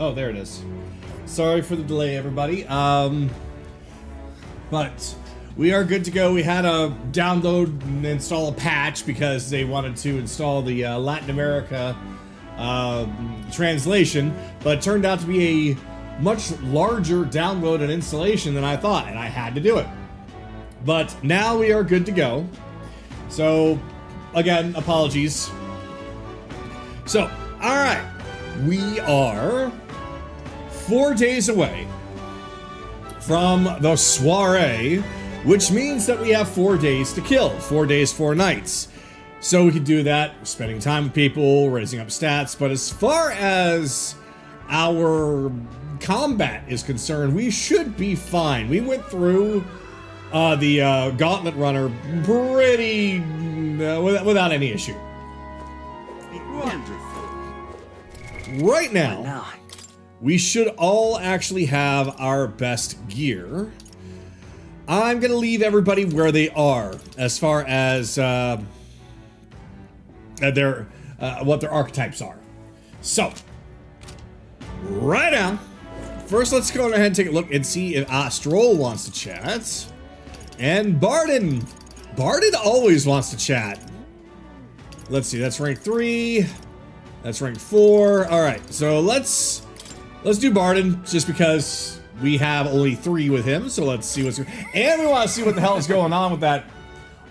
Oh, there it is. Sorry for the delay, everybody. But we are good to go. We had to download and install a patch because they wanted to install the Latin America translation, but it turned out to be a much larger download and installation than I thought, and I had to do it. But now we are good to go. So, again, apologies. So, alright. We are 4 days away from the Soiree, which means that we have 4 days to kill. 4 days, 4 nights. So we can do that, spending time with people, raising up stats, but as far as our combat is concerned, we should be fine. We went through the Gauntlet Runner pretty without any issue. Wonderful. Right now, we should all actually have our best gear. I'm gonna leave everybody where they are as far as what their archetypes are. So, right now, first let's go ahead and take a look and see if Strohl wants to chat. And Bardon. Bardon always wants to chat. Let's see, that's rank 3. That's rank 4. Alright, so let's do Bardon just because we have only 3 with him, so let's see what's going on. And we want to see what the hell is going on with that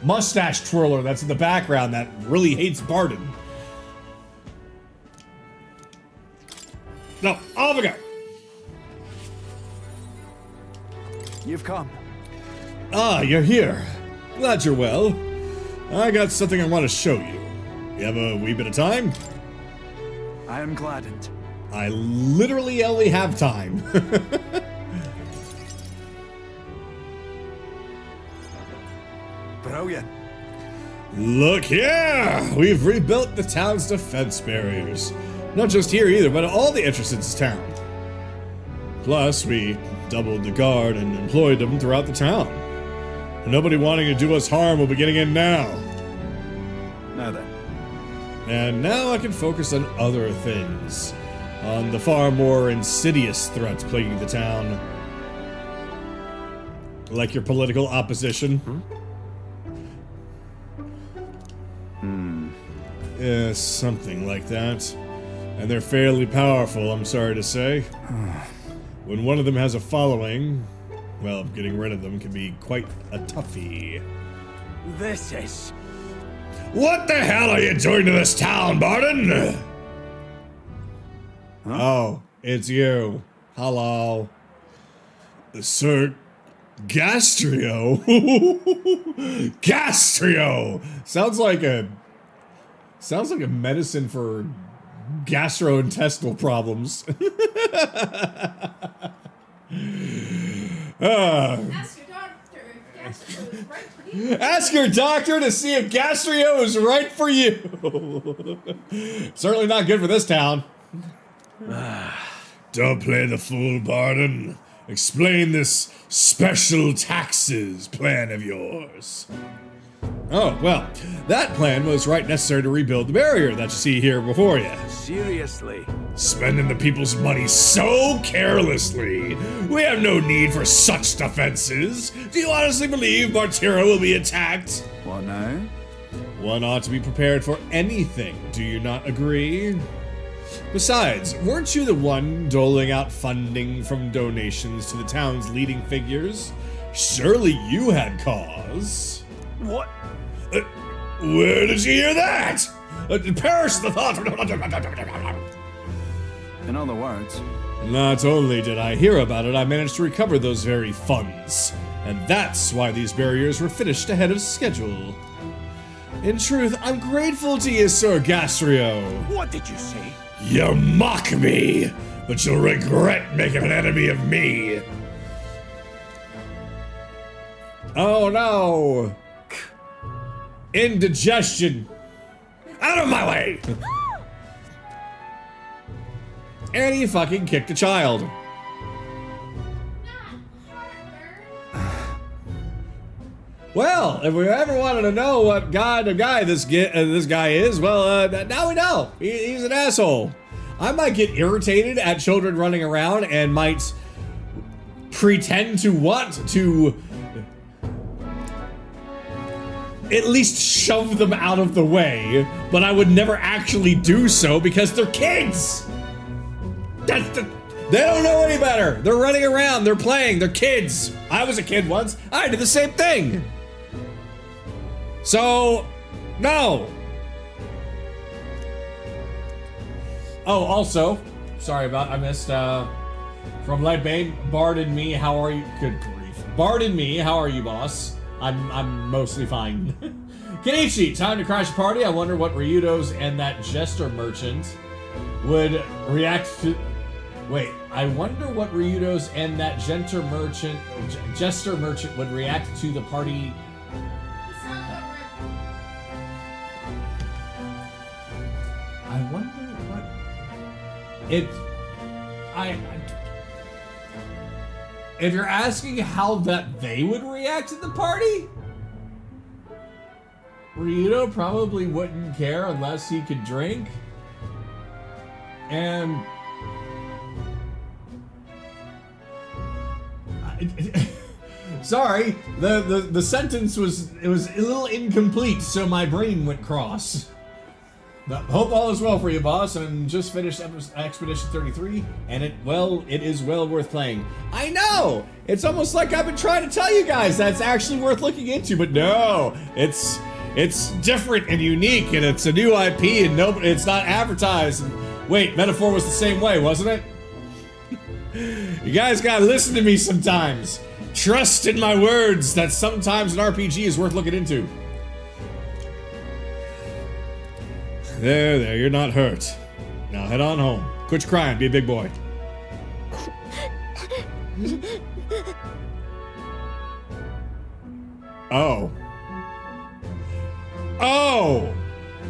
mustache twirler that's in the background that really hates Bardon. No, off we go. You've come. Ah, you're here. Glad you're well. I got something I want to show you. You have a wee bit of time? I am gladdened. I literally only have time. Brilliant. Look here! We've rebuilt the town's defense barriers. Not just here either, but all the entrances to town. Plus, we doubled the guard and employed them throughout the town. Nobody wanting to do us harm will be getting in now. Now then. And now I can focus on other things. On the far more insidious threats plaguing the town. Like your political opposition. Yeah, something like that. And they're fairly powerful, I'm sorry to say. When one of them has a following, well, getting rid of them can be quite a toughie. This is... What the hell are you doing to this town, Bardon? Huh? Oh, it's you. Hello. Sir Gastreaux. Gastreaux! Sounds like a medicine for gastrointestinal problems. Ask your doctor to see if Gastreaux is right for you. Certainly not good for this town. Don't play the fool, Bardon. Explain this special taxes plan of yours. Oh, well, that plan was right necessary to rebuild the barrier that you see here before you. Seriously? Spending the people's money so carelessly. We have no need for such defenses. Do you honestly believe Bartira will be attacked? What now? One ought to be prepared for anything, do you not agree? Besides, weren't you the one doling out funding from donations to the town's leading figures? Surely you had cause. What? Where did you hear that? Perish the thought. In other words... Not only did I hear about it, I managed to recover those very funds. And that's why these barriers were finished ahead of schedule. In truth, I'm grateful to you, Sir Gastreaux. What did you say? You mock me, but you'll regret making an enemy of me. Oh no! Indigestion! Out of my way! And he fucking kicked a child. Well, if we ever wanted to know what kind of guy this guy is, well, now we know. He's an asshole. I might get irritated at children running around and might pretend to want to at least shove them out of the way, but I would never actually do so because they're kids. They don't know any better. They're running around, they're playing, they're kids. I was a kid once. I did the same thing. So, no. Oh, also, sorry about, I missed, from Lightbane, Bardon me, how are you? Good grief. Bardon me, how are you, boss? I'm mostly fine. Kenichi, time to crash a party. I wonder what Ryudo's and that jester merchant would react to... Wait, I wonder what Ryudo's and that jester merchant would react to the party... I wonder what... if you're asking how that they would react to the party, Ryudo probably wouldn't care unless he could drink. And sorry, the sentence was a little incomplete, so my brain went cross. But hope all is well for you, boss, and just finished Expedition 33, and it is well worth playing. I know! It's almost like I've been trying to tell you guys that's actually worth looking into, but no, it's different and unique, and it's a new IP, and it's not advertised. And wait, Metaphor was the same way, wasn't it? You guys gotta listen to me sometimes. Trust in my words that sometimes an RPG is worth looking into. There, you're not hurt. Now head on home. Quit crying, be a big boy. Oh. Oh!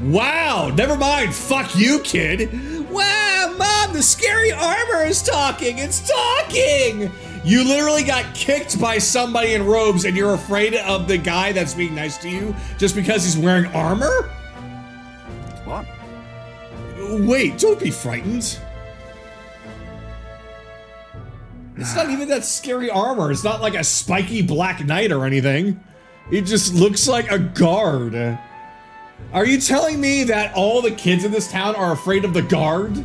Wow! Never mind, fuck you, kid! Wow, Mom, the scary armor is talking! It's talking! You literally got kicked by somebody in robes and you're afraid of the guy that's being nice to you just because he's wearing armor? What? Wait, don't be frightened. It's not even that scary armor. It's not like a spiky black knight or anything. It just looks like a guard. Are you telling me that all the kids in this town are afraid of the guard?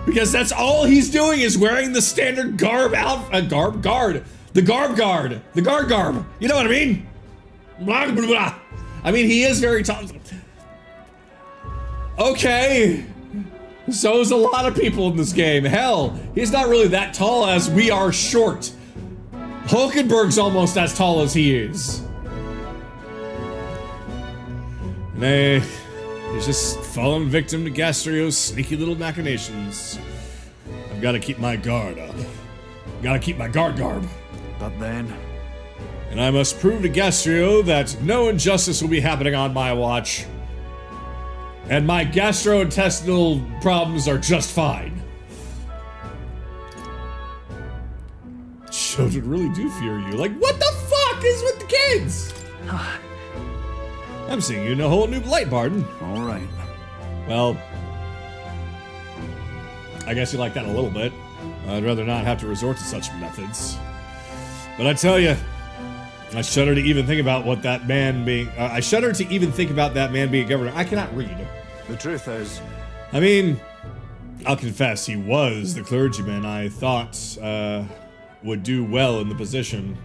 Because that's all he's doing is wearing the standard garb guard. The garb. You know what I mean? Blah, blah, blah. I mean, he is very tall. Okay. So is a lot of people in this game. Hell, he's not really that tall as we are short. Hulkenberg's almost as tall as he is. Nay, he's just fallen victim to Gastreaux's sneaky little machinations. I've got to keep my guard up. Gotta keep my guard garb. But then... And I must prove to Gastreaux that no injustice will be happening on my watch. And my gastrointestinal problems are just fine. Children really do fear you. Like, what the fuck is with the kids? I'm seeing you in a whole new light, Bardon. All right. Well, I guess you like that a little bit. I'd rather not have to resort to such methods. But I tell you, I shudder to even think about what that man being. I shudder to even think about that man being governor. I cannot read. The truth is, I mean, I'll confess, he was the clergyman I thought would do well in the position.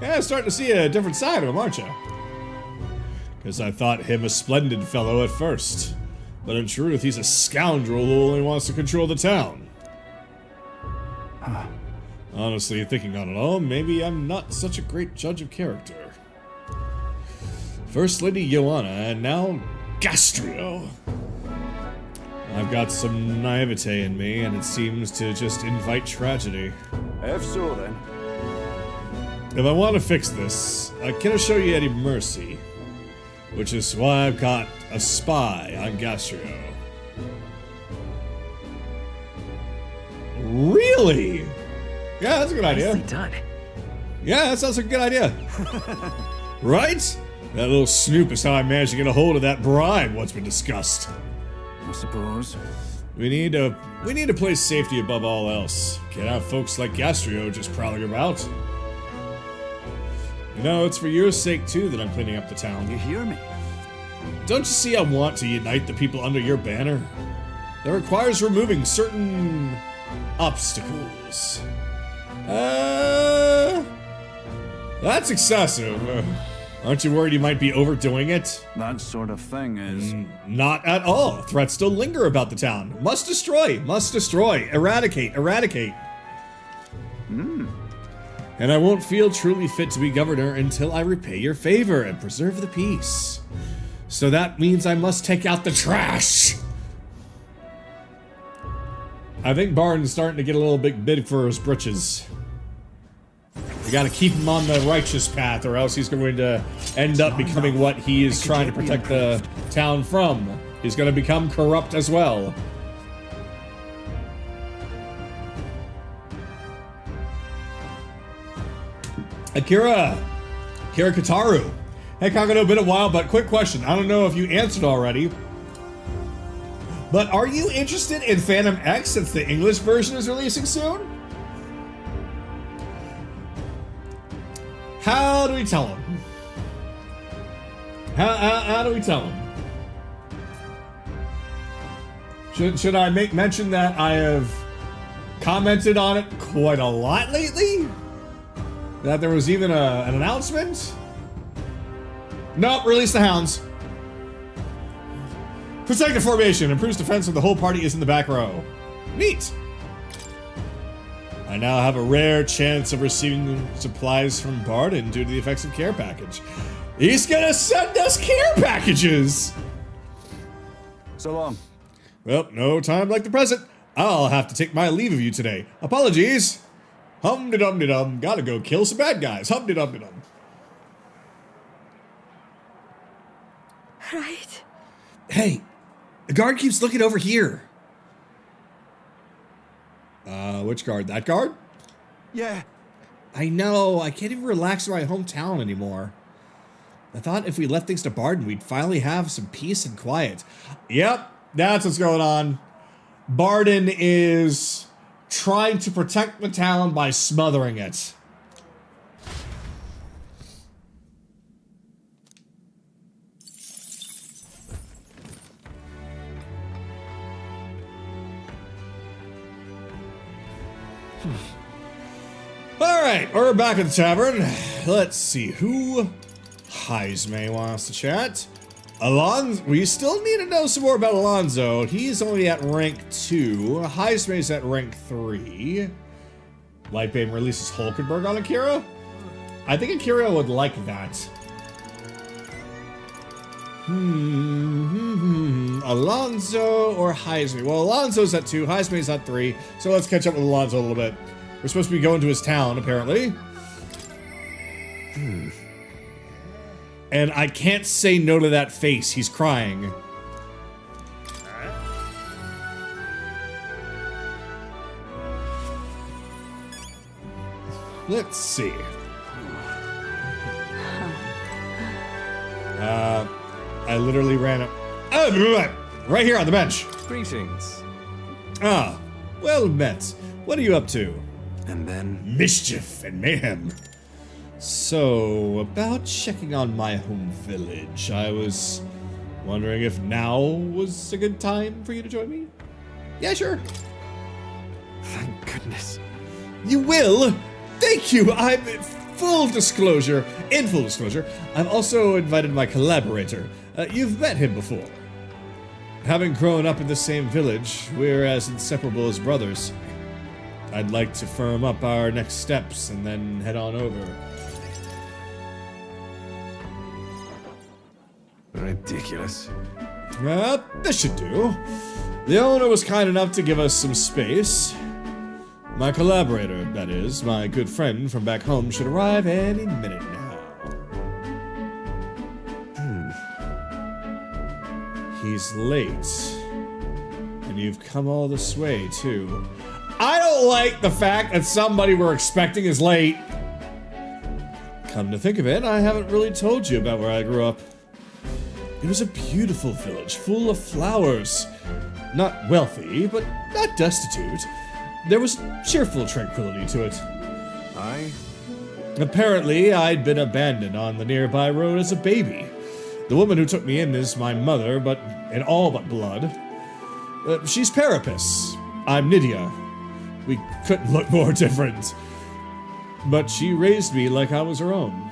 Yeah, starting to see a different side of him, aren't you? Because I thought him a splendid fellow at first. But in truth, he's a scoundrel who only wants to control the town. Huh. Honestly, thinking on it all, maybe I'm not such a great judge of character. First Lady Junah, and now Gastreaux. I've got some naivete in me, and it seems to just invite tragedy. If so, then. If I want to fix this, I cannot show you any mercy. Which is why I've got a spy on Gastreaux. Really? Yeah, that's a good idea. Nicely done. Yeah, that sounds like a good idea. Right? That little snoop is how I managed to get a hold of that bribe once been discussed. I suppose. We need to place safety above all else. Can't have folks like Gastreaux just prowling about. You know, it's for your sake too that I'm cleaning up the town. You hear me? Don't you see I want to unite the people under your banner? That requires removing certain obstacles. That's excessive. Aren't you worried you might be overdoing it? That sort of thing is... Not at all. Threats still linger about the town. Must destroy, eradicate. And I won't feel truly fit to be governor until I repay your favor and preserve the peace. So that means I must take out the trash. I think Bardon's starting to get a little bit big for his britches. We gotta keep him on the righteous path, or else he's going to end up becoming what he is trying to protect the town from. He's gonna become corrupt as well. Akira Kataru. Hey, Kagano, been a while, but quick question. I don't know if you answered already, but are you interested in Phantom X since the English version is releasing soon? How do we tell him? How do we tell him? Should I make mention that I have commented on it quite a lot lately? That there was even an announcement? Nope, release the hounds. Protective formation improves defense when the whole party is in the back row. Neat. I now have a rare chance of receiving supplies from Bardon due to the effects of care package. He's gonna send us care packages! So long. Well, no time like the present. I'll have to take my leave of you today. Apologies. Hum-de-dum-de-dum. Gotta go kill some bad guys. Hum-de-dum-de-dum. Right. Hey, the guard keeps looking over here. Which guard? That guard? Yeah. I know. I can't even relax in my hometown anymore. I thought if we left things to Bardon, we'd finally have some peace and quiet. Yep, that's what's going on. Bardon is trying to protect the town by smothering it. Alright, we're back at the tavern. Let's see who Heismay wants to chat. Alonzo, we still need to know some more about Alonzo. He's only at rank 2. Heismay's at rank 3. Lightbane releases Hulkenberg on Akira? I think Akira would like that. Alonzo or Heismay? Well, Alonzo's at 2, Heismay's at 3, so let's catch up with Alonzo a little bit. We're supposed to be going to his town, apparently. And I can't say no to that face. He's crying. Let's see. I literally ran up. Oh, right here on the bench. Greetings. Ah, well met. What are you up to? And then... Mischief and mayhem. So, about checking on my home village, I was wondering if now was a good time for you to join me? Yeah, sure. Thank goodness. You will? Thank you! I'm in full disclosure, I've also invited my collaborator. You've met him before. Having grown up in the same village, we're as inseparable as brothers. I'd like to firm up our next steps and then head on over. Ridiculous. This should do. The owner was kind enough to give us some space. My collaborator, that is, my good friend from back home, should arrive any minute now. He's late. And you've come all this way, too. I don't like the fact that somebody we're expecting is late. Come to think of it, I haven't really told you about where I grew up. It was a beautiful village, full of flowers. Not wealthy, but not destitute. There was cheerful tranquility to it. Aye? Apparently, I'd been abandoned on the nearby road as a baby. The woman who took me in is my mother, but in all but blood. She's Parapus. I'm Nydia. We couldn't look more different. But she raised me like I was her own.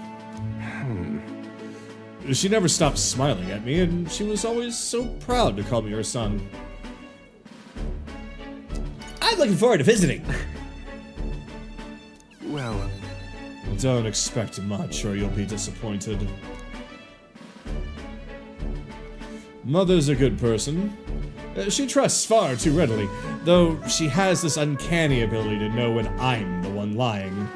She never stopped smiling at me, and she was always so proud to call me her son. I'm looking forward to visiting. Well... Don't expect much, or you'll be disappointed. Mother's a good person. She trusts far too readily, though she has this uncanny ability to know when I'm the one lying.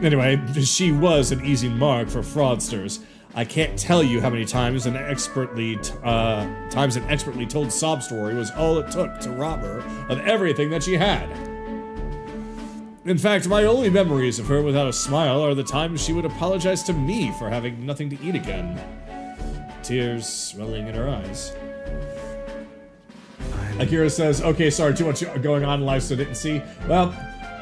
Anyway, she was an easy mark for fraudsters. I can't tell you how many times an expertly told sob story was all it took to rob her of everything that she had. In fact, my only memories of her without a smile are the times she would apologize to me for having nothing to eat again. Tears swelling in her eyes. Akira says, okay, sorry, too much going on in life, so didn't see. Well,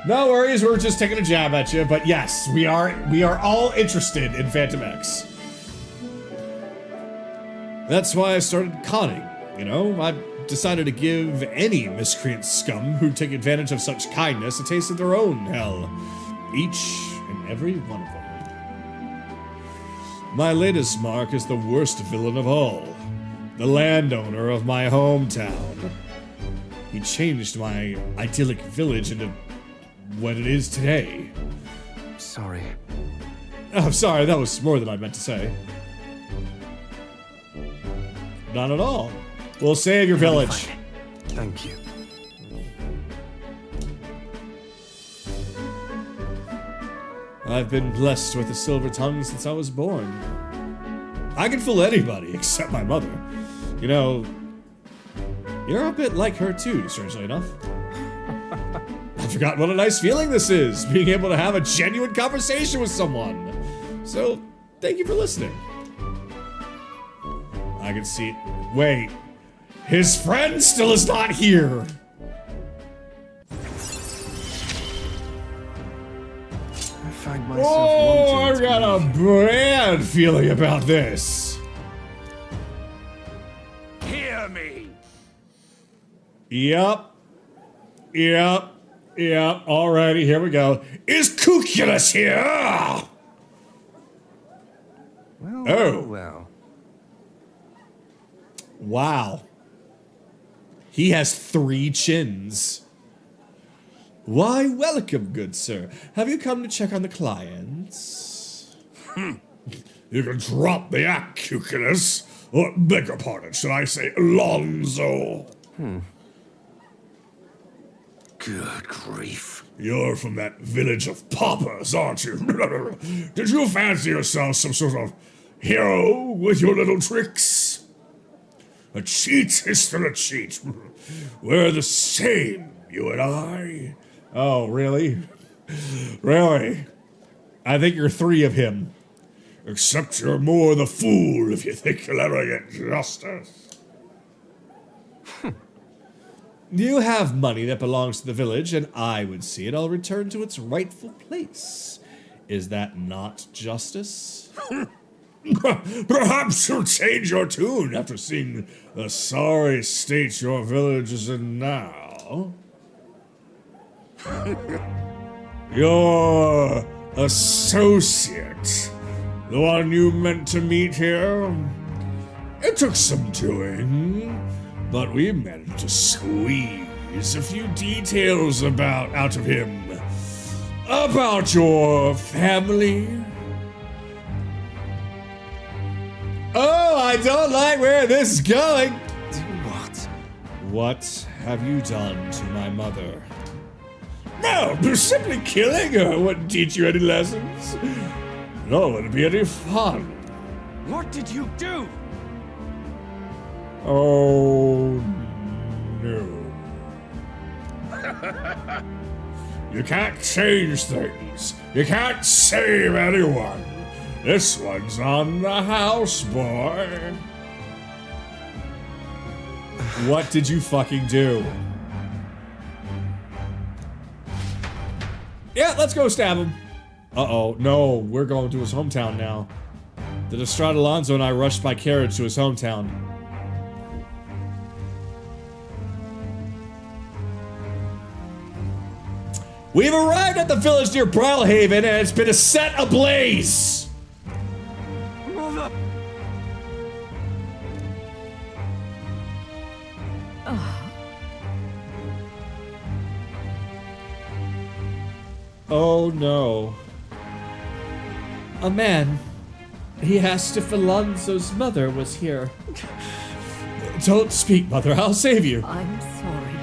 no worries, we're just taking a jab at you, but yes, we are all interested in Phantom X. That's why I started conning, you know? I decided to give any miscreant scum who take advantage of such kindness a taste of their own hell. Each and every one of them. My latest mark is the worst villain of all. The landowner of my hometown. He changed my idyllic village into what it is today. Sorry. I'm sorry, that was more than I meant to say. Not at all. We'll save your village. Thank you. I've been blessed with a silver tongue since I was born. I can fool anybody except my mother. You know, you're a bit like her too, strangely enough. I forgot what a nice feeling this is, being able to have a genuine conversation with someone. So, thank you for listening. I can see... Wait. His friend still is not here. I find myself Oh, wanting I've to got a bad feeling about this. Hear me! Yep. Alrighty, here we go. Is Cuculus here? Well, Oh. well. Wow. He has 3 chins. Why, welcome, good sir. Have you come to check on the clients? You can drop the act, Cuculus. Or, beg your pardon, should I say Alonzo? Good grief. You're from that village of paupers, aren't you? Did you fancy yourself some sort of hero with your little tricks? A cheat is still a cheat. We're the same, you and I. Oh, really? Really? I think you're 3 of him. Except you're more the fool if you think you'll ever get justice. You have money that belongs to the village, and I would see it all return to its rightful place. Is that not justice? Perhaps you'll change your tune after seeing the sorry state your village is in now. Your associate, the one you meant to meet here, it took some doing, but we managed to squeeze a few details out of him. About your family. Oh, I don't like where this is going. Do what? What have you done to my mother? No, simply killing her wouldn't teach you any lessons. Nor would it be any fun. What did you do? Oh, no. You can't change things. You can't save anyone. This one's on the house, boy. What did you fucking do? Yeah, let's go stab him. Uh-oh, no, we're going to his hometown now. The distraught Alonzo and I rushed by carriage to his hometown. We've arrived at the village near Brilehaven, and it's been set ablaze! Mother! Oh no. A man. He asked if Alonzo's mother was here. Don't speak, mother, I'll save you. I'm sorry.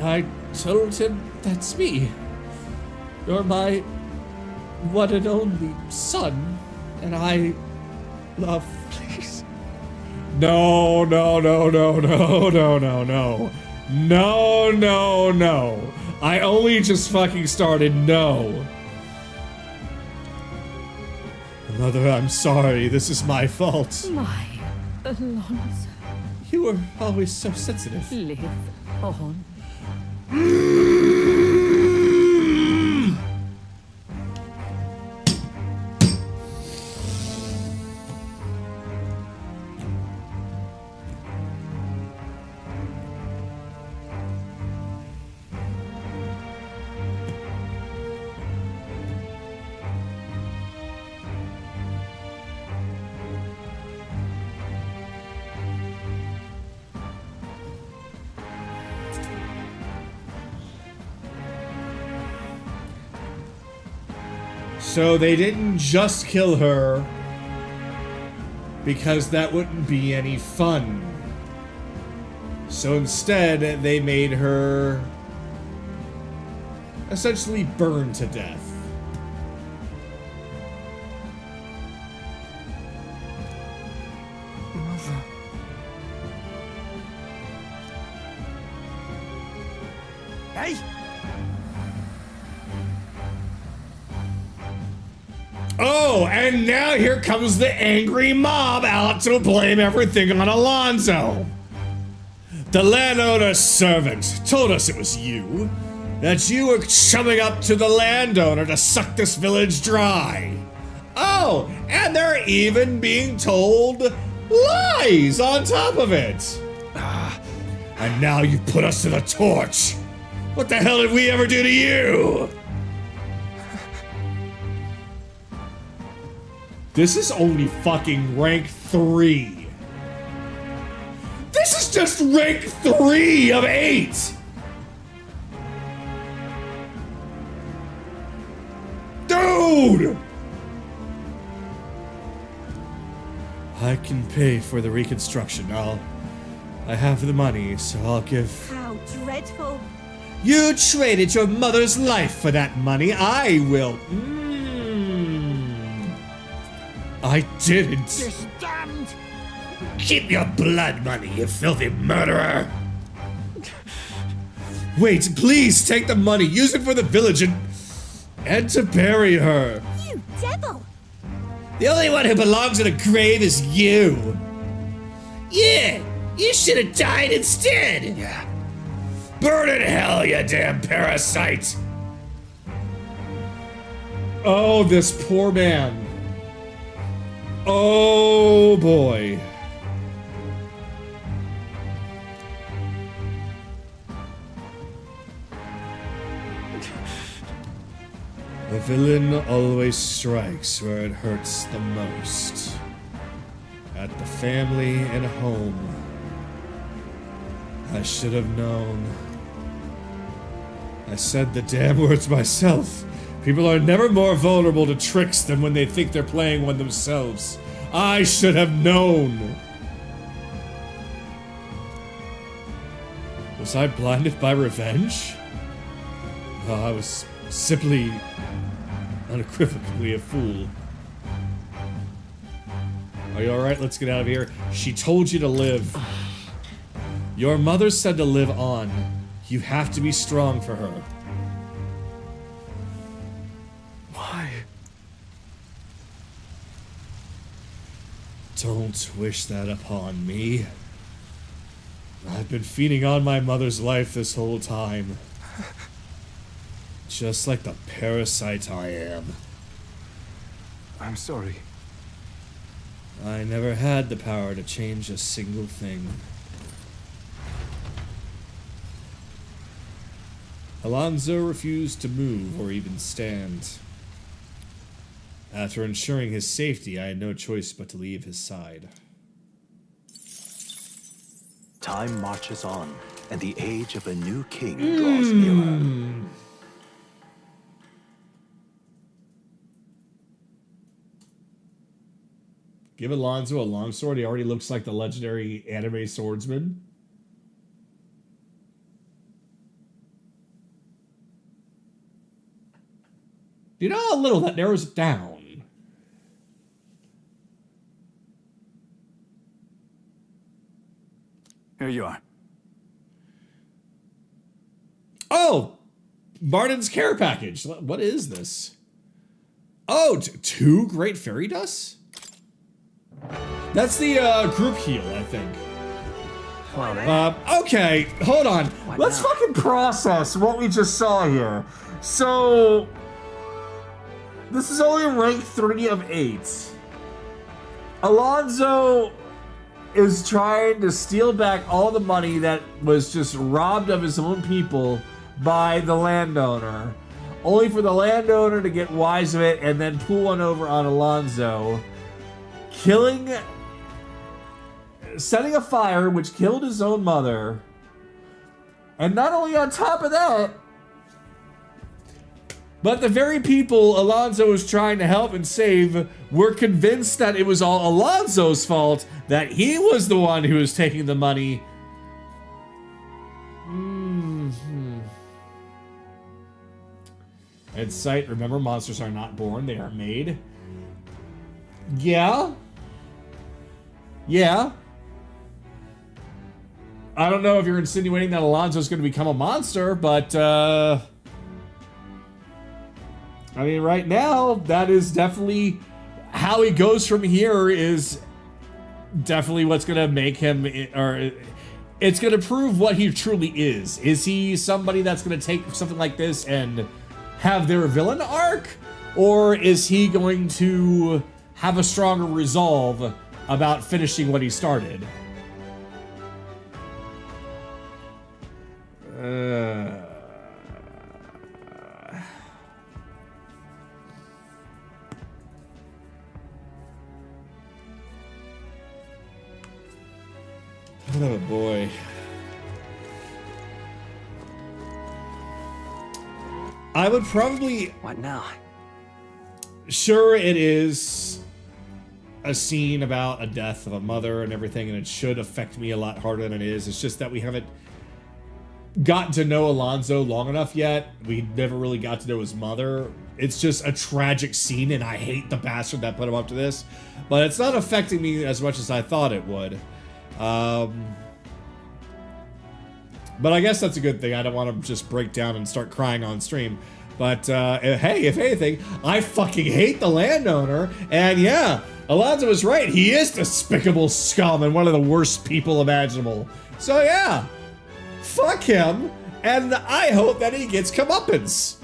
I told him that's me. You're my one and only son, and I love... Please. No. No. I only just fucking started, no. Mother, I'm sorry. This is my fault. My Alonzo, You were always so sensitive. live on. So they didn't just kill her because that wouldn't be any fun. So instead, they made her essentially burned to death. Mother. Hey! Oh, and now here comes the angry mob out to blame everything on Alonzo. The landowner's servant told us it was you, that you were chumming up to the landowner to suck this village dry. Oh, and they're even being told lies on top of it. And now you put us to the torch. What the hell did we ever do to you? This is only fucking rank 3. This is just rank 3 of 8. Dude! I can pay for the reconstruction. I have the money, so I'll give... How dreadful. You traded your mother's life for that money. I will... I didn't. Stand! Keep your blood money, you filthy murderer. Wait, please take the money. Use it for the village and to bury her. You devil. The only one who belongs in a grave is you. Yeah, you should have died instead. Yeah. Burn in hell, you damn parasite. Oh, this poor man. Oh boy. The villain always strikes where it hurts the most. At the family and home. I should have known. I said the damn words myself. People are never more vulnerable to tricks than when they think they're playing one themselves. I should have known. Was I blinded by revenge? No, I was simply, unequivocally a fool. Are you alright? Let's get out of here. She told you to live. Your mother said to live on. You have to be strong for her. Why? Don't wish that upon me. I've been feeding on my mother's life this whole time. Just like the parasite I am. I'm sorry. I never had the power to change a single thing. Alonzo refused to move or even stand. After ensuring his safety, I had no choice but to leave his side. Time marches on, and the age of a new king draws nearer. Give Alonzo a longsword. He already looks like the legendary anime swordsman. You know how little that narrows it down. Here you are. Oh, Bardon's care package. What is this? Oh, 2 great fairy dusts? That's the group heal, I think. Okay, hold on. Let's fucking process what we just saw here. So, this is only rank 3 of 8. Alonzo is trying to steal back all the money that was just robbed of his own people by the landowner, only for the landowner to get wise of it and then pull one over on Alonzo, setting a fire which killed his own mother. And not only on top of that, but the very people Alonzo was trying to help and save were convinced that it was all Alonzo's fault, that he was the one who was taking the money. Insight, remember, monsters are not born, they are made. Yeah. I don't know if you're insinuating that Alonzo's going to become a monster, but, I mean, right now, that is definitely how he goes from here is definitely what's going to make him, or it's going to prove what he truly is. Is he somebody that's going to take something like this and have their villain arc? Or is he going to have a stronger resolve about finishing what he started? Oh boy. I would probably... What now? Sure, it is a scene about a death of a mother and everything, and it should affect me a lot harder than it is. It's just that we haven't gotten to know Alonzo long enough yet. We never really got to know his mother. It's just a tragic scene, and I hate the bastard that put him up to this. But it's not affecting me as much as I thought it would. But I guess that's a good thing. I don't want to just break down and start crying on stream. But, hey, if anything, I fucking hate the landowner. And yeah, Alonzo was right. He is despicable scum and one of the worst people imaginable. So yeah, fuck him. And I hope that he gets comeuppance.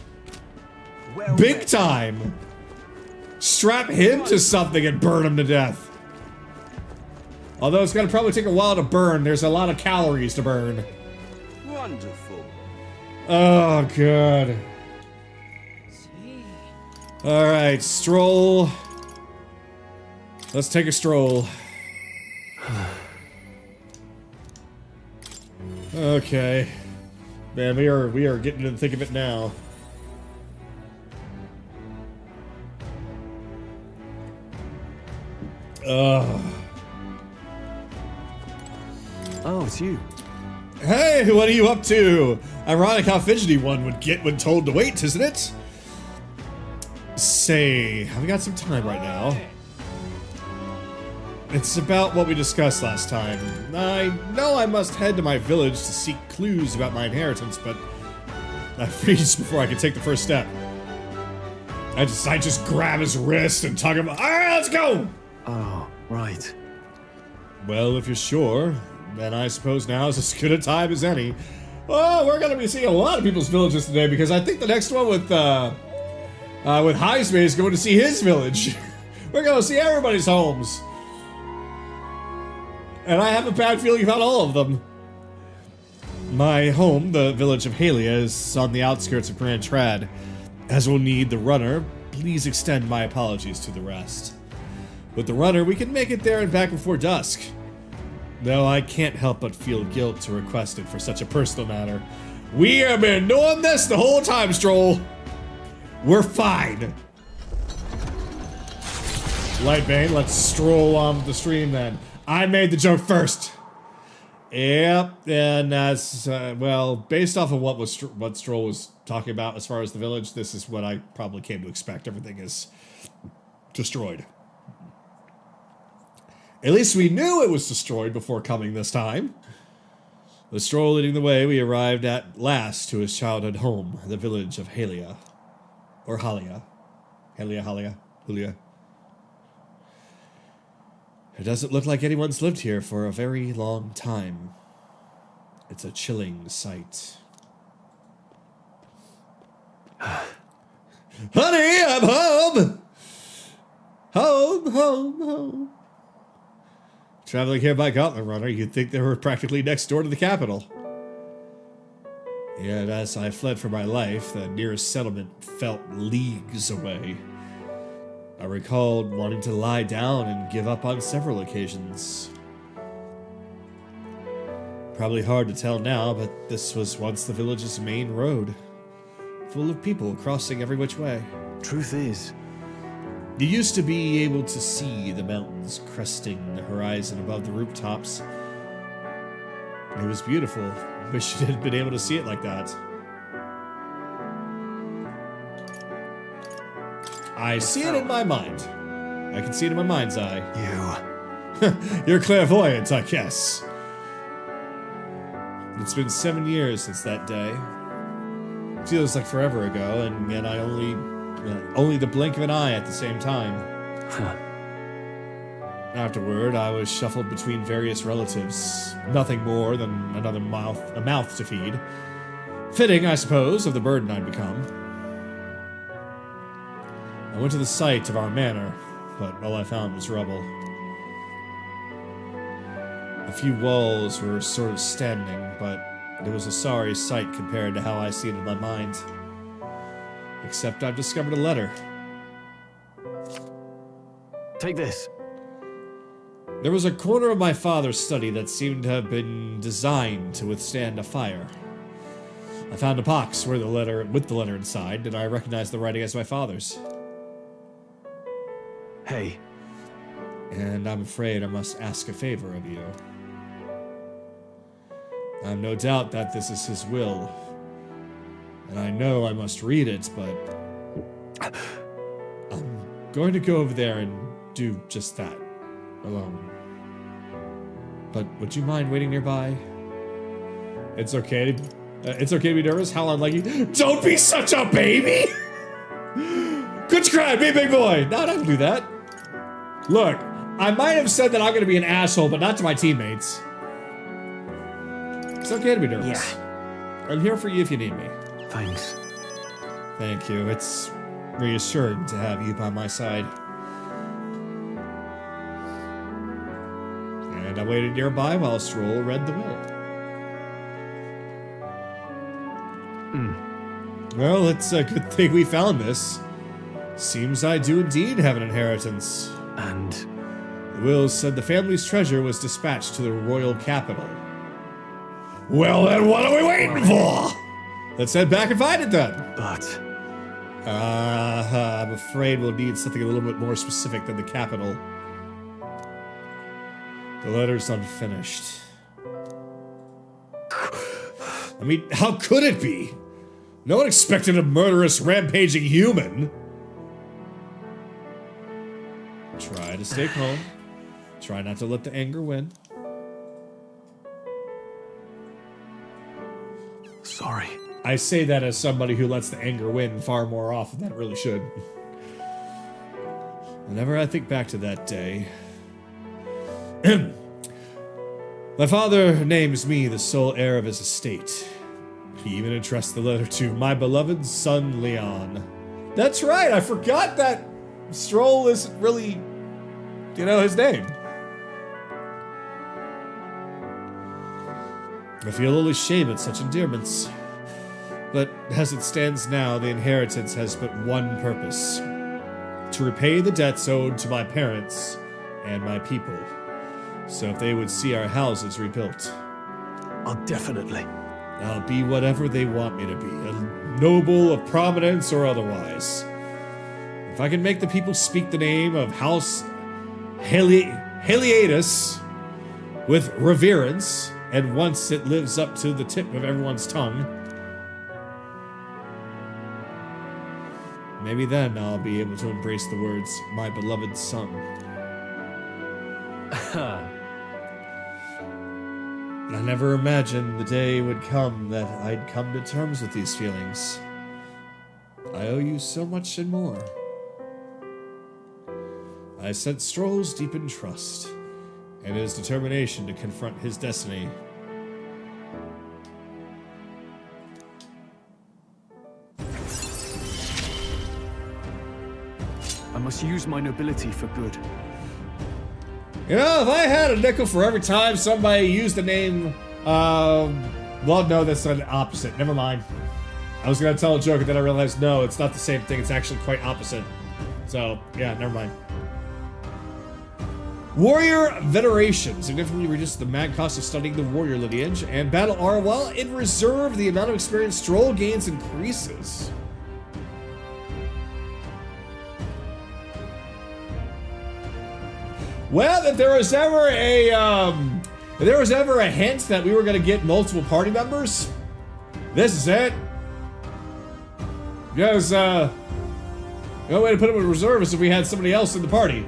Well Big met. time. Strap him to something and burn him to death. Although it's gonna probably take a while to burn. There's a lot of calories to burn. Wonderful. Oh, God. Alright, stroll. Let's take a stroll. Okay. Man, we are getting to the thick of it now. Ugh. Oh, it's you. Hey, what are you up to? Ironic how fidgety one would get when told to wait, isn't it? Say, have we got some time right now? It's about what we discussed last time. I know I must head to my village to seek clues about my inheritance, but I freeze before I can take the first step. I just grab his wrist and tug him. Alright, let's go! Oh, right. Well, if you're sure, then I suppose now is as good a time as any. Oh, we're gonna be seeing a lot of people's villages today because I think the next one with Heismay is going to see his village. We're going to see everybody's homes. And I have a bad feeling about all of them. My home, the village of Halia, is on the outskirts of Grand Trad. As we'll need the runner, please extend my apologies to the rest. With the runner, we can make it there and back before dusk. Though I can't help but feel guilt to request it for such a personal matter. We have been doing this the whole time, Strohl. We're fine. Lightbane, let's stroll on with the stream then. I made the joke first. Yep, and that's, well, based off of what Strohl was talking about as far as the village, this is what I probably came to expect. Everything is destroyed. At least we knew it was destroyed before coming this time. With Strohl leading the way, we arrived at last to his childhood home, the village of Halia. Or Halia. Halia. It doesn't look like anyone's lived here for a very long time. It's a chilling sight. Honey, I'm home! Home. Traveling here by Gauntlet Runner, you'd think they were practically next door to the capital. Yet as I fled for my life, the nearest settlement felt leagues away. I recalled wanting to lie down and give up on several occasions. Probably hard to tell now, but this was once the village's main road, full of people crossing every which way. Truth is, You used to be able to see the mountains cresting the horizon above the rooftops. It was beautiful. Wish you had been able to see it like that. I see it in my mind. I can see it in my mind's eye. You're clairvoyant, I guess. It's been 7 years since that day. It feels like forever ago, and yet I only the blink of an eye at the same time. Afterward, I was shuffled between various relatives. Nothing more than another mouth to feed. Fitting, I suppose, of the burden I'd become. I went to the site of our manor, but all I found was rubble. A few walls were sort of standing, but it was a sorry sight compared to how I see it in my mind. Except I've discovered a letter. take this. There was a corner of my father's study that seemed to have been designed to withstand a fire. I found a box with the letter inside, and I recognized the writing as my father's. Hey. And I'm afraid I must ask a favor of you. I've no doubt that this is his will, and I know I must read it, but I'm going to go over there and do just that, alone. But would you mind waiting nearby? It's okay. It's okay to be nervous. How unlike you? Don't be such a baby! Good cry, be a big boy! No, don't do that. Look, I might have said that I'm gonna be an asshole, but not to my teammates. It's okay to be nervous. Yeah. I'm here for you if you need me. Thanks. Thank you. It's reassuring to have you by my side. And I waited nearby while Strohl read the will. Well, it's a good thing we found this. Seems I do indeed have an inheritance. And The will said the family's treasure was dispatched to the royal capital. Well, then what are we waiting for? Let's head back and find it then. but I'm afraid we'll need something a little bit more specific than the capital. The letter's unfinished. I mean, how could it be? No one expected a murderous, rampaging human. Try to stay calm. Try not to let the anger win. sorry. I say that as somebody who lets the anger win far more often than it really should. Whenever I think back to that day... My father names me the sole heir of his estate. He even addressed the letter to my beloved son, Leon. That's right, I forgot that Strohl isn't really, his name. I feel a little shame at such endearments. But as it stands now, the inheritance has but one purpose. To repay the debts owed to my parents and my people. So if they would see our houses rebuilt, I'll definitely. I'll be whatever they want me to be. A noble of prominence or otherwise. If I can make the people speak the name of House Heliatus with reverence, and once it lives up to the tip of everyone's tongue, maybe then I'll be able to embrace the words, my beloved son. I never imagined the day would come that I'd come to terms with these feelings. I owe you so much and more. I sense Strohl's deepened trust and his determination to confront his destiny. I must use my nobility for good. You know, if I had a nickel for every time somebody used the name, well, no, that's an opposite. Never mind. I was gonna tell a joke and then I realized, no, it's not the same thing. It's actually quite opposite. So, yeah, never mind. Warrior Veneration significantly reduces the mad cost of studying the warrior lineage, and Battle R, while in reserve, the amount of experience Strohl gains increases. Well, if there was ever a hint that we were gonna get multiple party members, this is it. Because the only way to put him in reserve is if we had somebody else in the party.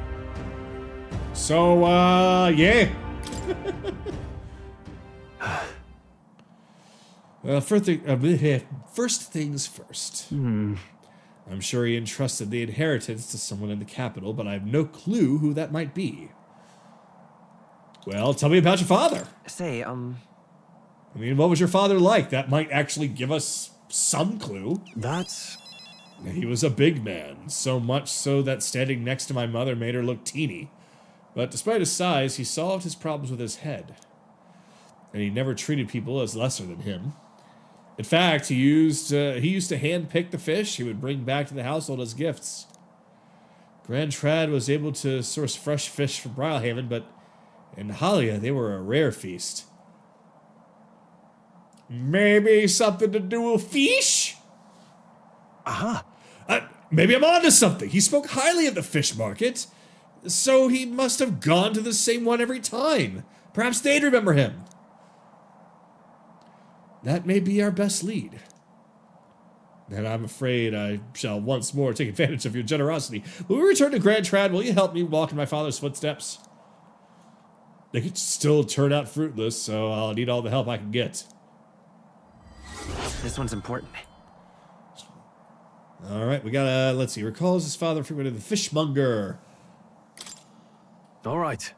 So, yeah. First things first. I'm sure he entrusted the inheritance to someone in the capital, but I have no clue who that might be. Well, tell me about your father. Say, I mean, what was your father like? That might actually give us some clue. That's... He was a big man, so much so that standing next to my mother made her look teeny. But despite his size, he solved his problems with his head. And he never treated people as lesser than him. In fact, he used to hand-pick the fish he would bring back to the household as gifts. Grand Trad was able to source fresh fish from Brilehaven, but in Halia, they were a rare feast. Maybe something to do with fish? Aha! Maybe I'm onto something. He spoke highly of the fish market, so he must have gone to the same one every time. Perhaps they'd remember him. That may be our best lead. And I'm afraid I shall once more take advantage of your generosity. When we return to Grand Trad, will you help me walk in my father's footsteps? They could still turn out fruitless, so I'll need all the help I can get. this one's important. Alright, we gotta, let's see. Recalls his father frequented the fishmonger. All right.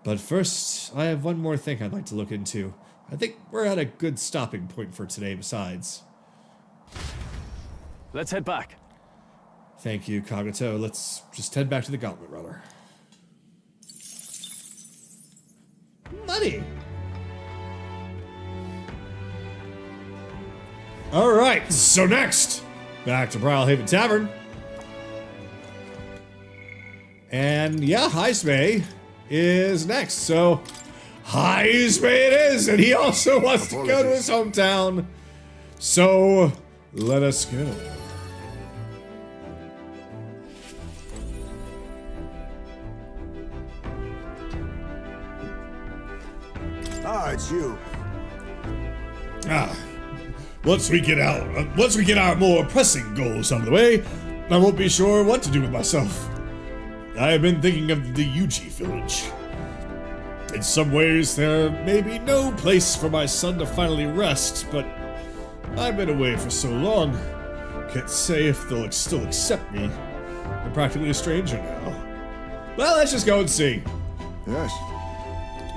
But first, I have one more thing I'd like to look into. I think we're at a good stopping point for today besides. Let's head back. Thank you, Cognito. Let's just head back to the Gauntlet Runner. Money! Alright, so next, back to Brilehaven Tavern. And yeah, Heismay is next, so Heismay it is, and he also wants to go to his hometown. So, let us go. Ah, it's you. Once we get our more pressing goals out of the way, I won't be sure what to do with myself. I have been thinking of the Yuji village. In some ways, there may be no place for my son to finally rest, but I've been away for so long. Can't say if they'll still accept me. I'm practically a stranger now. Well, let's just go and see. Yes.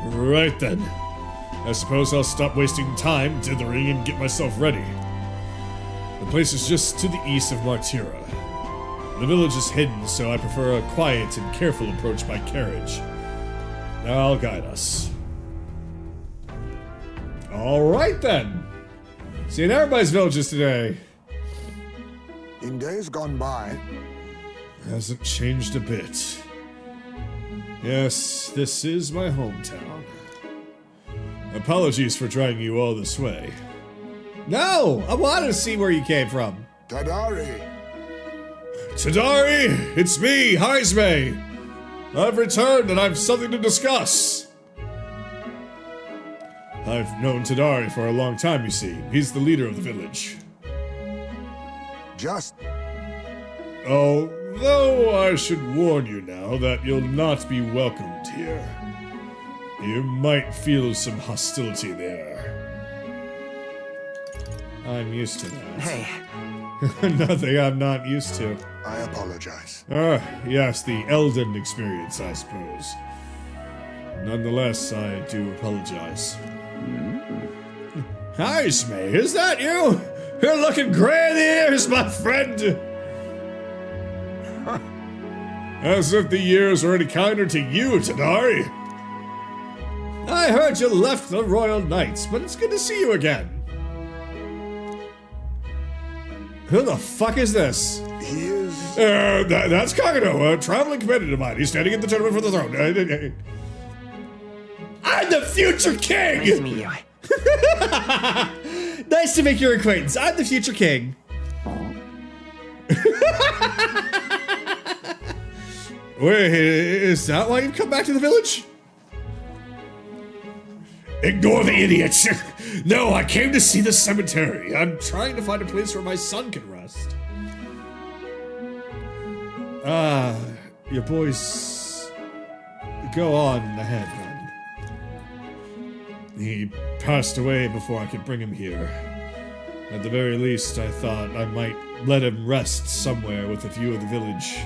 Right then. I suppose I'll stop wasting time dithering and get myself ready. The place is just to the east of Martira. The village is hidden, so I prefer a quiet and careful approach by carriage. I'll guide us. Alright then. Seeing everybody's villages today. In days gone by, Hasn't changed a bit. Yes, this is my hometown. Apologies for dragging you all this way. No! I wanted to see where you came from. Tadari. Tadari, it's me, Heismay. I've returned and I've something to discuss. I've known Tadari for a long time, you see. He's the leader of the village. Just Although I should warn you now that you'll not be welcomed here. You might feel some hostility there. I'm used to that. Hey, Nothing I'm not used to. I apologize. Yes, the Elden experience, I suppose. Nonetheless, I do apologize. Heismay, is that you? You're looking gray in the ears, my friend! As if the years were any kinder to you, Tadari. I heard you left the Royal Knights, but it's good to see you again. Who the fuck is this? He is... That's Kagano, a traveling companion of mine. He's standing in the tournament for the throne. I'm the future king! nice to meet you. Nice to make your acquaintance. I'm the future king. Wait, is that why you've come back to the village? Ignore the idiots. No, I came to see the cemetery. I'm trying to find a place where my son can rest. Your boys... Go on ahead, then. He passed away before I could bring him here. At the very least, I thought I might let him rest somewhere with a view of the village.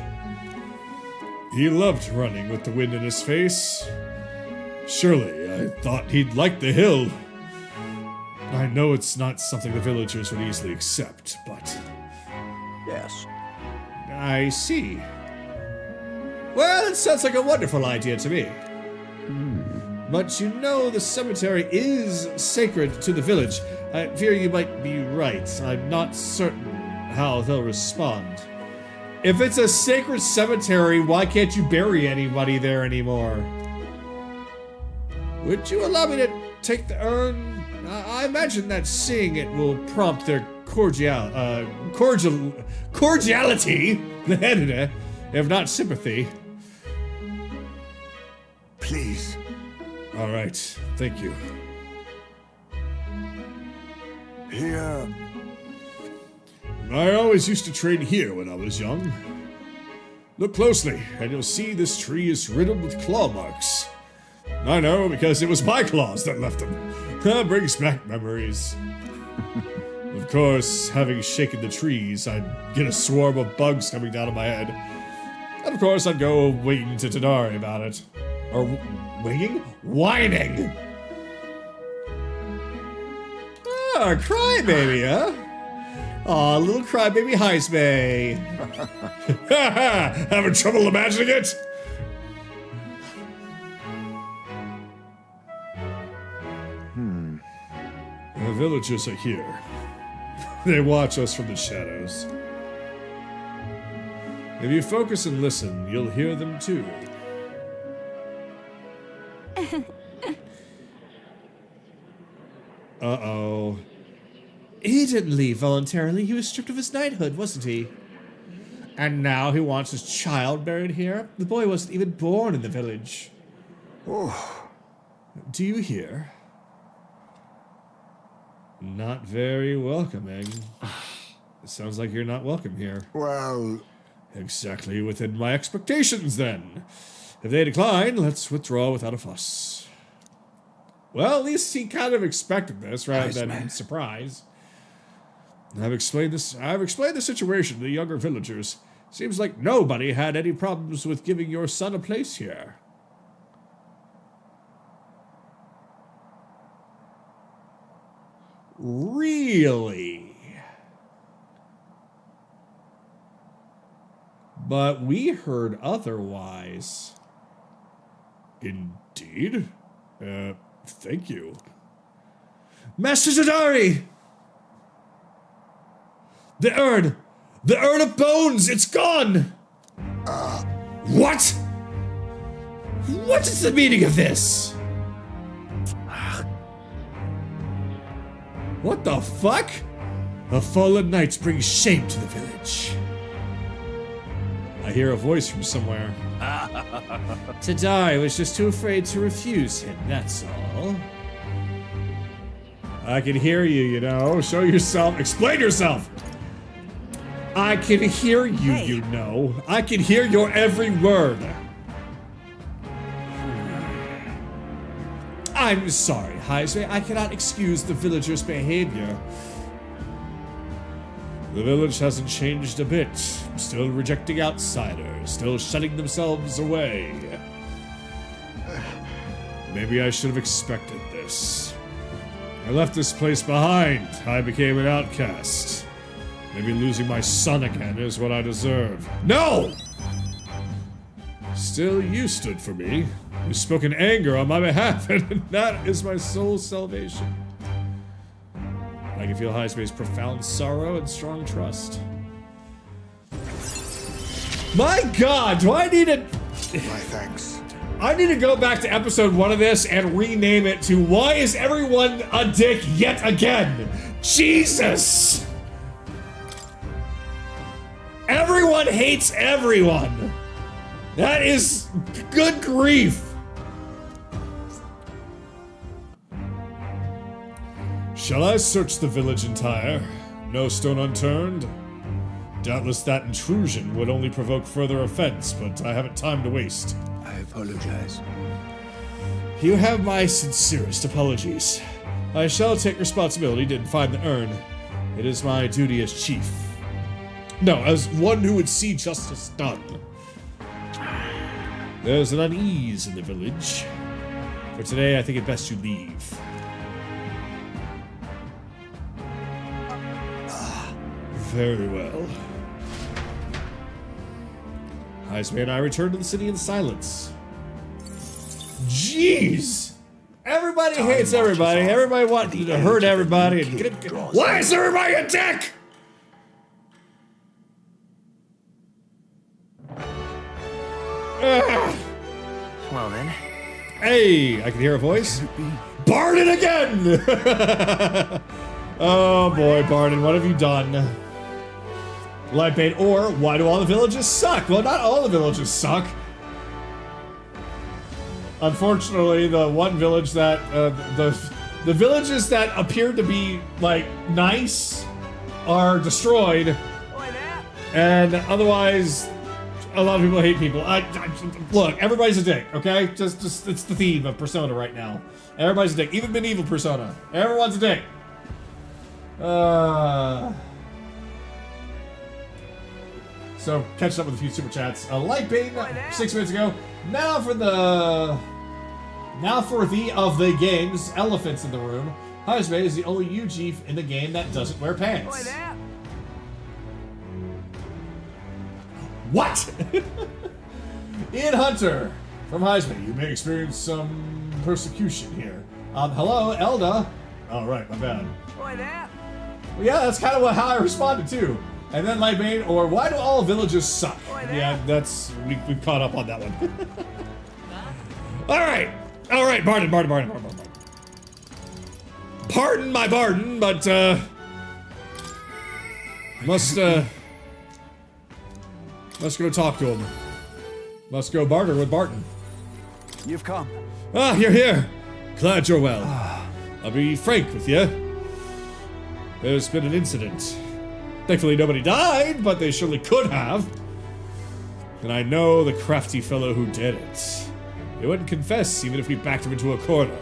He loved running with the wind in his face. Surely, I thought he'd like the hill. I know it's not something the villagers would easily accept, but... Yes. I see. Well, it sounds like a wonderful idea to me. But you know the cemetery is sacred to the village. I fear you might be right. I'm not certain how they'll respond. If it's a sacred cemetery, why can't you bury anybody there anymore? Would you allow me to take the urn? I imagine that seeing it will prompt their cordiality, if not sympathy. Please. All right, thank you. Here... I always used to train here when I was young. Look closely, and you'll see this tree is riddled with claw marks. I know, because it was my claws that left them. That brings back memories. Of course, having shaken the trees, I'd get a swarm of bugs coming down on my head. And of course, I'd go waiting to Tadari about it. Or winging? Whining! Ah, crybaby, huh? Aw, little crybaby Heismay. Having trouble imagining it? The villagers are here. They watch us from the shadows. If you focus and listen, you'll hear them too. Uh-oh. He didn't leave voluntarily. He was stripped of his knighthood, wasn't he? And now he wants his child buried here? The boy wasn't even born in the village. Oh, Do you hear? Not very welcoming. It sounds like you're not welcome here. well... Exactly within my expectations, then. If they decline, let's withdraw without a fuss. Well, at least he kind of expected this rather than surprise. I've explained the situation to the younger villagers. Seems like nobody had any problems with giving your son a place here. Really? But we heard otherwise. Indeed? Thank you. Master Tadari! The urn! The urn of bones! It's gone! What? What is the meaning of this? What the fuck? A fallen knight brings shame to the village. I hear a voice from somewhere. Tadari was just too afraid to refuse him, that's all. I can hear you, you know. Show yourself. Explain yourself! I can hear you, you know. I can hear your every word. I'm sorry, Heismay. I cannot excuse the villagers' behavior. The village hasn't changed a bit. Still rejecting outsiders. Still shutting themselves away. Maybe I should have expected this. I left this place behind. I became an outcast. Maybe losing my son again is what I deserve. No! Still, you stood for me. You spoke in anger on my behalf, and that is my sole salvation. I can feel Heismay's profound sorrow and strong trust. My God, do I need to... My thanks. I need to go back to episode 1 of this and rename it to Why is Everyone a Dick Yet Again? Jesus! Everyone hates everyone! That is... good grief! Shall I search the village entire? No stone unturned? Doubtless that intrusion would only provoke further offense, but I haven't time to waste. I apologize. You have my sincerest apologies. I shall take responsibility to find the urn. It is my duty as chief. No, as one who would see justice done. There's an unease in the village. For today, I think it best you leave. Very well. Heismay and I return to the city in silence. Jeez! Everybody hates everybody. Everybody wants to hurt everybody. Why is everybody a dick? Well then. Hey, I can hear a voice. Bardon again! Oh boy, Bardon, what have you done? Lightbait, or why do all the villages suck? Well, not all the villages suck. Unfortunately, the one village that the villages that appeared to be like nice are destroyed, and otherwise, a lot of people hate people. Look, everybody's a dick. Okay, just it's the theme of Persona right now. Everybody's a dick. Even medieval Persona, everyone's a dick. So, catching up with a few super chats. Lightbait, 6 minutes ago. Now for the of the game's elephants in the room. Heismay is the only UG in the game that doesn't wear pants. What? Ian Hunter from Heismay. You may experience some persecution here. Hello, Elda. Oh, right, my bad. Well, yeah, that's kind of how I responded too. And then Lightbait, or why do all villages suck? Yeah, that's we caught up on that one. All right, Bardon. Pardon my Bardon, but must go talk to him. Must go barter with Bardon. You've come. Ah, you're here. Glad you're well. I'll be frank with you. There's been an incident. Thankfully nobody died, but they surely could have. And I know the crafty fellow who did it. He wouldn't confess even if we backed him into a corner.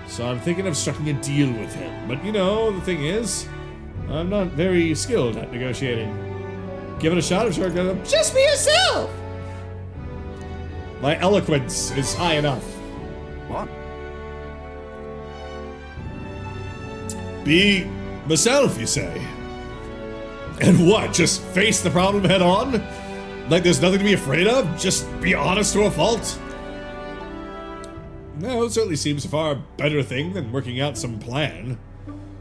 So I'm thinking of striking a deal with him. But you know, the thing is, I'm not very skilled at negotiating. Give it a shot, I'm sure I can. Just be yourself! My eloquence is high enough. What? Be myself, you say? And what, just face the problem head on? Like there's nothing to be afraid of? Just be honest to a fault? No, it certainly seems a far better thing than working out some plan.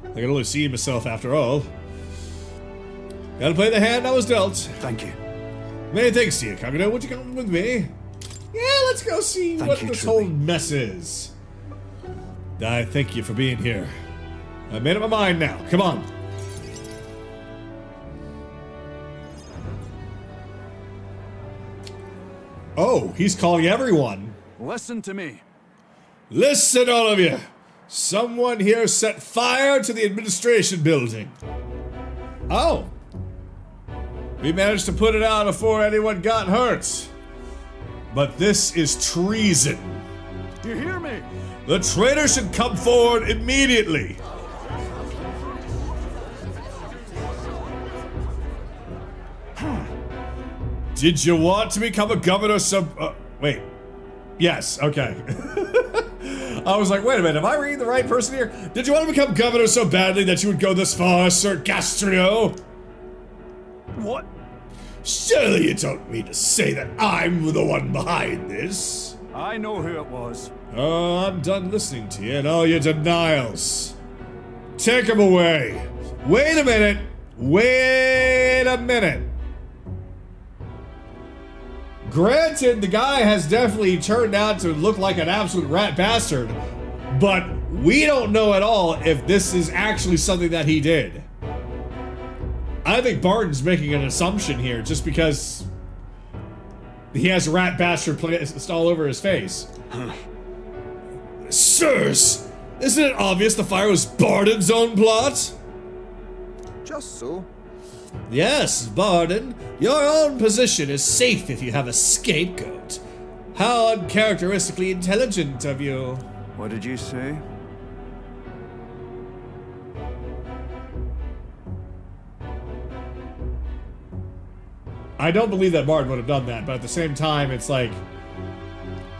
I can only see myself after all. Gotta play the hand I was dealt. Thank you. Many thanks to you, Kagano. Would you come with me? Yeah, let's go see what this whole mess is. I thank you for being here. I made up my mind now. Come on. Oh, he's calling everyone. Listen to me. Listen, all of you. Someone here set fire to the administration building. Oh. We managed to put it out before anyone got hurt. But this is treason. You hear me? The traitor should come forward immediately. Did you want to become a governor wait. Yes, okay. I was like, wait a minute, am I reading the right person here? Did you want to become governor so badly that you would go this far, Sir Gastreaux? What? Surely you don't mean to say that I'm the one behind this? I know who it was. Oh, I'm done listening to you and all your denials. Take him away. Wait a minute. Wait a minute. Granted, the guy has definitely turned out to look like an absolute rat bastard, but we don't know at all if this is actually something that he did. I think Bardon's making an assumption here just because he has rat bastard placed all over his face. Sirs, isn't it obvious the fire was Bardon's own plot? Just so. Yes, Bardon. Your own position is safe if you have a scapegoat. How uncharacteristically intelligent of you. What did you say? I don't believe that Bardon would have done that, but at the same time, it's like,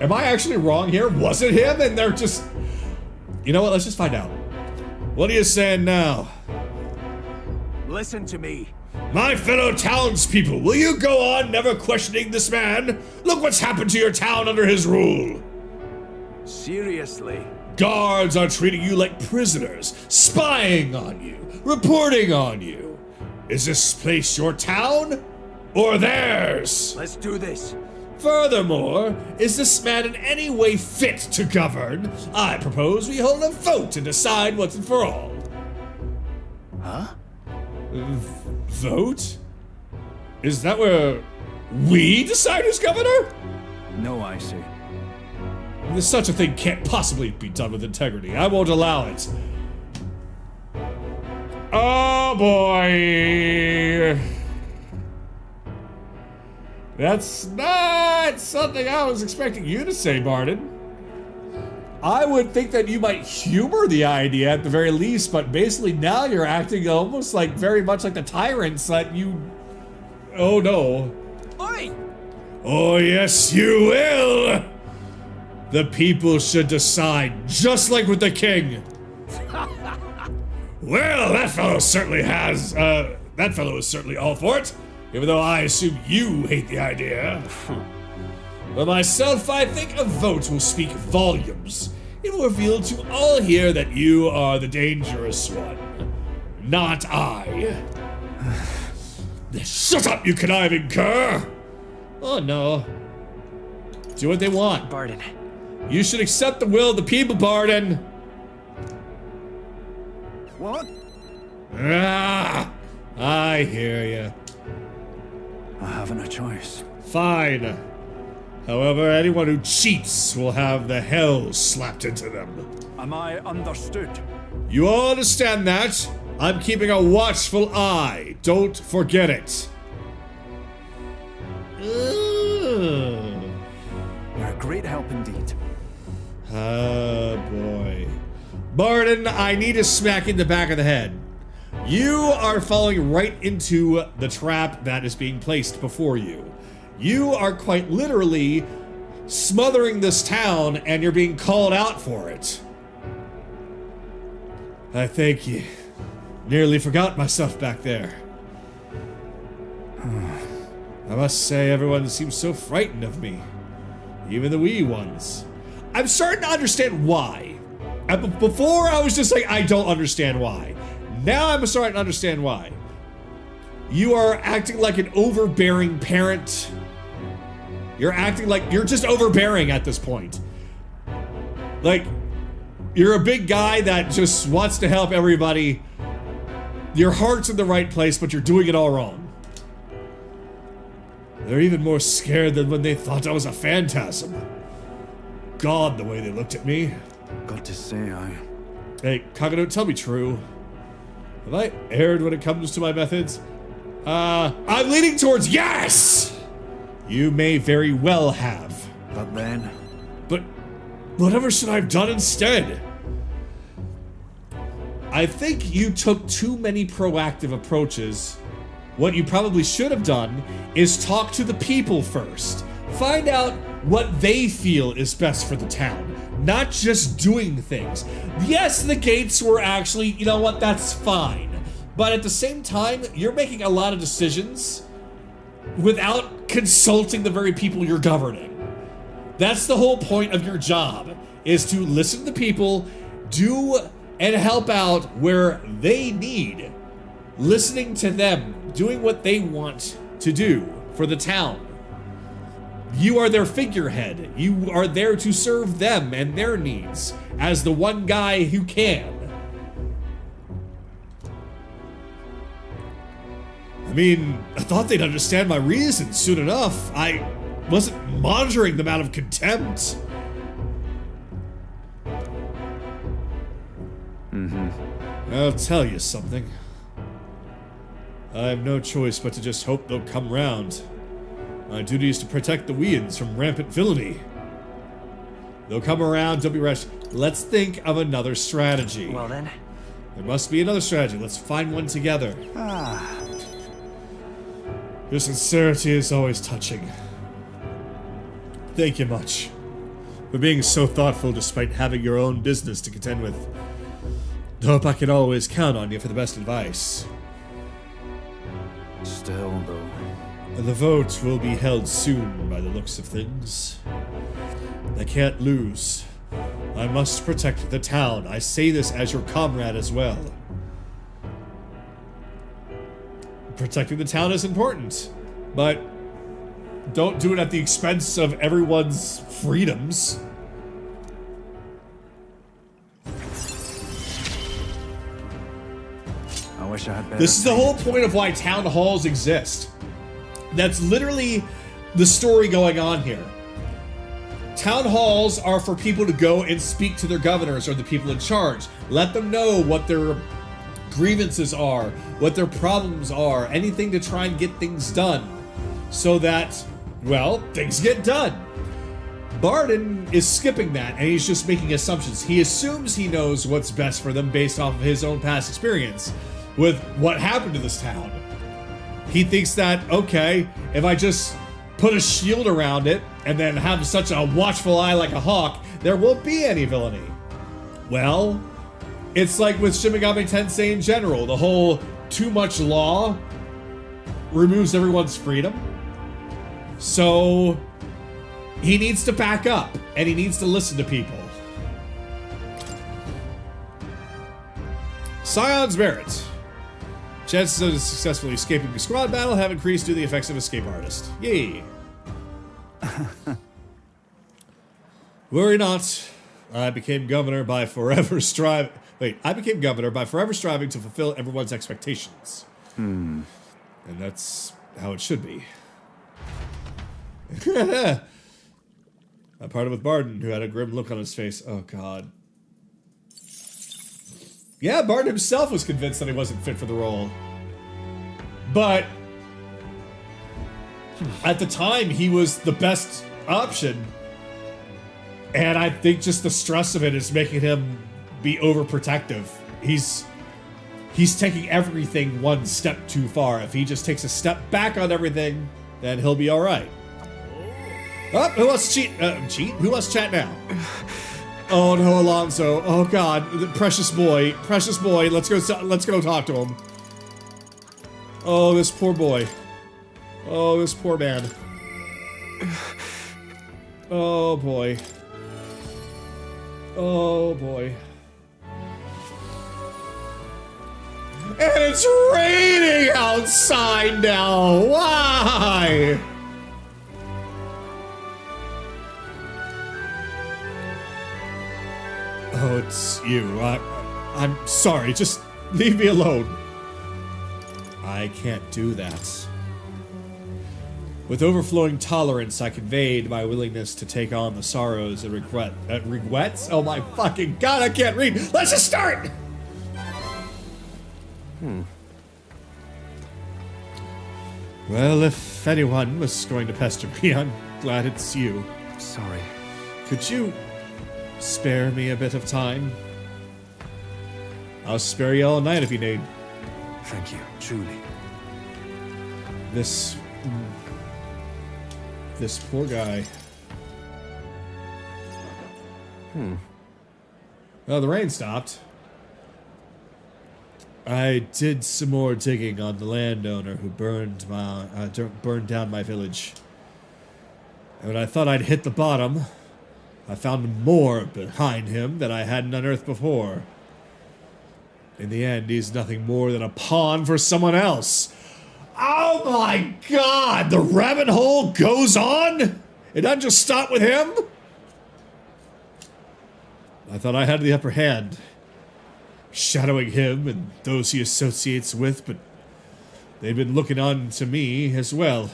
am I actually wrong here? Was it him? And they're just... You know what? Let's just find out. What are you saying now? Listen to me. My fellow townspeople, will you go on never questioning this man? Look what's happened to your town under his rule. Seriously. Guards are treating you like prisoners, spying on you, reporting on you. Is this place your town or theirs? Let's do this. Furthermore, is this man in any way fit to govern? I propose we hold a vote to decide once and for all. Huh? Vote? Is that where we decide who's governor? No, I see. Such a thing can't possibly be done with integrity. I won't allow it. Oh boy. That's not something I was expecting you to say, Bardon. I would think that you might humor the idea at the very least, but basically now you're acting almost like very much like the tyrants that you... Oh no. Oi! Oh yes, you will! The people should decide, just like with the king. Well, that fellow certainly has, that fellow is certainly all for it, even though I assume you hate the idea. For myself, I think a vote will speak volumes. It will reveal to all here that you are the dangerous one, not I. Shut up, you conniving cur! Oh no. Do what they want. Bardon. You should accept the will of the people, Bardon. What? Ah, I hear you. I haven't a choice. Fine. However, anyone who cheats will have the hell slapped into them. Am I understood? You all understand that? I'm keeping a watchful eye. Don't forget it. You're a great help indeed. Oh boy. Bardon, I need a smack in the back of the head. You are falling right into the trap that is being placed before you. You are quite literally smothering this town and you're being called out for it. I thank you. Nearly forgot myself back there. I must say everyone seems so frightened of me. Even the wee ones. I'm starting to understand why. Before I was just like, I don't understand why. Now I'm starting to understand why. You are acting like an overbearing parent. You're acting like you're just overbearing at this point. Like, you're a big guy that just wants to help everybody. Your heart's in the right place, but you're doing it all wrong. They're even more scared than when they thought I was a phantasm. God, the way they looked at me. Got to say, Hey, Kagano, tell me true. Have I erred when it comes to my methods? I'm leaning towards yes! You may very well have. But then... But Whatever should I have done instead? I think you took too many proactive approaches. What you probably should have done is talk to the people first. Find out what they feel is best for the town, not just doing things. Yes, the gates were actually, you know what, that's fine. But at the same time, you're making a lot of decisions without consulting the very people you're governing. That's the whole point of your job, is to listen to the people, do and help out where they need. Listening to them, doing what they want to do for the town. You are their figurehead. You are there to serve them and their needs as the one guy who can. I mean, I thought they'd understand my reasons soon enough. I wasn't monitoring them out of contempt. I'll tell you something. I have no choice but to just hope they'll come round. My duty is to protect the Weans from rampant villainy. They'll come around, don't be rushed. Let's think of another strategy. Well then. There must be another strategy. Let's find one together. Your sincerity is always touching. Thank you much for being so thoughtful despite having your own business to contend with. I hope I can always count on you for the best advice. Still, though. The vote will be held soon by the looks of things. I can't lose. I must protect the town. I say this as your comrade as well. Protecting the town is important, but don't do it at the expense of everyone's freedoms. I wish I had better. This is the whole point of why town halls exist. That's literally the story going on here. Town halls are for people to go and speak to their governors or the people in charge. Let them know what their grievances are, what their problems are, anything to try and get things done. So that, well, things get done. Bardon is skipping that, and he's just making assumptions. He assumes he knows what's best for them based off of his own past experience with what happened to this town. He thinks that, okay, if I just put a shield around it and then have such a watchful eye like a hawk, there won't be any villainy. Well, it's like with Shin Megami Tensei in general. The whole too much law removes everyone's freedom. So he needs to back up, and he needs to listen to people. Scion's Merit. Chances of successfully escaping a squad battle have increased due to the effects of Escape Artist. Yay. Worry not. I became governor by forever striving to fulfill everyone's expectations. And that's how it should be. I parted with Bardon, who had a grim look on his face. Oh, God. Yeah, Bardon himself was convinced that he wasn't fit for the role. But at the time, he was the best option. And I think just the stress of it is making him be overprotective. He's taking everything one step too far. If he just takes a step back on everything, then he'll be all right. Oh, who wants to cheat? Who wants to chat now? Oh no, Alonzo. Oh God, the precious boy, precious boy. Let's go talk to him. Oh, this poor boy. Oh, this poor man. Oh boy. Oh boy. And it's raining outside now. Why? Oh, it's you. I'm sorry. Just leave me alone. I can't do that. With overflowing tolerance, I conveyed my willingness to take on the sorrows and regrets. Oh my fucking God, I can't read. Let's just start! Well, if anyone was going to pester me, I'm glad it's you. Sorry. Could you spare me a bit of time? I'll spare you all night if you need. Thank you, truly. This poor guy. Well, the rain stopped. I did some more digging on the landowner who burned down my village. And when I thought I'd hit the bottom, I found more behind him that I hadn't unearthed before. In the end, he's nothing more than a pawn for someone else. Oh my god! The rabbit hole goes on? It doesn't just stop with him? I thought I had the upper hand, shadowing him and those he associates with, but they've been looking on to me as well.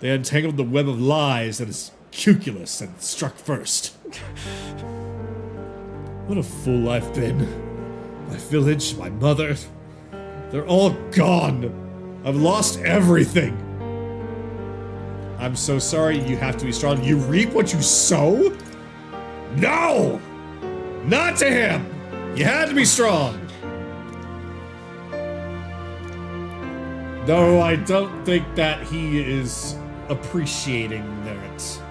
They untangled the web of lies that is cuculus and struck first. What a fool I've been. My village, my mother, they're all gone. I've lost everything. I'm so sorry. You have to be strong. You reap what you sow? No! Not to him! You had to be strong. Though I don't think that he is appreciating that.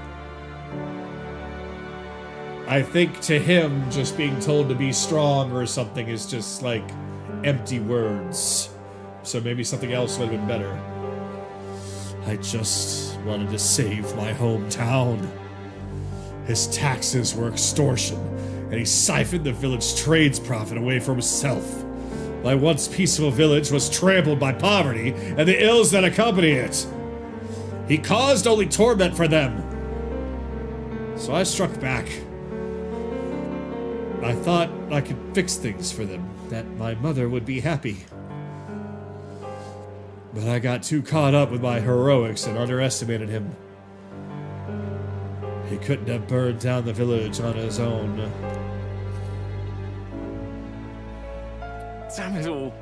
I think to him, just being told to be strong or something is just like empty words. So maybe something else would have been better. I just wanted to save my hometown. His taxes were extortion, and he siphoned the village trade's profit away from himself. My once peaceful village was trampled by poverty and the ills that accompany it. He caused only torment for them. So I struck back. I thought I could fix things for them, that my mother would be happy. But I got too caught up with my heroics and underestimated him. He couldn't have burned down the village on his own. Damn it all.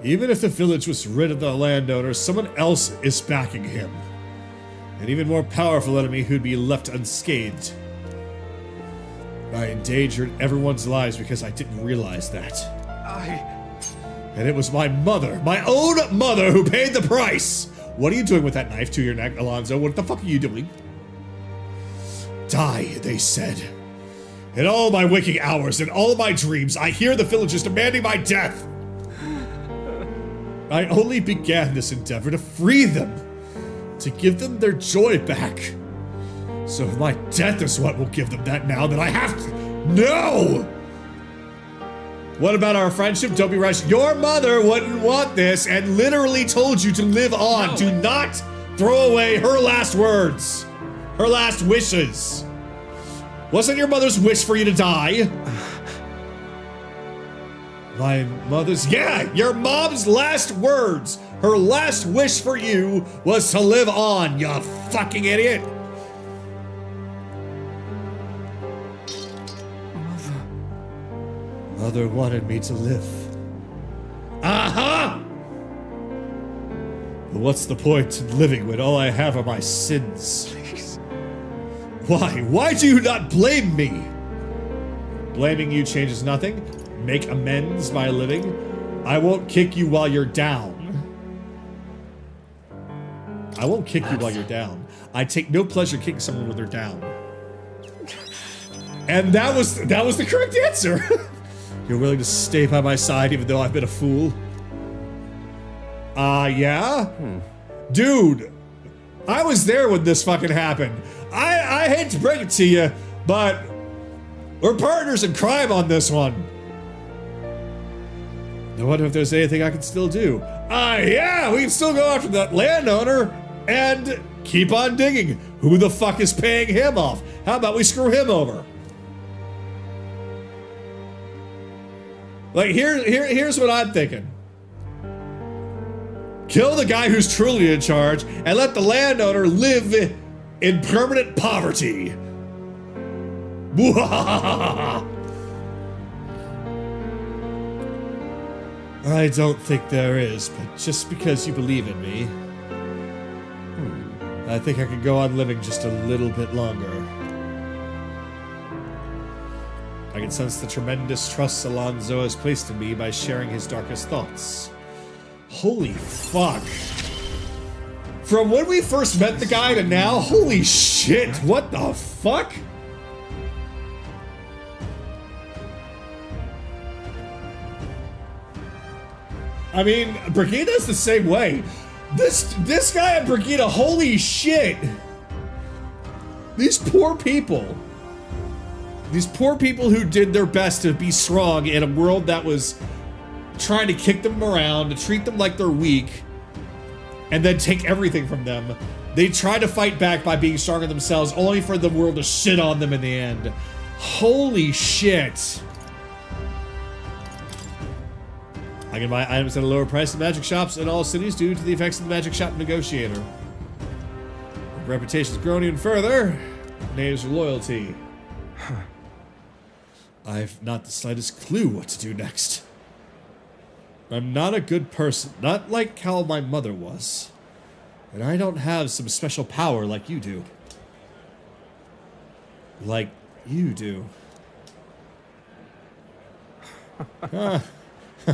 Even if the village was rid of the landowner, someone else is backing him. An even more powerful enemy who'd be left unscathed. I endangered everyone's lives because I didn't realize that. And it was my mother, my own mother, who paid the price! What are you doing with that knife to your neck, Alonzo? What the fuck are you doing? Die, they said. In all my waking hours, in all my dreams, I hear the villagers demanding my death. I only began this endeavor to free them, to give them their joy back. So if my death is what will give them that now, then I have to... No! What about our friendship? Don't be rash. Your mother wouldn't want this and literally told you to live on. No. Do not throw away her last words. Her last wishes. Wasn't your mother's wish for you to die? My mother's... Yeah, your mom's last words. Her last wish for you was to live on, you fucking idiot. Mother wanted me to live. Uh-huh! But what's the point in living when all I have are my sins? Please. Why? Why do you not blame me? Blaming you changes nothing. Make amends by living. I won't kick you while you're down. I won't kick you while you're down. I take no pleasure kicking someone when they're down. And that was the correct answer. You're willing to stay by my side even though I've been a fool? Yeah? Dude, I was there when this fucking happened. I hate to break it to you, but we're partners in crime on this one. I wonder if there's anything I can still do. Yeah, we can still go after that landowner and keep on digging. Who the fuck is paying him off? How about we screw him over? Like, here's what I'm thinking. Kill the guy who's truly in charge and let the landowner live in permanent poverty. I don't think there is, but just because you believe in me, I think I could go on living just a little bit longer. I can sense the tremendous trust Alonzo has placed in me by sharing his darkest thoughts. Holy fuck. From when we first met the guy to now, holy shit, what the fuck? I mean, Brigida's the same way. This guy at Brigida, holy shit. These poor people. These poor people who did their best to be strong in a world that was trying to kick them around, to treat them like they're weak, and then take everything from them. They try to fight back by being stronger themselves, only for the world to shit on them in the end. Holy shit. I can buy items at a lower price in magic shops in all cities due to the effects of the magic shop negotiator. Reputation's grown even further. Names loyalty. I've not the slightest clue what to do next. I'm not a good person, not like how my mother was. And I don't have some special power like you do. Like you do.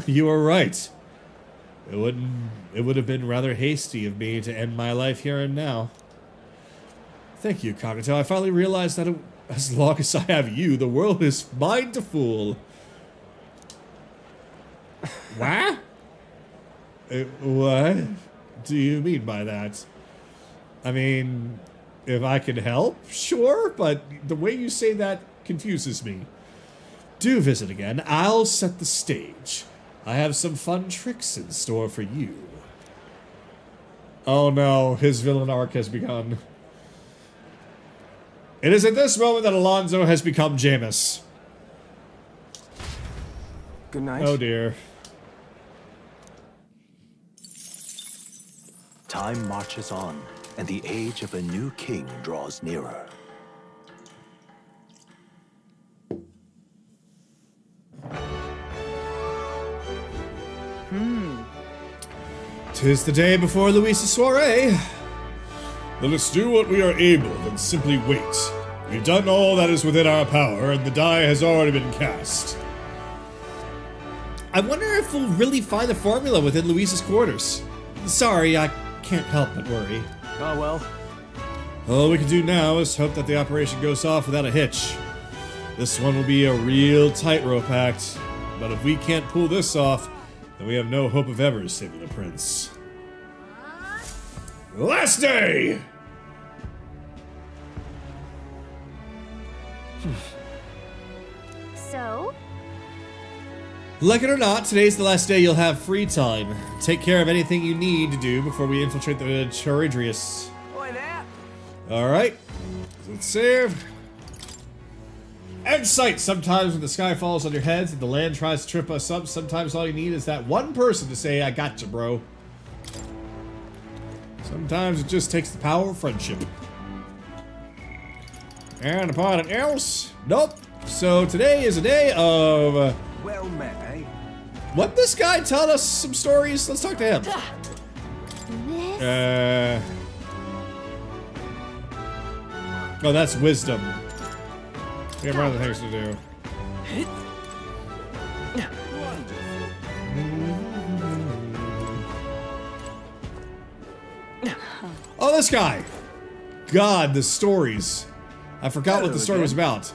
You were right. It would have been rather hasty of me to end my life here and now. Thank you, Cognito. I finally realized that as long as I have you, the world is mine to fool. What? What do you mean by that? I mean, if I can help, sure, but the way you say that confuses me. Do visit again. I'll set the stage. I have some fun tricks in store for you. Oh no, his villain arc has begun. It is at this moment that Alonzo has become Jameis. Good night. Oh dear. Time marches on, and the age of a new king draws nearer. 'Tis the day before Louisa's soiree. Let us do what we are able, then simply wait. We've done all that is within our power, and the die has already been cast. I wonder if we'll really find the formula within Louisa's quarters. Sorry, I can't help but worry. Oh well. All we can do now is hope that the operation goes off without a hitch. This one will be a real tightrope act, but if we can't pull this off, then we have no hope of ever saving the prince. Last day! So? Like it or not, today's the last day you'll have free time. Take care of anything you need to do before we infiltrate the Charidrius. Alright, let's save. End sight! Sometimes when the sky falls on your heads and the land tries to trip us up, sometimes all you need is that one person to say, I gotcha, bro. Sometimes it just takes the power of friendship. And upon an else, nope. So today is a day of... Well met, eh? what this guy tell us some stories? Let's talk to him. This? Oh, that's wisdom. We have other things to do. Oh, this guy! God, the stories. I forgot what the story was about.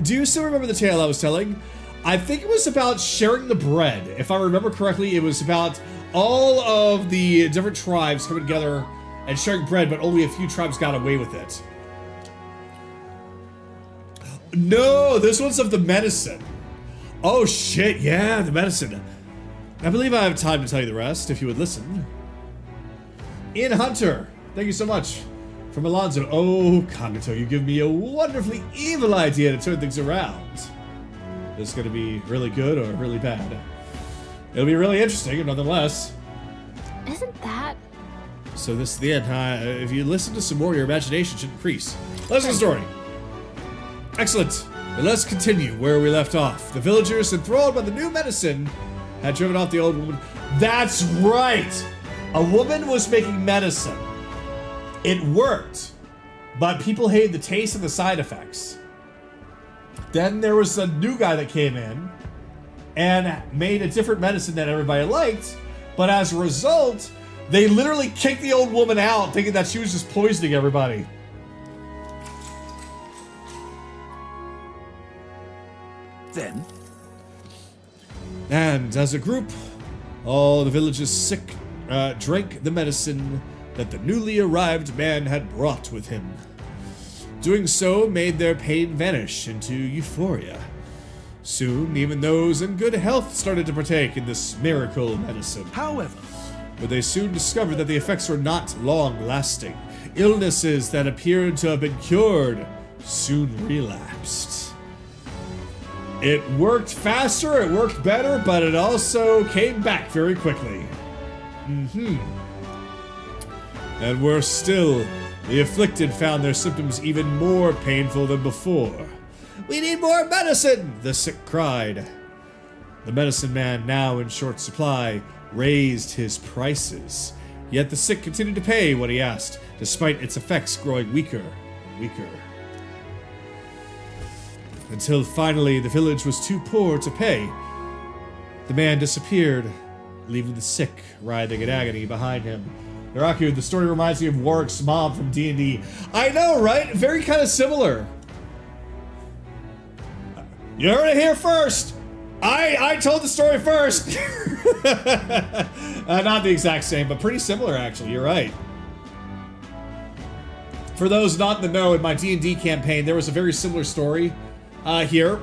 Do you still remember the tale I was telling? I think it was about sharing the bread. If I remember correctly, it was about all of the different tribes coming together and sharing bread, but only a few tribes got away with it. No, this one's of the medicine. Oh shit, yeah, the medicine. I believe I have time to tell you the rest, if you would listen. Ian Hunter, thank you so much. From Alonzo. Oh, Cognito, you give me a wonderfully evil idea to turn things around. Is this gonna be really good or really bad? It'll be really interesting, nonetheless. Isn't that? So this is the end, huh? If you listen to some more, your imagination should increase. Listen to the story. Excellent. But let's continue where we left off. The villagers, enthralled by the new medicine, had driven off the old woman. That's right! A woman was making medicine. It worked, but people hated the taste and the side effects. Then there was a new guy that came in and made a different medicine that everybody liked. But as a result, they literally kicked the old woman out, thinking that she was just poisoning everybody. Then? And as a group, all the villagers sick drank the medicine that the newly arrived man had brought with him. Doing so made their pain vanish into euphoria. Soon, even those in good health started to partake in this miracle medicine. However, But they soon discovered that the effects were not long-lasting. Illnesses that appeared to have been cured soon relapsed. It worked faster, it worked better, but it also came back very quickly. And worse still, the afflicted found their symptoms even more painful than before. "We need more medicine!" the sick cried. The medicine man, now in short supply, raised his prices. Yet the sick continued to pay what he asked, despite its effects growing weaker and weaker. Until finally the village was too poor to pay. The man disappeared, leaving the sick writhing in agony behind him. Naraku, the story reminds me of Warwick's mom from D&D. I know, right? Very kind of similar. You heard it here first! I told the story first! Not the exact same, but pretty similar, actually. You're right. For those not in the know, in my D&D campaign, there was a very similar story here.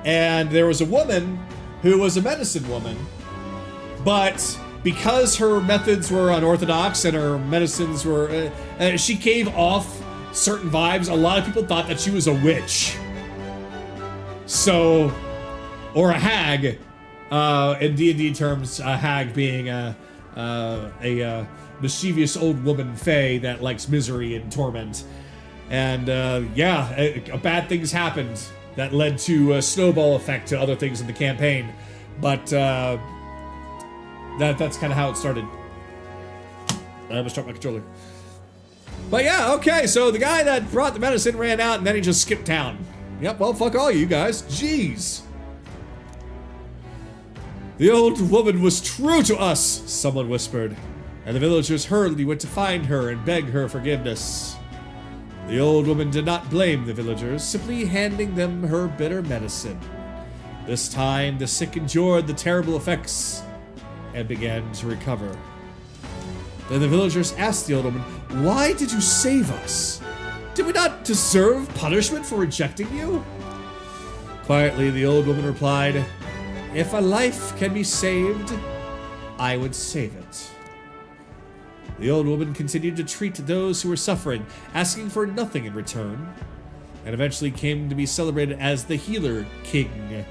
And there was a woman who was a medicine woman, but because her methods were unorthodox and her medicines were... she gave off certain vibes, a lot of people thought that she was a witch. So... or a hag, in D&D terms, a hag being a mischievous old woman fae that likes misery and torment. And bad things happened that led to a snowball effect to other things in the campaign. But that's kind of how it started. I almost dropped my controller. But yeah, okay, so the guy that brought the medicine ran out and then he just skipped town. Yep, well, fuck all you guys. Jeez. "The old woman was true to us," someone whispered, and the villagers hurriedly went to find her and beg her forgiveness. The old woman did not blame the villagers, simply handing them her bitter medicine. This time, the sick endured the terrible effects and began to recover. Then the villagers asked the old woman, "Why did you save us? Did we not deserve punishment for rejecting you?" Quietly, the old woman replied, "If a life can be saved, I would save it." The old woman continued to treat those who were suffering, asking for nothing in return, and eventually came to be celebrated as the Healer King.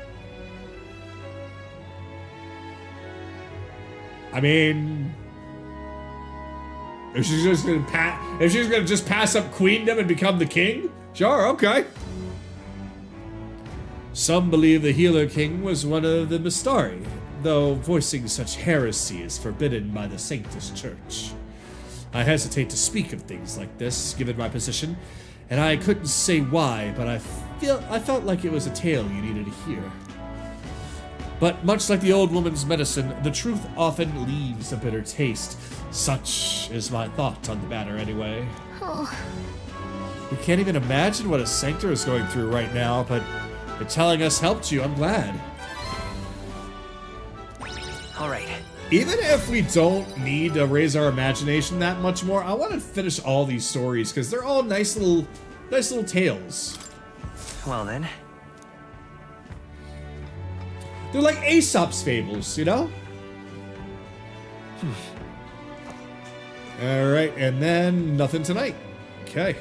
I mean, if she's gonna just pass up queendom and become the king, sure, okay. Some believe the Healer King was one of the Mystari, though voicing such heresy is forbidden by the Sanctus Church. I hesitate to speak of things like this, given my position, and I couldn't say why, but I felt like it was a tale you needed to hear. But much like the old woman's medicine, the truth often leaves a bitter taste. Such is my thought on the matter anyway. You can't even imagine what a Sanctor is going through right now, but... but telling us helped you, I'm glad. all right. Even if we don't need to raise our imagination that much more, I want to finish all these stories because they're all nice little tales. Well then. They're like Aesop's fables, you know? All right, and then nothing tonight. Okay.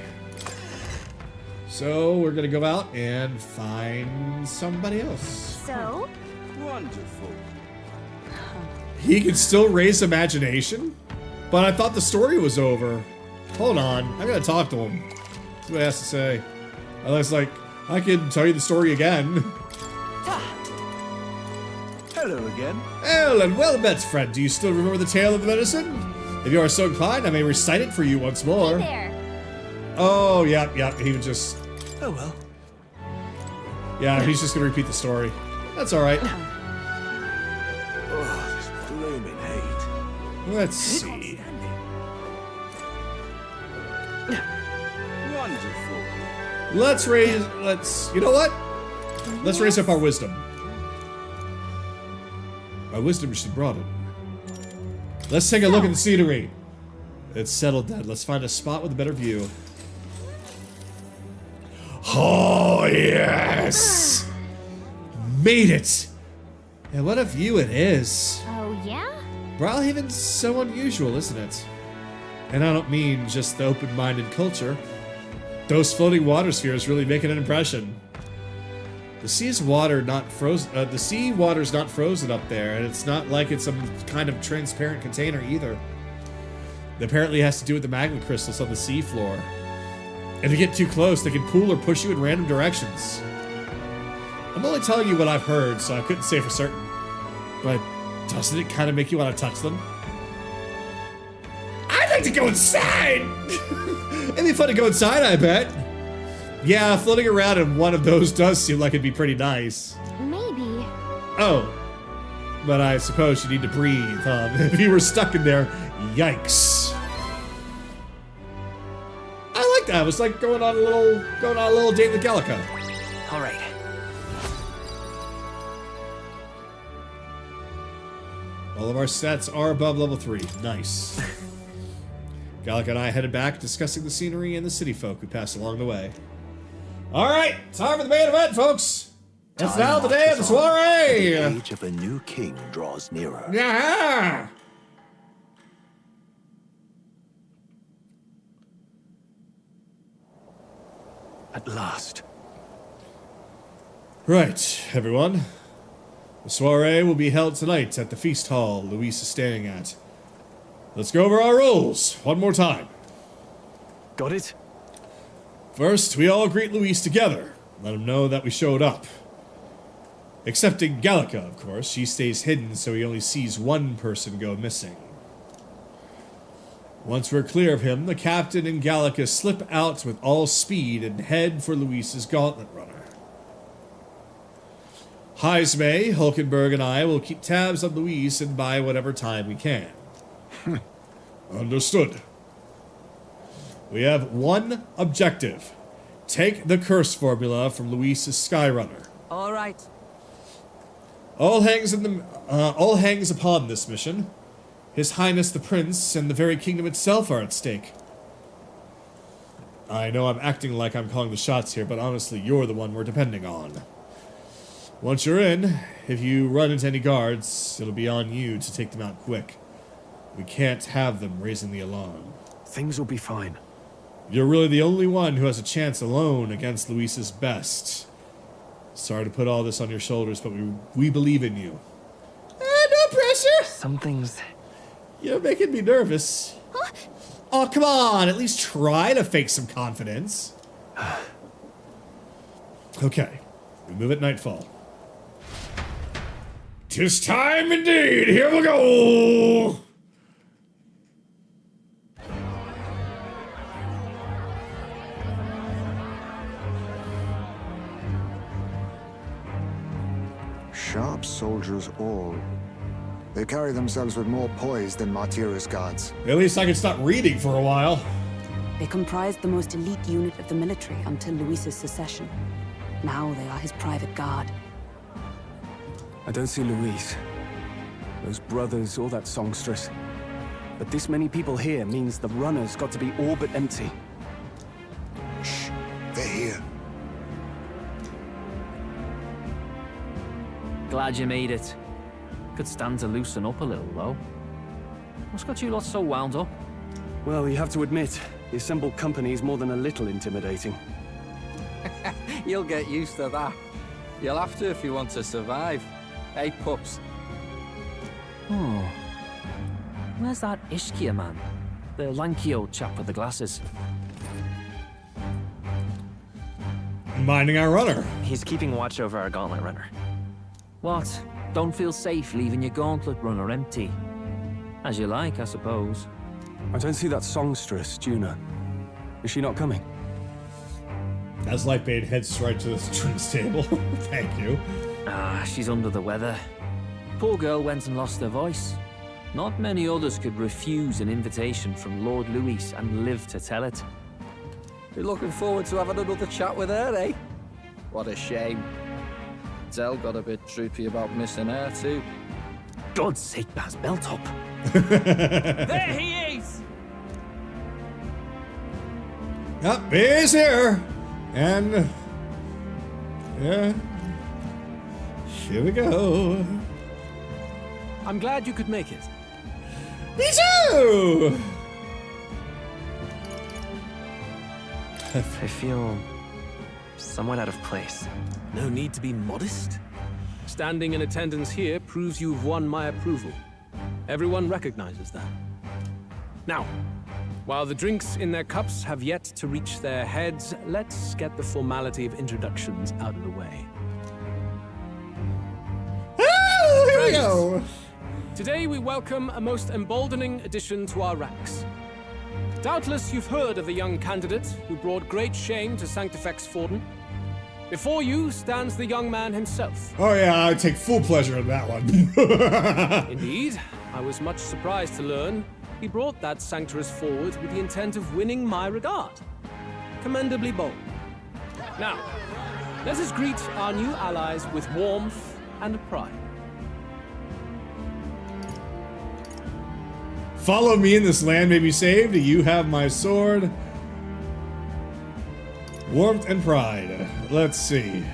So we're gonna go out and find somebody else. So? Wonderful. He can still raise imagination? But I thought the story was over. Hold on, I gotta talk to him. See what he has to say. I was like, I can tell you the story again. Hello again. Well and well met, friend. Do you still remember the tale of the medicine? If you are so inclined, I may recite it for you once more. Hey there. Oh, yeah, he was just... Oh well. Yeah, he's just gonna repeat the story. That's alright. Oh, this blooming heat. Let's see. Wonderful. You know what? Let's raise up our wisdom. My wisdom should broaden. Let's take a look at the scenery. It's settled then. Let's find a spot with a better view. Oh, yes! Made it! And what a view it is. Oh, yeah? Brilehaven's so unusual, isn't it? And I don't mean just the open-minded culture. Those floating water spheres really make an impression. The sea's water not frozen. The sea water's not frozen up there, and it's not like it's some kind of transparent container either. It apparently has to do with the magma crystals on the seafloor. And if you get too close, they can pull or push you in random directions. I'm only telling you what I've heard, so I couldn't say for certain. But doesn't it kind of make you want to touch them? I'd like to go inside! It'd be fun to go inside, I bet. Yeah, floating around in one of those does seem like it'd be pretty nice. Maybe. Oh. But I suppose you need to breathe, huh? If you were stuck in there, yikes. I like that. It was like going on a little date with Gallica. All right. All of our stats are above level 3. Nice. Gallica and I headed back, discussing the scenery and the city folk who passed along the way. Alright, time for the main event, folks! It's now the day of the soiree! The age of a new king draws nearer. Yeah! At last. Right, everyone. The soiree will be held tonight at the feast hall Luis is staying at. Let's go over our rules one more time. Got it? First, we all greet Luis together. Let him know that we showed up. Excepting Gallica, of course. She stays hidden, so he only sees one person go missing. Once we're clear of him, the captain and Gallica slip out with all speed and head for Luis's gauntlet runner. Heismay, Hulkenberg, and I will keep tabs on Luis and buy whatever time we can. Understood. We have one objective. Take the curse formula from Luis's Skyrunner. All right. All hangs upon this mission. His Highness the Prince and the very kingdom itself are at stake. I know I'm acting like I'm calling the shots here, but honestly, you're the one we're depending on. Once you're in, if you run into any guards, it'll be on you to take them out quick. We can't have them raising the alarm. Things will be fine. You're really the only one who has a chance alone against Luis's best. Sorry to put all this on your shoulders, but we believe in you. No pressure! Some things. You're making me nervous. Huh? Oh, come on! At least try to fake some confidence. Okay, we move at nightfall. 'Tis time indeed. Here we go. Sharp soldiers all. They carry themselves with more poise than Martira's guards. At least I can stop reading for a while. They comprised the most elite unit of the military until Luis's secession. Now they are his private guard. I don't see Luis, those brothers, or that songstress. But this many people here means the runner's got to be all but empty. Shh, they're here. Glad you made it. Could stand to loosen up a little, though. What's got you lot so wound up? Well, you have to admit, the assembled company is more than a little intimidating. You'll get used to that. You'll have to if you want to survive. Hey, pups. Oh. Where's that Ishkia man? The lanky old chap with the glasses. Minding our runner. He's keeping watch over our gauntlet runner. What? Don't feel safe leaving your gauntlet runner empty? As you like, I suppose. I don't see that songstress, Junah. Is she not coming? That As Lightbait heads right to the drinks table. Thank you. She's under the weather. Poor girl went and lost her voice. Not many others could refuse an invitation from Lord Louis and live to tell it. Be looking forward to having another chat with her, eh? What a shame. Zell got a bit droopy about missing her, too. God's sake, Baz, belt up. There he is! Yep, he's here. And yeah, here we go. I'm glad you could make it. Me too! I feel somewhat out of place. No need to be modest. Standing in attendance here proves you've won my approval. Everyone recognizes that. Now, while the drinks in their cups have yet to reach their heads, let's get the formality of introductions out of the way. Oh, here we go! Today we welcome a most emboldening addition to our ranks. Doubtless you've heard of the young candidate who brought great shame to Sanctifex Forden. Before you stands the young man himself. Oh yeah, I take full pleasure in that one. Indeed, I was much surprised to learn he brought that sanctuous forward with the intent of winning my regard. Commendably bold. Now, let us greet our new allies with warmth and pride. Follow me in this land may be saved. You have my sword. Warmth and pride. Let's see.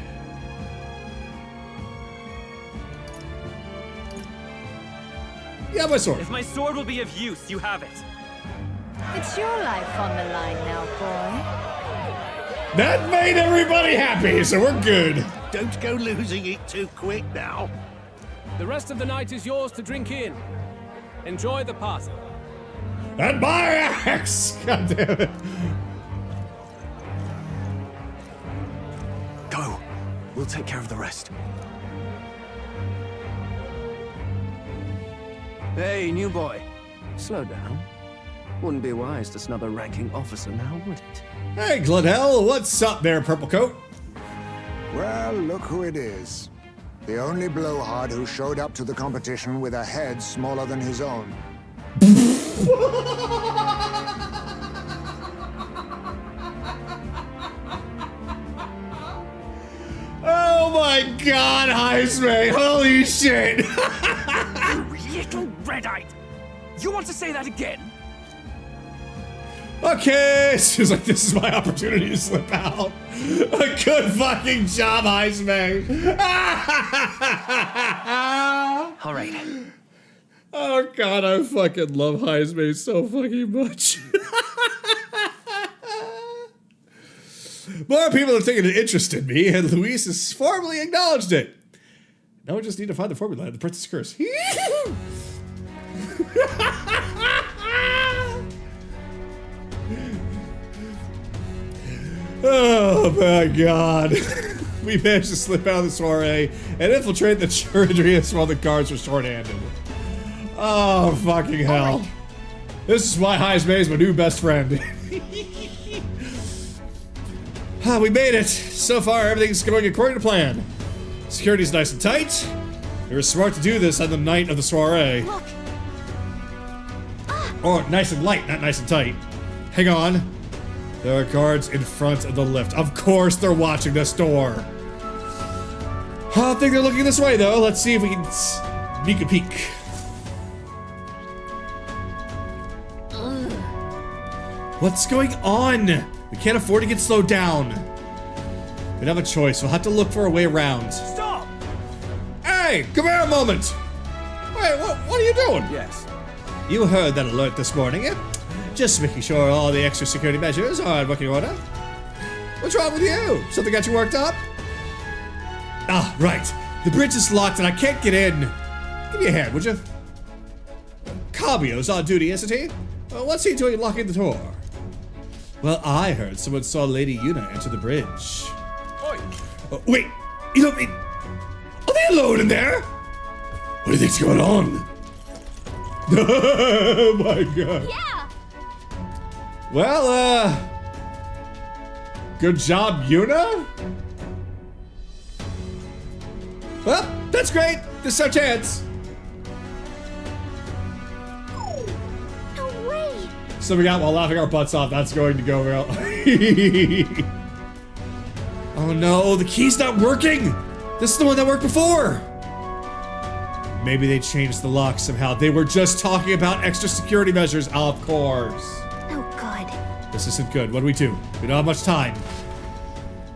Yeah, my sword. If my sword will be of use, you have it. It's your life on the line now, boy. That made everybody happy, so we're good. Don't go losing it too quick now. The rest of the night is yours to drink in. Enjoy the party. And my axe! God damn it. Go. We'll take care of the rest. Hey, new boy. Slow down. Wouldn't be wise to snub a ranking officer now, would it? Hey, Gliddell, what's up there, purple coat? Well, look who it is. The only blowhard who showed up to the competition with a head smaller than his own. Oh my god, Heismay! Holy shit! You little red-eyed! You want to say that again? Okay, seems like this is my opportunity to slip out. A good fucking job, Heismay! All right. Oh god, I fucking love Heismay so fucking much. More people have taken an interest in me, and Luis has formally acknowledged it. Now we just need to find the formula of the Princess Curse. Oh my god. We managed to slip out of the soiree and infiltrate the Churridrius while the guards were short-handed. Oh, fucking hell. Right. This is why Heismay is my new best friend. We made it. So far, everything's going according to plan. Security's nice and tight. It was smart to do this on the night of the soiree. Look. Oh, nice and light, not nice and tight. Hang on. There are guards in front of the lift. Of course they're watching this door. I don't think they're looking this way, though. Let's see if we can sneak a peek. What's going on? We can't afford to get slowed down. We don't have a choice. We'll have to look for a way around. Stop! Hey, come here a moment. Wait, what are you doing? Yes. You heard that alert this morning, eh? Just making sure all the extra security measures are in working order. What's wrong with you? Something got you worked up? Ah, right. The bridge is locked and I can't get in. Give me a hand, would you? Cabio's on duty, isn't he? What's he doing locking the door? Well, I heard someone saw Lady Junah enter the bridge. Oi. Wait, you don't mean... Are they alone in there? What do you think's going on? Oh my god. Yeah. Well, Good job, Junah? Well, that's great. This is our chance. No way. So we got while laughing our butts off. That's going to go well. Oh no, the key's not working. This is the one that worked before. Maybe they changed the lock somehow. They were just talking about extra security measures, of course. Oh god. This isn't good. What do? We don't have much time.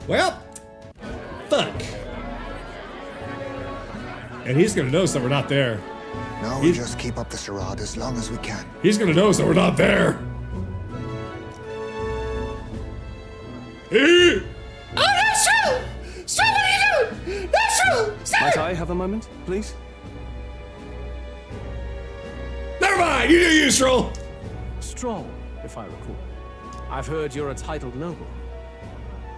Well, fuck. And he's gonna notice that we're not there. No, we just keep up the charade as long as we can. He's gonna notice that we're not there. Oh, that's true! Strohl, what are you doing? That's true! Might I have a moment, please? Never mind! You do you, Strohl! Strohl, if I recall. I've heard you're a titled noble.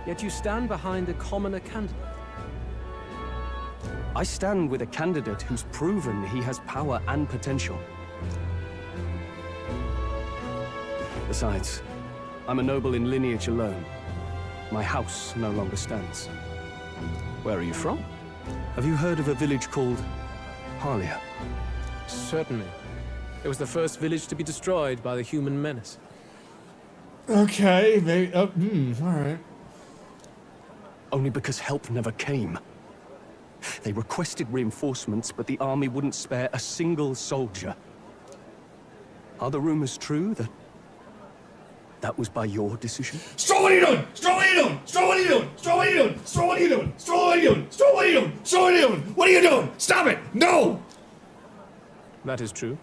Yet you stand behind a commoner candidate. I stand with a candidate who's proven he has power and potential. Besides, I'm a noble in lineage alone. My house no longer stands. Where are you from? Have you heard of a village called Harlia? Certainly. It was the first village to be destroyed by the human menace. Okay, maybe. Alright. Only because help never came. They requested reinforcements, but the army wouldn't spare a single soldier. Are the rumors true that was by your decision? Strohl, what are you doing? Strohl, what are you doing? Strohl, what are you doing? Strohl, what are you doing? Strohl, what are you doing? Strohl, what are you doing? Strohl, what are you doing? Strohl, what are you doing? What are you doing? Stop it! No! That is true.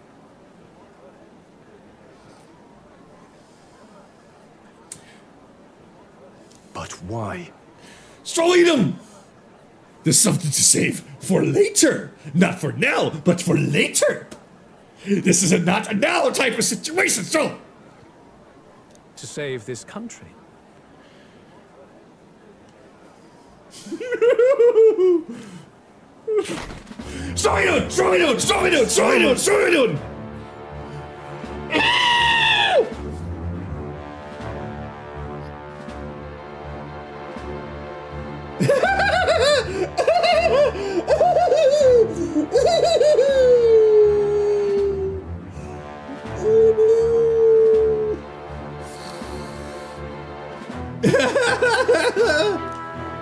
But why? Strohl, what are you doing? There's something to save for later. Not for now, but for later. This is not a now type of situation, Strohl. To save this country. Strohl, what are you doing? Strohl, what are you doing? Strohl, what are you doing? Strohl, what are you doing? Strohl, what are you doing?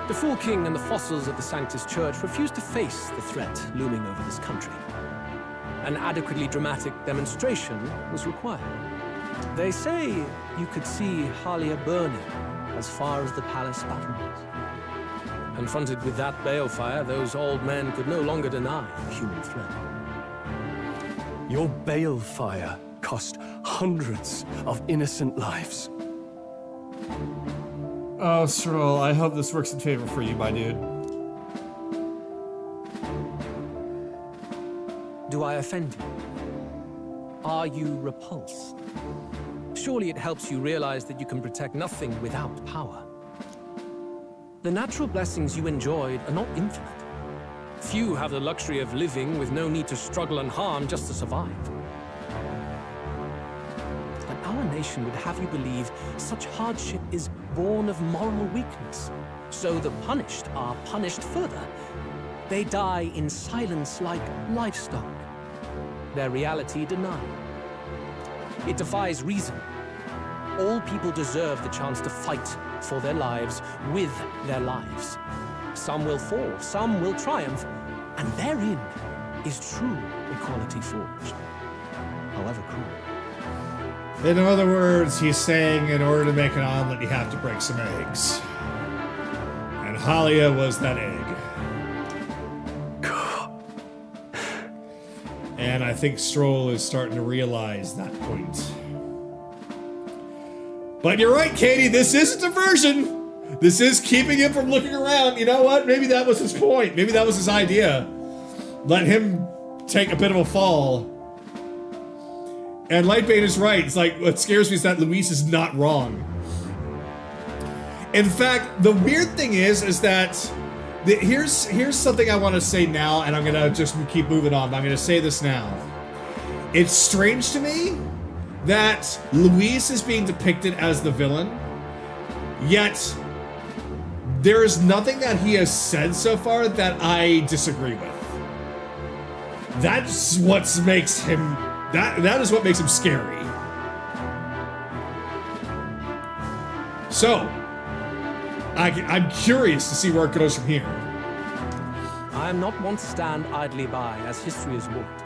The Fool King and the fossils of the Sanctus Church refused to face the threat looming over this country. An adequately dramatic demonstration was required. They say you could see Harlia burning as far as the palace battlements. Confronted with that balefire, those old men could no longer deny the human threat. Your balefire cost hundreds of innocent lives. Oh, Strohl, I hope this works in favor for you, my dude. Do I offend you? Are you repulsed? Surely it helps you realize that you can protect nothing without power. The natural blessings you enjoyed are not infinite. Few have the luxury of living with no need to struggle and harm just to survive. But our nation would have you believe such hardship is born of moral weakness. So the punished are punished further. They die in silence like livestock. Their reality denied. It defies reason. All people deserve the chance to fight for their lives with their lives. Some will fall, some will triumph, and therein is true equality forged, however cruel. In other words, he's saying in order to make an omelet, you have to break some eggs. And Harlia was that egg. And I think Strohl is starting to realize that point. But you're right, Katie, this is a diversion. This is keeping him from looking around. You know what? Maybe that was his point. Maybe that was his idea. Let him take a bit of a fall. And Lightbane is right. It's like, what scares me is that Luis is not wrong. In fact, the weird thing is that here's something I want to say now, and I'm gonna just keep moving on. But I'm gonna say this now. It's strange to me that Luis is being depicted as the villain, yet there is nothing that he has said so far that I disagree with. That's what makes him, that is what makes him scary. So, I'm curious to see where it goes from here. I am not one to stand idly by, as history has walked.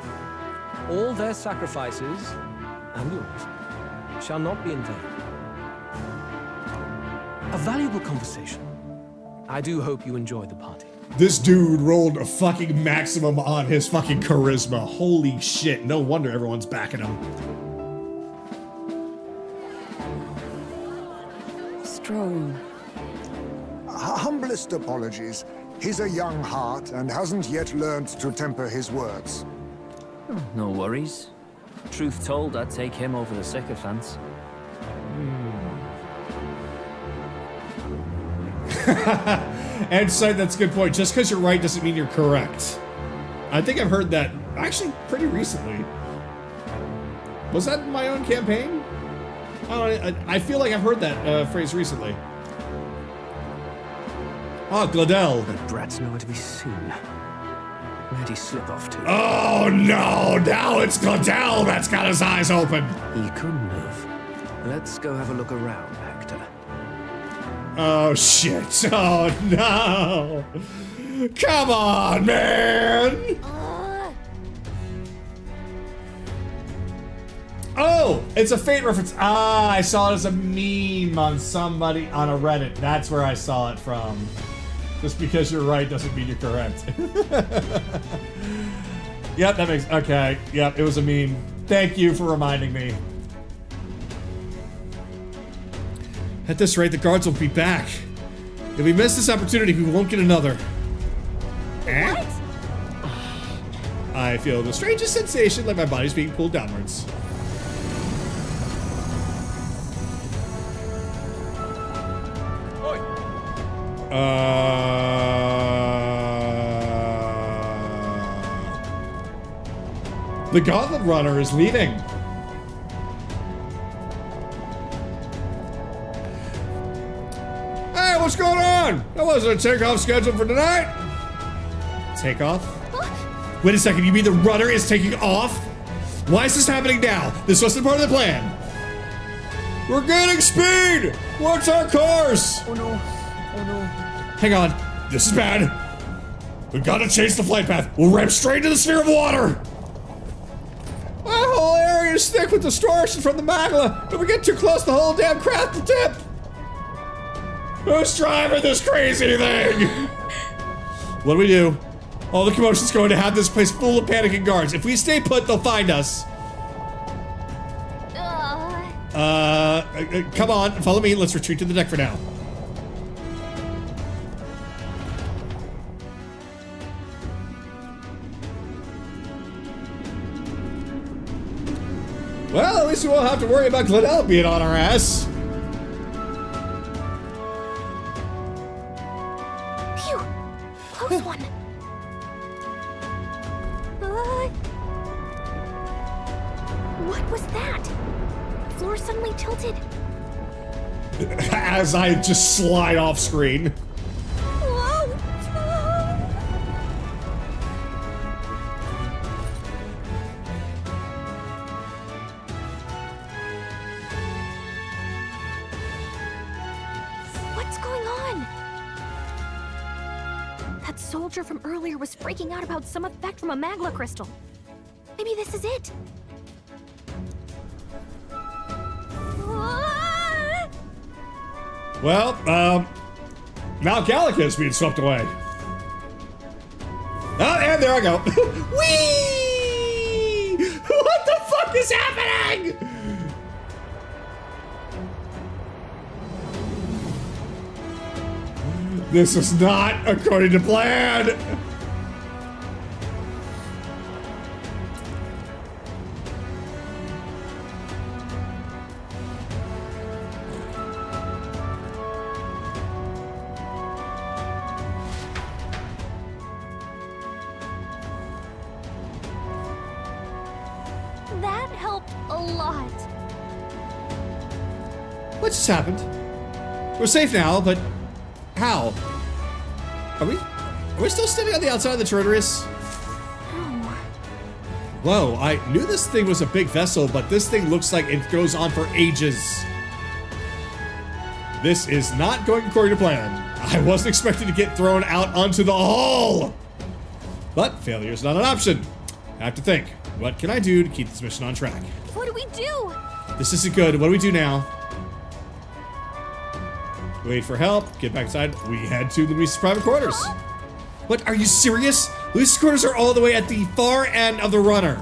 All their sacrifices, and yours, shall not be in vain. A valuable conversation. I do hope you enjoyed the party. This dude rolled a fucking maximum on his fucking charisma. Holy shit, no wonder everyone's backing him. Strohl. Humblest apologies. He's a young heart and hasn't yet learned to temper his words. No worries. Truth told, I'd take him over the sycophants. And so that's a good point. Just because you're right doesn't mean you're correct. I think I've heard that actually pretty recently. Was that in my own campaign? I feel like I've heard that phrase recently. Oh, Gliddell. The brats nowhere to be seen. Where'd he slip off to? Oh no! Now it's Gliddell that's got his eyes open. He couldn't have. Let's go have a look around, Hector. Oh shit! Oh no! Come on, man! Oh, it's a Fate reference. Ah, I saw it as a meme on somebody on a Reddit. That's where I saw it from. Just because you're right doesn't mean you're correct. Yep, that makes... Okay, yep, it was a meme. Thank you for reminding me. At this rate, the guards will be back. If we miss this opportunity, we won't get another. What? I feel the strangest sensation, like my body's being pulled downwards. The Gauntlet Runner is leaving. Hey, what's going on? That wasn't a takeoff scheduled for tonight. Takeoff? Wait a second, you mean the runner is taking off? Why is this happening now? This wasn't part of the plan. We're gaining speed! What's our course? Oh no. Oh no. Hang on. This is bad. We've got to change the flight path. We'll ramp straight into the sphere of water. My whole area is thick with distortion from the magma. If we get too close, the whole damn craft will tip. Who's driving this crazy thing? What do we do? All the commotion's going to have this place full of panicking guards. If we stay put, they'll find us. Come on, follow me. Let's retreat to the deck for now. Well, at least we won't have to worry about Gliddell being on our ass. Phew! Close one. What was that? The floor suddenly tilted. As I just slide off screen. From earlier was freaking out about some effect from a magma crystal. Maybe this is it. Well, now Gallica is being swept away. Oh, and there I go. Whee! What the fuck is happening? This is not according to plan. That helped a lot. What just happened? We're safe now, but How? Are we still standing on the outside of the Charteris? Whoa, I knew this thing was a big vessel, but this thing looks like it goes on for ages. This is not going according to plan. I wasn't expecting to get thrown out onto the hull! But failure is not an option. I have to think, what can I do to keep this mission on track? What do we do? This isn't good. What do we do now? Wait for help, get back inside. We head to Luis's private quarters. What, are you serious? Luis's quarters are all the way at the far end of the runner.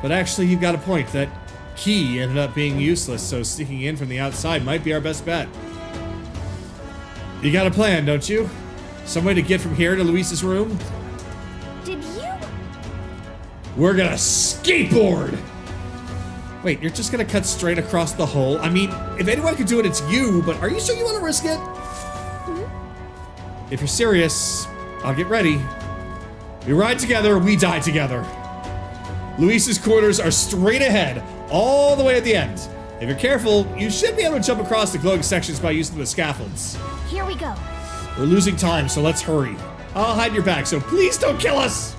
But actually, you've got a point. That key ended up being useless, so sneaking in from the outside might be our best bet. You got a plan, don't you? Some way to get from here to Luis's room? Did you? We're gonna skateboard! Wait, you're just gonna cut straight across the hole? I mean, if anyone could do it, it's you, but are you sure you want to risk it? If you're serious, I'll get ready. We ride together, we die together. Luis's quarters are straight ahead, all the way at the end. If you're careful, you should be able to jump across the glowing sections by using the scaffolds. Here we go. We're losing time, so let's hurry. I'll hide your back, so please don't kill us!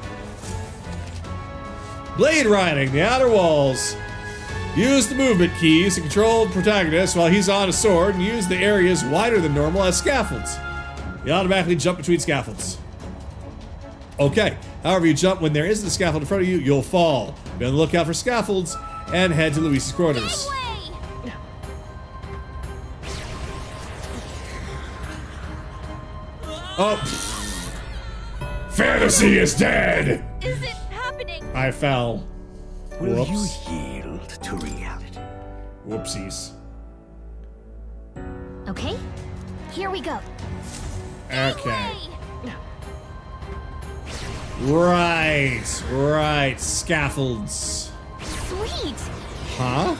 Blade riding the outer walls. Use the movement keys to control the protagonist while he's on a sword, and use the areas wider than normal as scaffolds. You automatically jump between scaffolds. Okay, however you jump when there isn't a scaffold in front of you, you'll fall. Be on the lookout for scaffolds, and head to Luis's quarters. Oh, fantasy is dead! Is it happening? I fell. Will Whoops. you yield to reality? Whoopsies. Okay, here we go. Okay. Right, scaffolds. Sweet. Huh?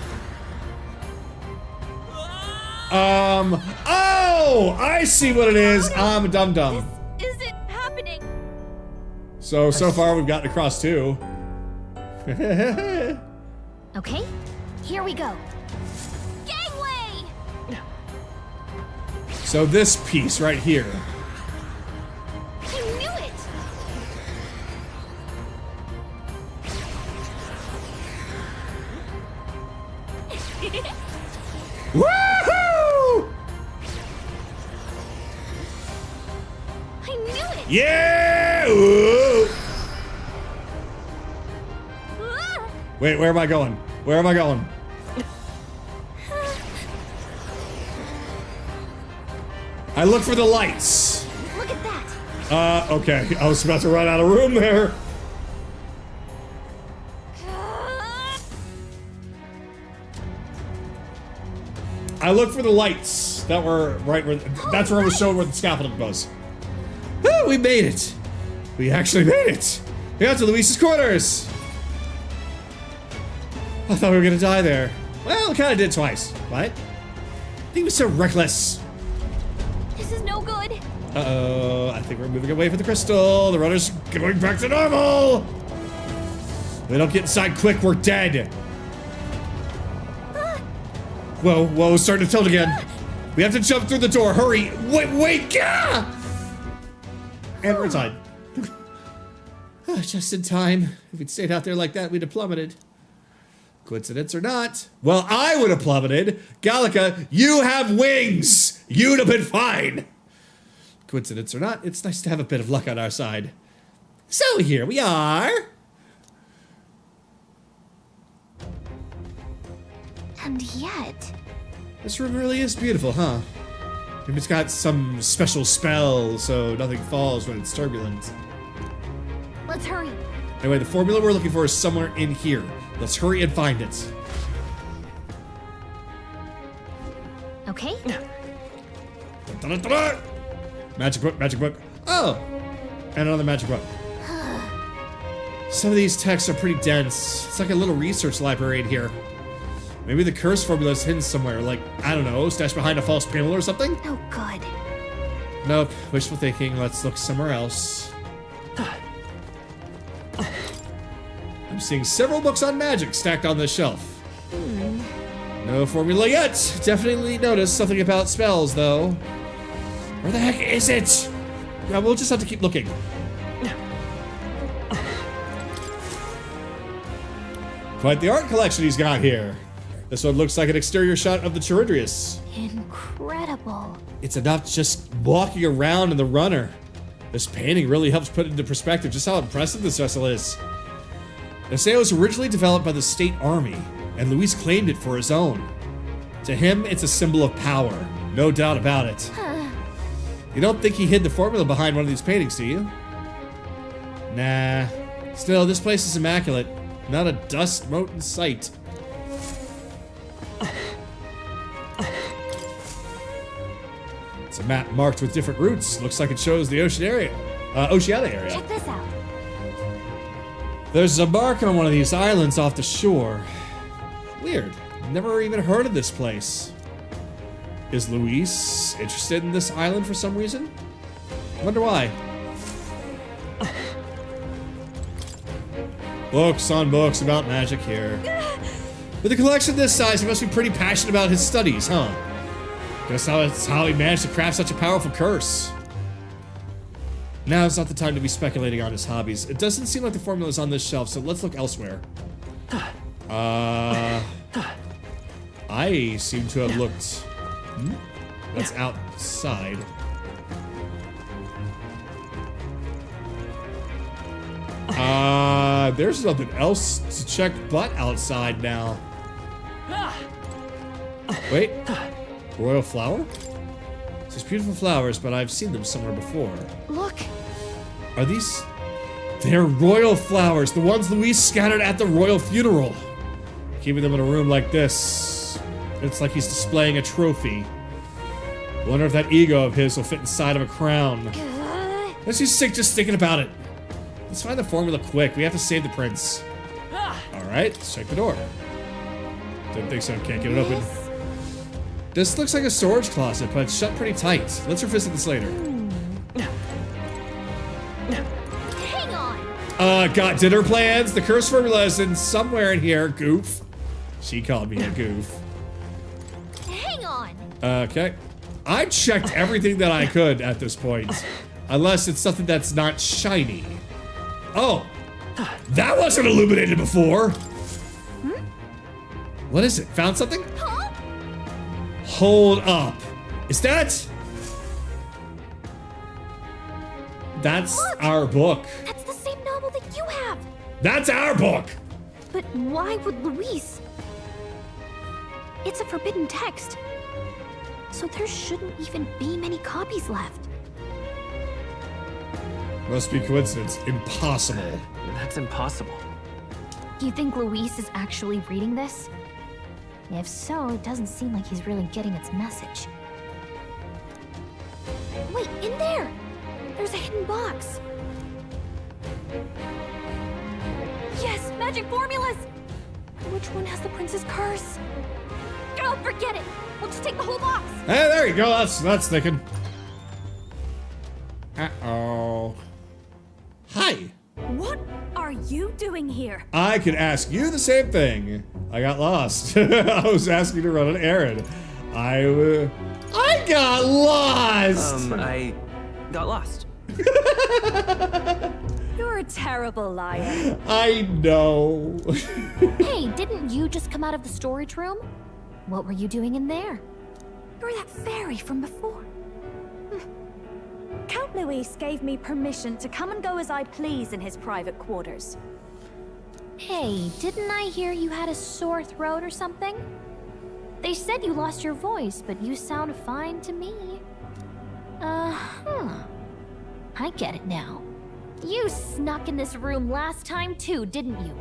Oh, I see what it is. I'm a dum-dum. Is it happening? So far we've gotten across two. Okay, here we go. Gangway! So this piece right here. I knew it! Woohoo! I knew it! Yeah! Ooh. Ah! Wait, where am I going? Where am I going? I look for the lights. Look at that. Okay. I was about to run out of room there. I look for the lights that were right where. That's where I was showing where the scaffolding was. Woo, we made it. We actually made it. We got to Luis's quarters. I thought we were gonna die there. Well, we kind of did twice. What? He was so reckless. This is no good. Uh-oh, I think we're moving away from the crystal. The runner's going back to normal. We don't get inside quick, we're dead. Whoa, starting to tilt again. We have to jump through the door, hurry. Wait, gah! And we're inside. Just in time. If we'd stayed out there like that, we'd have plummeted. Coincidence or not? Well, I would have plummeted. Gallica, you have wings. You'd have been fine. Coincidence or not, it's nice to have a bit of luck on our side. So here we are. And yet... This room really is beautiful, huh? Maybe it's got some special spell so nothing falls when it's turbulent. Let's hurry. Anyway, the formula we're looking for is somewhere in here. Let's hurry and find it. Okay. Da-da-da-da! Magic book. Oh! And another magic book. Some of these texts are pretty dense. It's like a little research library in here. Maybe the curse formula is hidden somewhere, like, I don't know, stashed behind a false panel or something? Oh, good. Nope, wishful thinking. Let's look somewhere else. I'm seeing several books on magic stacked on this shelf. No formula yet. Definitely noticed something about spells, though. Where the heck is it? Yeah, we'll just have to keep looking. Quite the art collection he's got here. This one looks like an exterior shot of the Charidrius. Incredible. It's enough just walking around in the runner. This painting really helps put into perspective just how impressive this vessel is. They say it was originally developed by the state army, and Luis claimed it for his own. To him, it's a symbol of power, no doubt about it. You don't think he hid the formula behind one of these paintings, do you? Nah. Still, this place is immaculate. Not a dust mote in sight. It's a map marked with different routes. Looks like it shows the Oceania area. Check this out. There's a mark on one of these islands off the shore. Weird. Never even heard of this place. Is Luis interested in this island for some reason? Wonder why. Books on books about magic here. With a collection this size, he must be pretty passionate about his studies, huh? Guess that's how he managed to craft such a powerful curse. Now's not the time to be speculating on his hobbies. It doesn't seem like the formula's on this shelf, so let's look elsewhere. I seem to have looked... That's outside. There's nothing else to check but outside now. Wait. Royal flower? These beautiful flowers, but I've seen them somewhere before. Look. Are these... They're royal flowers, the ones Luis scattered at the royal funeral. Keeping them in a room like this. It's like he's displaying a trophy. Wonder if that ego of his will fit inside of a crown. Makes me sick just thinking about it. Let's find the formula quick. We have to save the prince. Alright, let's check the door. Didn't think so. Can't get it open. This looks like a storage closet, but it's shut pretty tight. Let's revisit this later. Hang on. Got dinner plans. The curse formula is in somewhere in here. Goof. She called me a goof. Hang on. Okay. I checked everything that I could at this point. Unless it's something that's not shiny. Oh. That wasn't illuminated before. What is it? Found something? Huh? Hold up. Is that... That's Look, our book. That's the same novel that you have. That's our book. But why would Luis? It's a forbidden text. So there shouldn't even be many copies left. Must be coincidence. Impossible. That's impossible. You think Luis is actually reading this? If so, it doesn't seem like he's really getting its message. Wait, in there! There's a hidden box. Yes, magic formulas! Which one has the prince's curse? Oh, forget it! We'll just take the whole box! Hey, there you go. That's thinking. Uh-oh. Hi. What are you doing here? I could ask you the same thing. I got lost. I was asking to run an errand. I got lost! I got lost. You're a terrible liar. I know. Hey, didn't you just come out of the storage room? What were you doing in there? You're that fairy from before. Count Luis gave me permission to come and go as I please in his private quarters. Hey, didn't I hear you had a sore throat or something? They said you lost your voice, but you sound fine to me. I get it now. You snuck in this room last time too, didn't you?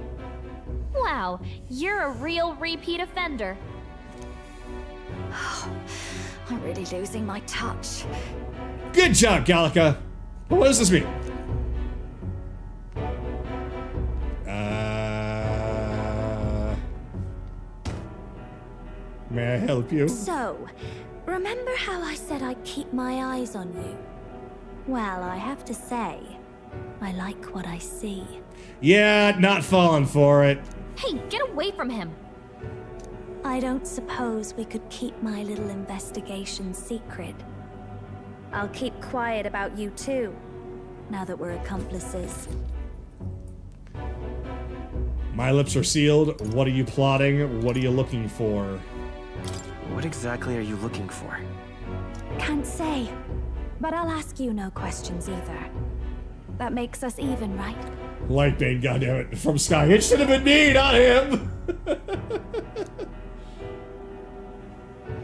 Wow, you're a real repeat offender. I'm really losing my touch. Good job, Gallica. What does this mean? May I help you? So, remember how I said I'd keep my eyes on you? Well, I have to say, I like what I see. Yeah, not falling for it. Hey, get away from him. I don't suppose we could keep my little investigation secret. I'll keep quiet about you too, now that we're accomplices. My lips are sealed. What are you plotting? What are you looking for? What exactly are you looking for? Can't say, but I'll ask you no questions either. That makes us even, right? Lightbane, goddammit, from Sky. It should have been me, not him!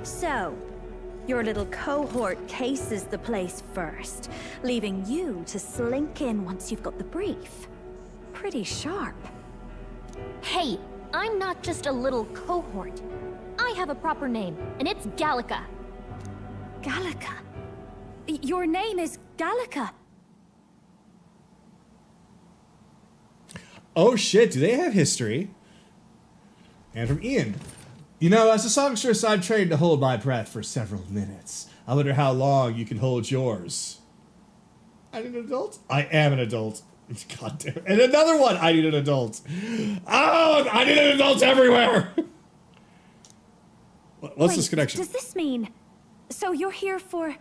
So, your little cohort cases the place first, leaving you to slink in once you've got the brief. Pretty sharp. Hey, I'm not just a little cohort. I have a proper name, and it's Gallica. Gallica? Your name is Gallica? Oh shit, do they have history? And from Ian. You know, as a songstress, I've trained to hold my breath for several minutes. I wonder how long you can hold yours. I need an adult? I am an adult. God damn it. And another one! I need an adult. Oh, I need an adult everywhere! What's this connection? Does this mean... So you're here for...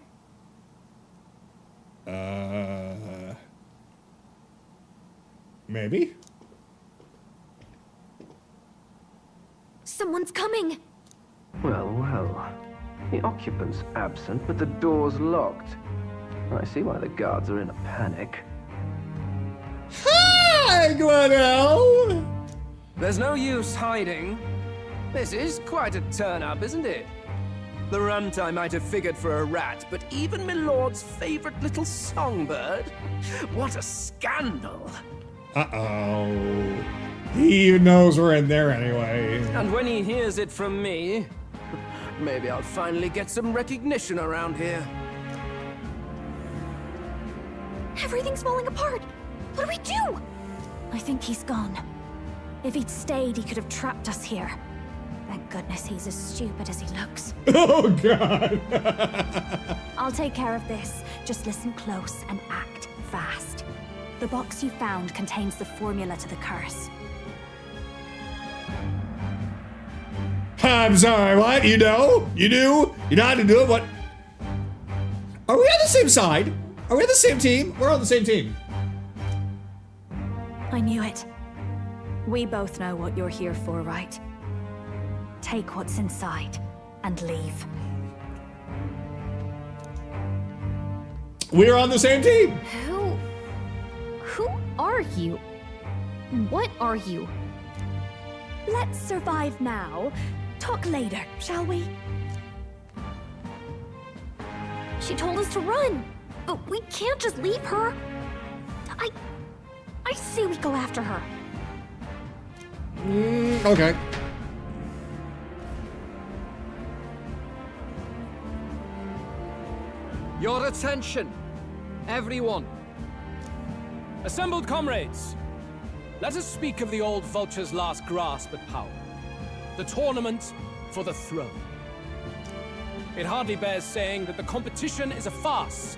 Maybe? Someone's coming! Well, well. The occupant's absent, but the door's locked. I see why the guards are in a panic. Hi, Gliddell! There's no use hiding. This is quite a turn-up, isn't it? The runt I might have figured for a rat, but even my lord's favorite little songbird? What a scandal! Uh-oh. He knows we're in there anyway. And when he hears it from me, maybe I'll finally get some recognition around here. Everything's falling apart! What do we do? I think he's gone. If he'd stayed, he could have trapped us here. Thank goodness he's as stupid as he looks. Oh, God. I'll take care of this. Just listen close and act fast. The box you found contains the formula to the curse. I'm sorry, what? You know? You knew? You know how to do it? What? Are we on the same side? Are we on the same team? We're on the same team. I knew it. We both know what you're here for, right? Take what's inside and leave. We're on the same team. Who are you? What are you? Let's survive now. Talk later, shall we? She told us to run, but we can't just leave her. I say we go after her. Okay. Your attention, everyone. Assembled comrades, let us speak of the old vulture's last grasp at power. The tournament for the throne. It hardly bears saying that the competition is a farce.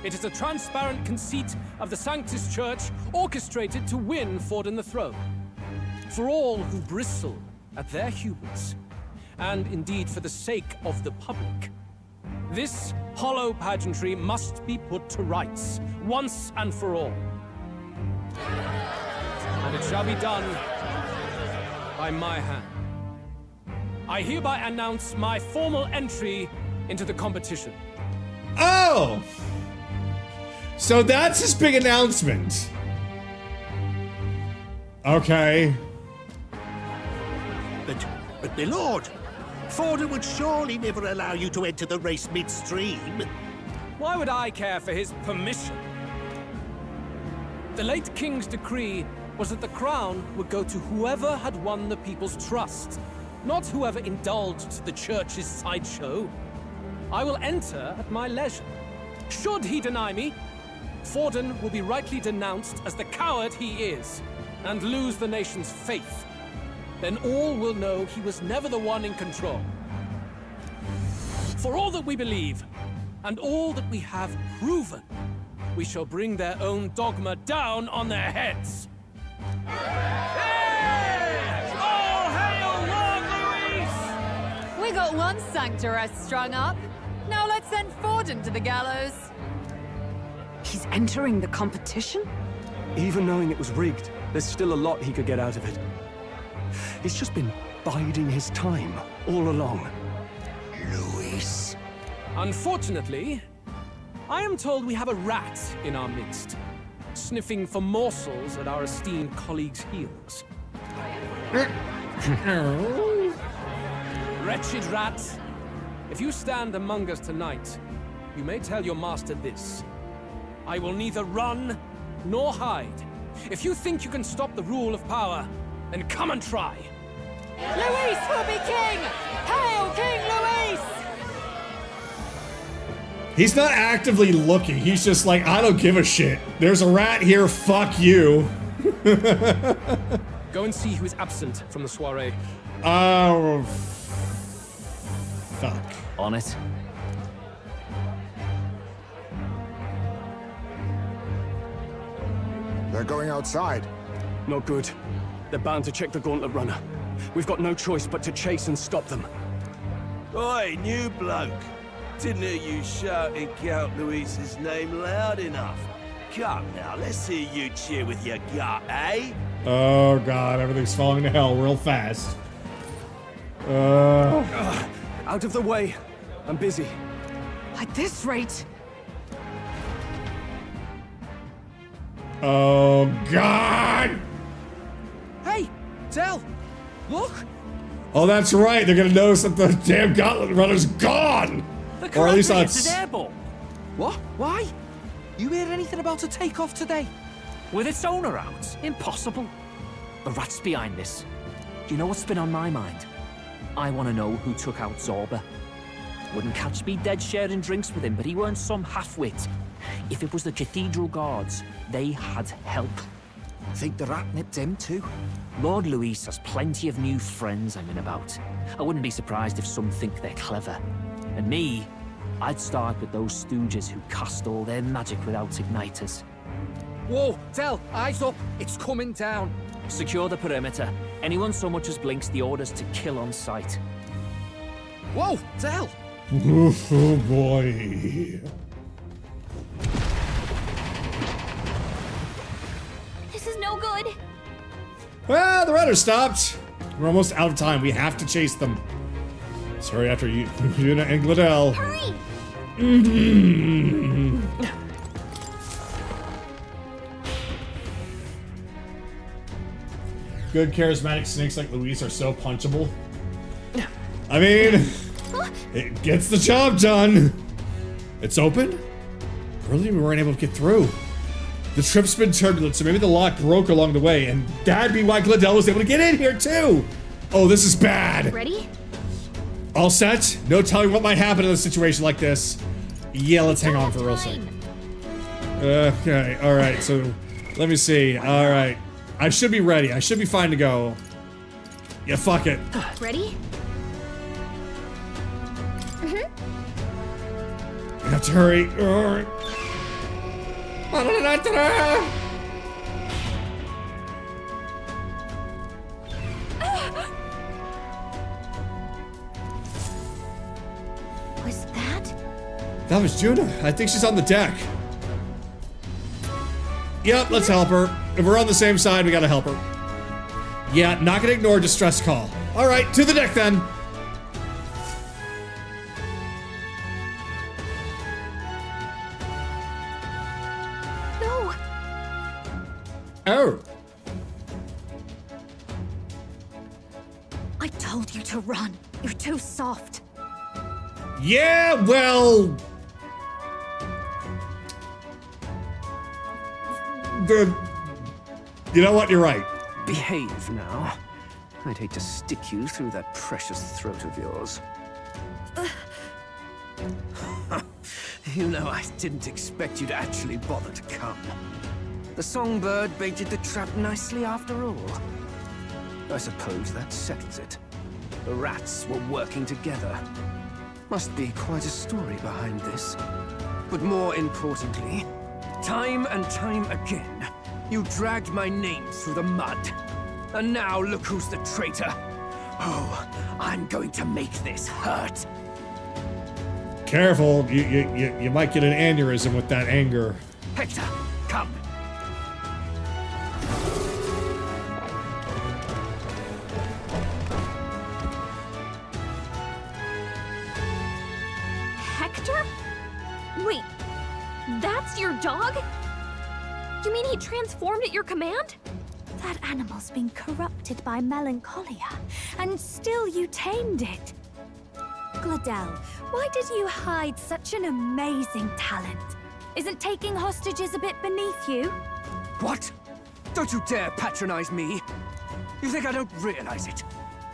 It is a transparent conceit of the Sanctus Church orchestrated to win Ford the throne. For all who bristle at their hubris, and indeed for the sake of the public, this hollow pageantry must be put to rights, once and for all. And it shall be done by my hand. I hereby announce my formal entry into the competition. Oh! So that's his big announcement. Okay. But my lord, Ford would surely never allow you to enter the race midstream. Why would I care for his permission? The late king's decree was that the crown would go to whoever had won the people's trust, not whoever indulged the church's sideshow. I will enter at my leisure. Should he deny me, Forden will be rightly denounced as the coward he is, and lose the nation's faith. Then all will know he was never the one in control. For all that we believe, and all that we have proven, we shall bring their own dogma down on their heads. We got one sanctoress strung up. Now let's send Bardon to the gallows. He's entering the competition? Even knowing it was rigged, there's still a lot he could get out of it. He's just been biding his time all along. Luis. Unfortunately, I am told we have a rat in our midst, sniffing for morsels at our esteemed colleagues' heels. Wretched rat, if you stand among us tonight, you may tell your master this. I will neither run nor hide. If you think you can stop the rule of power, then come and try. Luis will be king! Hail King Luis! He's not actively looking. He's just like, I don't give a shit. There's a rat here. Fuck you. Go and see who is absent from the soiree. Oh, fuck. On it. They're going outside. Not good. They're bound to check the gauntlet runner. We've got no choice but to chase and stop them. Oi, new bloke. Didn't hear you shouting Count Luis's name loud enough. Come now, let's hear you cheer with your gut, eh? Oh god, everything's falling to hell real fast. Out of the way. I'm busy. At this rate. Oh god! Hey, Tell! Look! Oh, that's right. They're gonna notice that the damn gauntlet runner's gone! Or at least that's... airborne. What? Why? You hear anything about a takeoff today? With its owner out? Impossible. The rat's behind this. Do you know what's been on my mind? I want to know who took out Zorba. Wouldn't catch me dead sharing drinks with him, but he weren't some half-wit. If it was the Cathedral Guards, they had help. Think the rat nipped him too? Lord Luis has plenty of new friends I'm in about. I wouldn't be surprised if some think they're clever. And me, I'd start with those stooges who cast all their magic without igniters. Whoa, Tell, eyes up, it's coming down. Secure the perimeter. Anyone so much as blinks, the orders to kill on sight. Whoa, Tell! Oh boy. This is no good. Well, the runner stopped. We're almost out of time. We have to chase them. Sorry, after you, Junah and Gliddell. Hurry! Good charismatic snakes like Luis are so punchable. I mean, it gets the job done. It's open? Earlier we weren't able to get through. The trip's been turbulent, so maybe the lock broke along the way, and that'd be why Gliddell was able to get in here too. Oh, this is bad. Ready? All set? No telling what might happen in a situation like this. Yeah, let's hang on for a real second. Okay, alright, so let me see. Alright. I should be ready. I should be fine to go. Yeah, fuck it. Ready? I have to hurry. Was that? That was Junah. I think she's on the deck. Yep, let's help her. If we're on the same side, we gotta help her. Yeah, not gonna ignore distress call. Alright, to the deck then. No. Oh. I told you to run. You're too soft. Yeah, well... You know what? You're right. Behave now. I'd hate to stick you through that precious throat of yours. You know, I didn't expect you to actually bother to come. The songbird baited the trap nicely after all. I suppose that settles it. The rats were working together. Must be quite a story behind this. But more importantly, time and time again, you dragged my name through the mud. And now look who's the traitor. Oh, I'm going to make this hurt. Careful, you might get an aneurysm with that anger. Hector, come. Hector? Wait, that's your dog? You mean he transformed at your command? That animal's been corrupted by melancholia, and still you tamed it. Gliddell, why did you hide such an amazing talent? Isn't taking hostages a bit beneath you? What? Don't you dare patronize me! You think I don't realize it?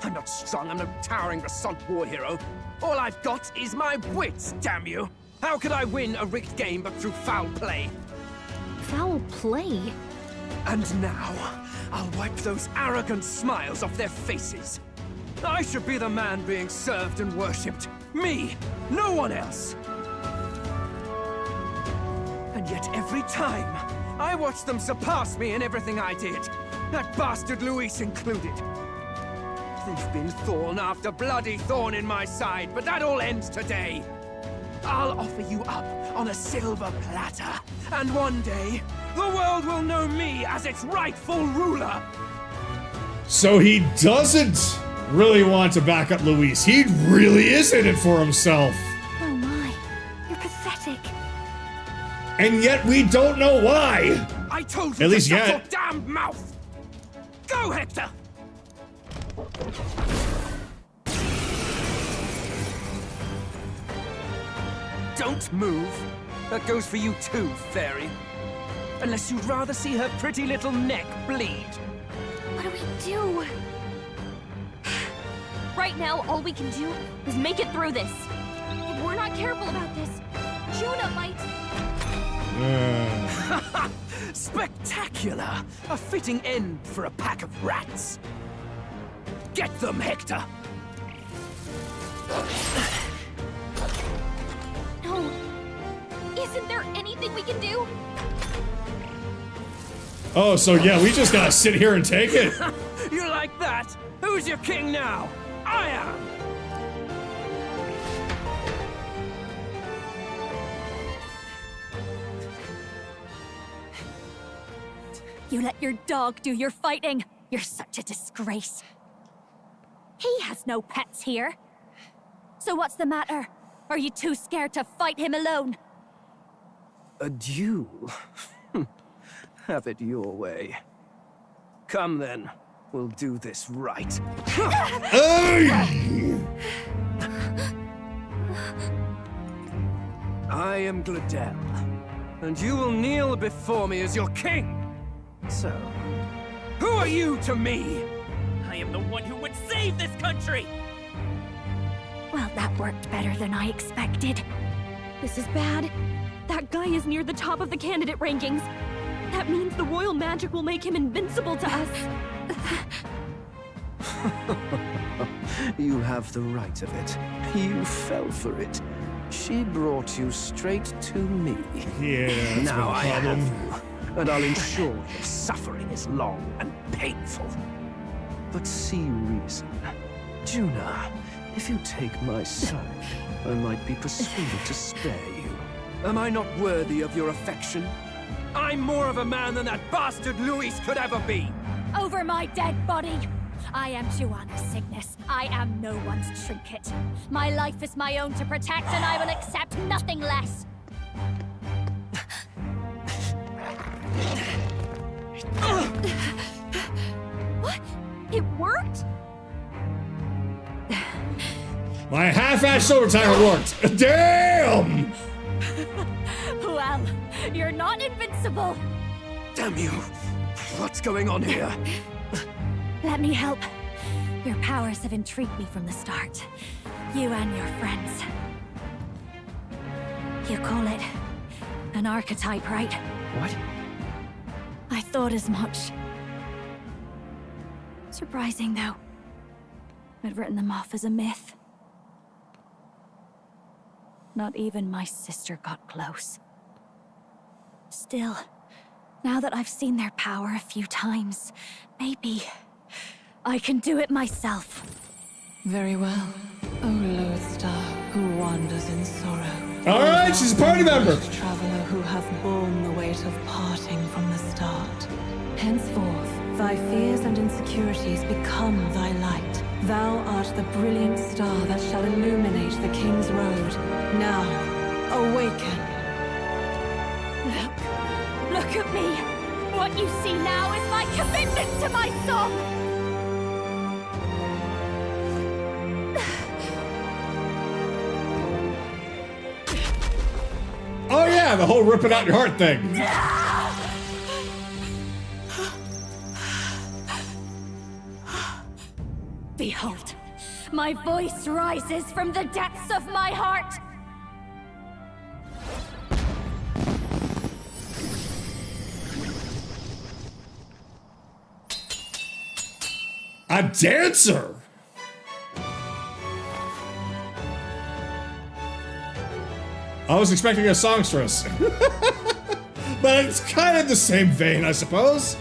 I'm not strong, I'm no towering Resant war hero. All I've got is my wits, damn you! How could I win a rigged game but through foul play? Foul play? And now, I'll wipe those arrogant smiles off their faces. I should be the man being served and worshipped. Me, no one else. And yet every time, I watch them surpass me in everything I did. That bastard Luis included. They've been thorn after bloody thorn in my side, but that all ends today. I'll offer you up on a silver platter, and one day, the world will know me as its rightful ruler. So he doesn't really want to back up Luis. He really is in it for himself. Oh my, you're pathetic. And yet we don't know why. I told you At to least shut yet. your damn mouth! Go, Hector! Don't move. That goes for you too, fairy. Unless you'd rather see her pretty little neck bleed. What do we do? Right now, all we can do is make it through this. If we're not careful about this, Junah might... Spectacular! A fitting end for a pack of rats. Get them, Hector! No. Isn't there anything we can do? Oh, so yeah, we just gotta sit here and take it. You like that? Who's your king now? I am! You let your dog do your fighting. You're such a disgrace. He has no pets here. So what's the matter? Are you too scared to fight him alone? A duel? Have it your way. Come then, we'll do this right. I am Gliddell, and you will kneel before me as your king. So, who are you to me? I am the one who would save this country! Well, that worked better than I expected. This is bad. That guy is near the top of the candidate rankings. That means the royal magic will make him invincible to us. You have the right of it. You fell for it. She brought you straight to me. Yeah, that's now my I problem. have you, and I'll ensure your suffering is long and painful. But see reason. Junah, if you take my side, I might be persuaded to spare you. Am I not worthy of your affection? I'm more of a man than that bastard Luis could ever be! Over my dead body! I am Junah Cygnus. I am no one's trinket. My life is my own to protect, and I will accept nothing less. What? It worked? My half-assed overtime worked. Damn! Well, you're not invincible. Damn you! What's going on here? Let me help. Your powers have intrigued me from the start. You and your friends. You call it an archetype, right? What? I thought as much. Surprising, though. I'd written them off as a myth. Not even my sister got close. Still, now that I've seen their power a few times, maybe I can do it myself. Very well. O lodestar who wanders in sorrow. All right, she's a party member. Traveler who hath borne the weight of parting from the start. Henceforth, thy fears and insecurities become thy light. Thou art the brilliant star that shall illuminate the king's road. Now, awaken. Look at me. What you see now is my commitment to my song. Oh yeah, the whole rip it out your heart thing. Behold, my voice rises from the depths of my heart. A dancer! I was expecting a songstress. But it's kind of the same vein, I suppose.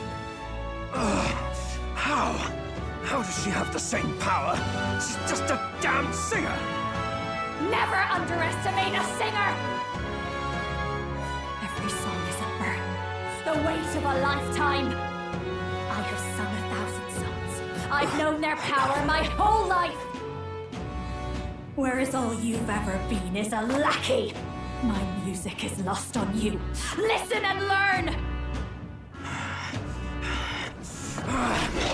How does she have the same power? She's just a damn singer! Never underestimate a singer! Every song is a burden, the weight of a lifetime. I have sung 1,000 songs. I've known their power my whole life. Whereas all you've ever been is a lackey. My music is lost on you. Listen and learn!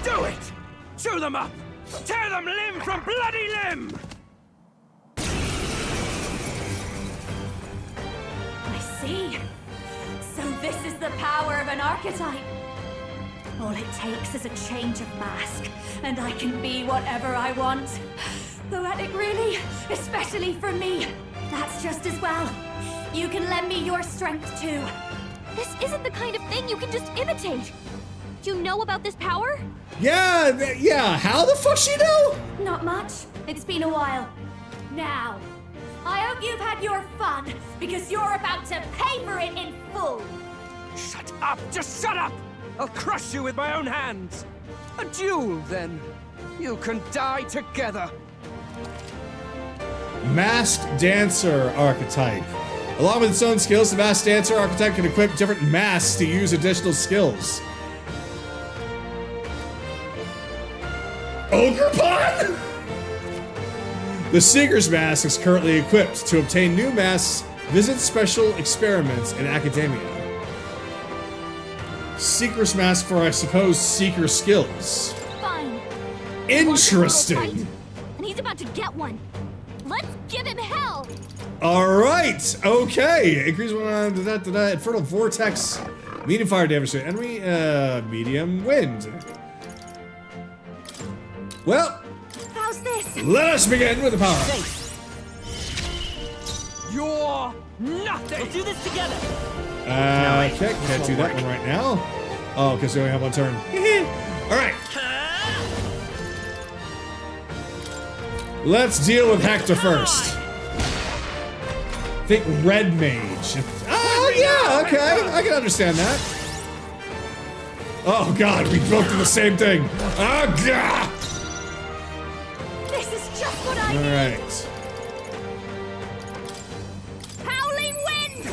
Do it! Chew them up! Tear them limb from bloody limb! I see. So this is the power of an archetype. All it takes is a change of mask, and I can be whatever I want. Poetic, really, especially for me. That's just as well. You can lend me your strength too. This isn't the kind of thing you can just imitate. You know about this power? Yeah, how the fuck she know? Not much. It's been a while. Now, I hope you've had your fun, because you're about to pay for it in full. Shut up! Just shut up! I'll crush you with my own hands! A duel, then. You can die together. Masked Dancer Archetype. Along with its own skills, the Masked Dancer Archetype can equip different masks to use additional skills. Ogre Pun? The Seeker's Mask is currently equipped. To obtain new masks, visit special experiments in Academia. Seeker's Mask for, I suppose, Seeker skills. Fine. Interesting. And he's about to get one. Let's give him hell. All right. Okay. Increase Infernal Vortex. Medium fire damage to enemy. Medium wind. Well, how's this? Let us begin with the power. You're nothing. We'll do this together. Okay, can't do that one right now. Oh, because we only have one turn. All right. Let's deal with Hector first. Think Red Mage. Oh, yeah, okay. I can understand that. Oh, God, we both do the same thing. Oh, God. This is just what I need. All right. Howling wind!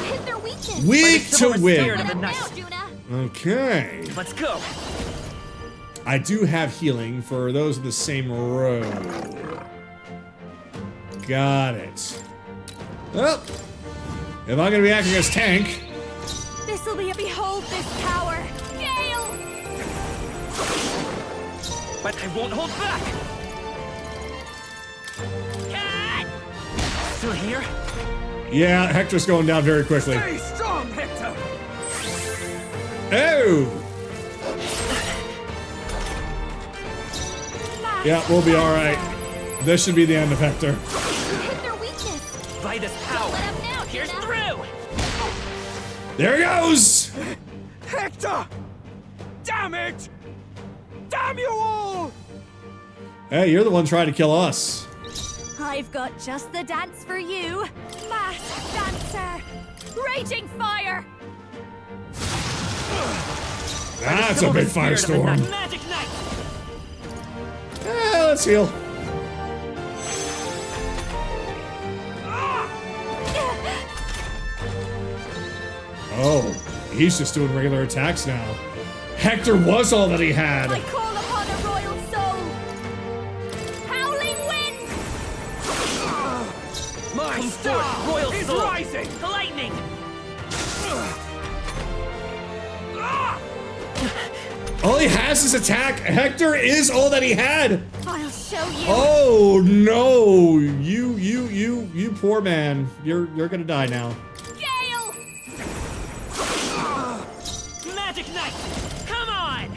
Hit their weakness. Weak to win. Now, Junah. Okay. Let's go. I do have healing for those of the same row. Got it. Well, if I'm gonna be acting as tank. This'll be a behold this power. Gale! But I won't hold back. Still here? Yeah, Hector's going down very quickly. Stay strong, Hector! Oh! Yeah, we'll be alright. This should be the end of Hector. Hit their weakness. By this power. Let him now, Here's Junah. through. There he goes! Hector! Damn it! Damn you all! Hey, you're the one trying to kill us. I've got just the dance for you. Masked Dancer! Raging Fire! That's a big firestorm. Magic Knight. Let's heal. Oh, he's just doing regular attacks now. Hector was all that he had. I call upon a royal soul. Howling wind! My star Royal is Soul. rising! The lightning! All he has is attack. Hector is all that he had. I'll show you. Oh no, you poor man. You're gonna die now. Gale! Magic Knight! Come on!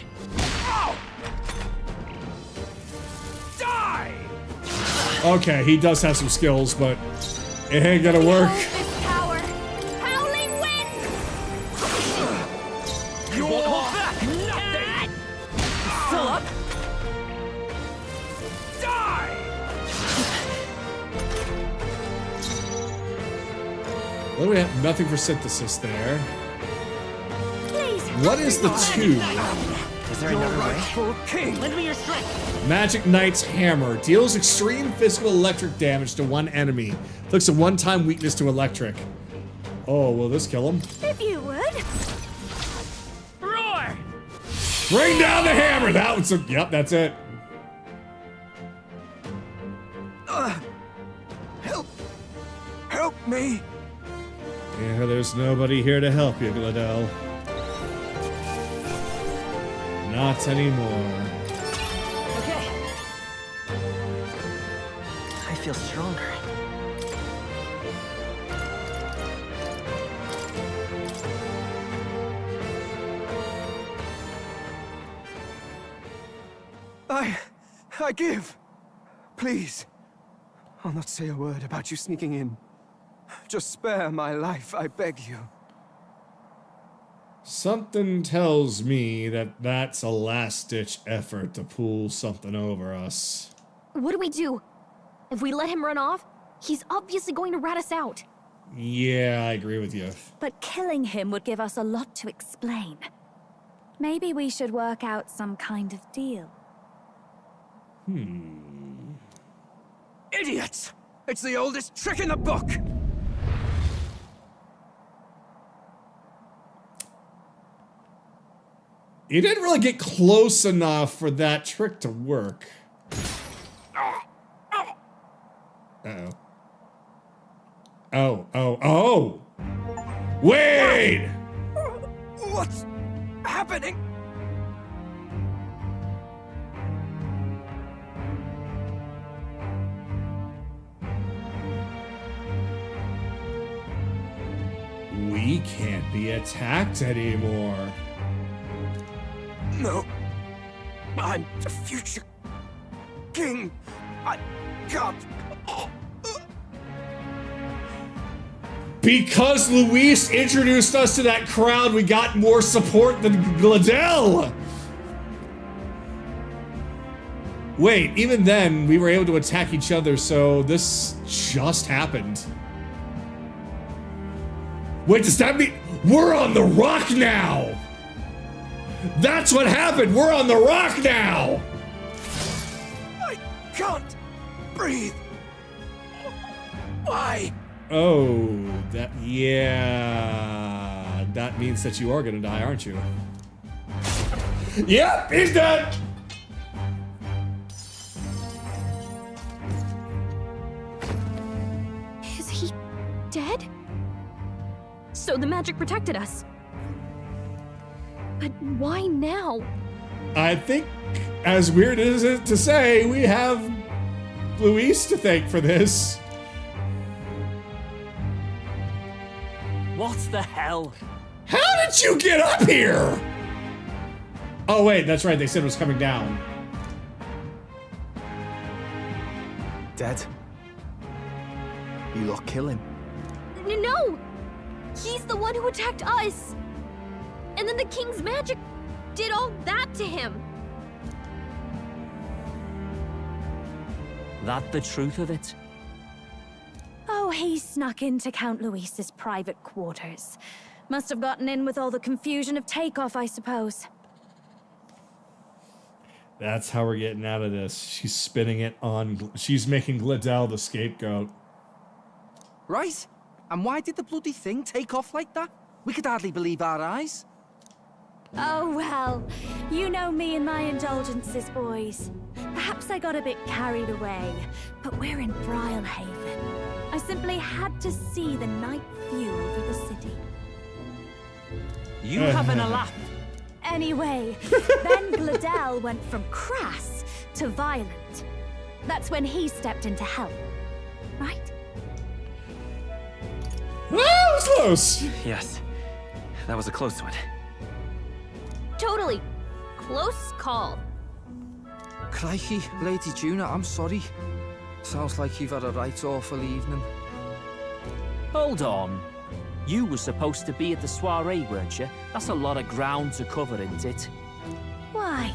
Die! Okay, he does have some skills, but it ain't gonna work. Behold this power. Howling wind! You won't hold back! Nothing! Still up? Die! What do we have? Nothing for synthesis there. Please. What is the 2? Is there another way? King! Lend me your strength! Magic Knight's Hammer deals extreme physical electric damage to one enemy. Inflicts a one-time weakness to electric. Oh, will this kill him? If you would. Roar! Bring down the hammer! That was yep, that's it. Help me! Yeah, there's nobody here to help you, Gliddell. Not anymore. Okay. I feel stronger. I give. Please. I'll not say a word about you sneaking in. Just spare my life, I beg you. Something tells me that that's a last-ditch effort to pull something over us. What do we do? If we let him run off, he's obviously going to rat us out. Yeah, I agree with you. But killing him would give us a lot to explain. Maybe we should work out some kind of deal. Idiots! It's the oldest trick in the book! You didn't really get close enough for that trick to work. Uh-oh. Oh. Wait! What's happening? We can't be attacked anymore. No. I'm the future king. I can't. Because Luis introduced us to that crowd, we got more support than Gliddell! Wait, even then, we were able to attack each other, so this just happened. Wait, does that mean we're on the rock now? That's what happened! We're on the rock now! I can't breathe. Why? Oh, yeah. That means that you are gonna die, aren't you? Yep, he's dead! Is he dead? So the magic protected us. But why now? I think, as weird as it to say, we have Luis to thank for this. What the hell? How did you get up here? Oh wait, that's right, they said it was coming down. Dead? You lot kill him. No! He's the one who attacked us! And then the king's magic did all that to him! That the truth of it? Oh, he snuck into Count Luis's private quarters. Must have gotten in with all the confusion of takeoff, I suppose. That's how we're getting out of this. She's spinning it on... She's making Gliddell the scapegoat. Right? And why did the bloody thing take off like that? We could hardly believe our eyes. Oh, well, you know me and my indulgences, boys. Perhaps I got a bit carried away, but we're in Brilehaven. I simply had to see the night view over the city. You having a laugh? Anyway, then Gliddell went from crass to violent. That's when he stepped in to help, right? Well, that was close. Yes. That was a close one. Totally. Close call. Crikey, Lady Junah, I'm sorry. Sounds like you've had a right awful evening. Hold on. You were supposed to be at the soiree, weren't you? That's a lot of ground to cover, isn't it? Why?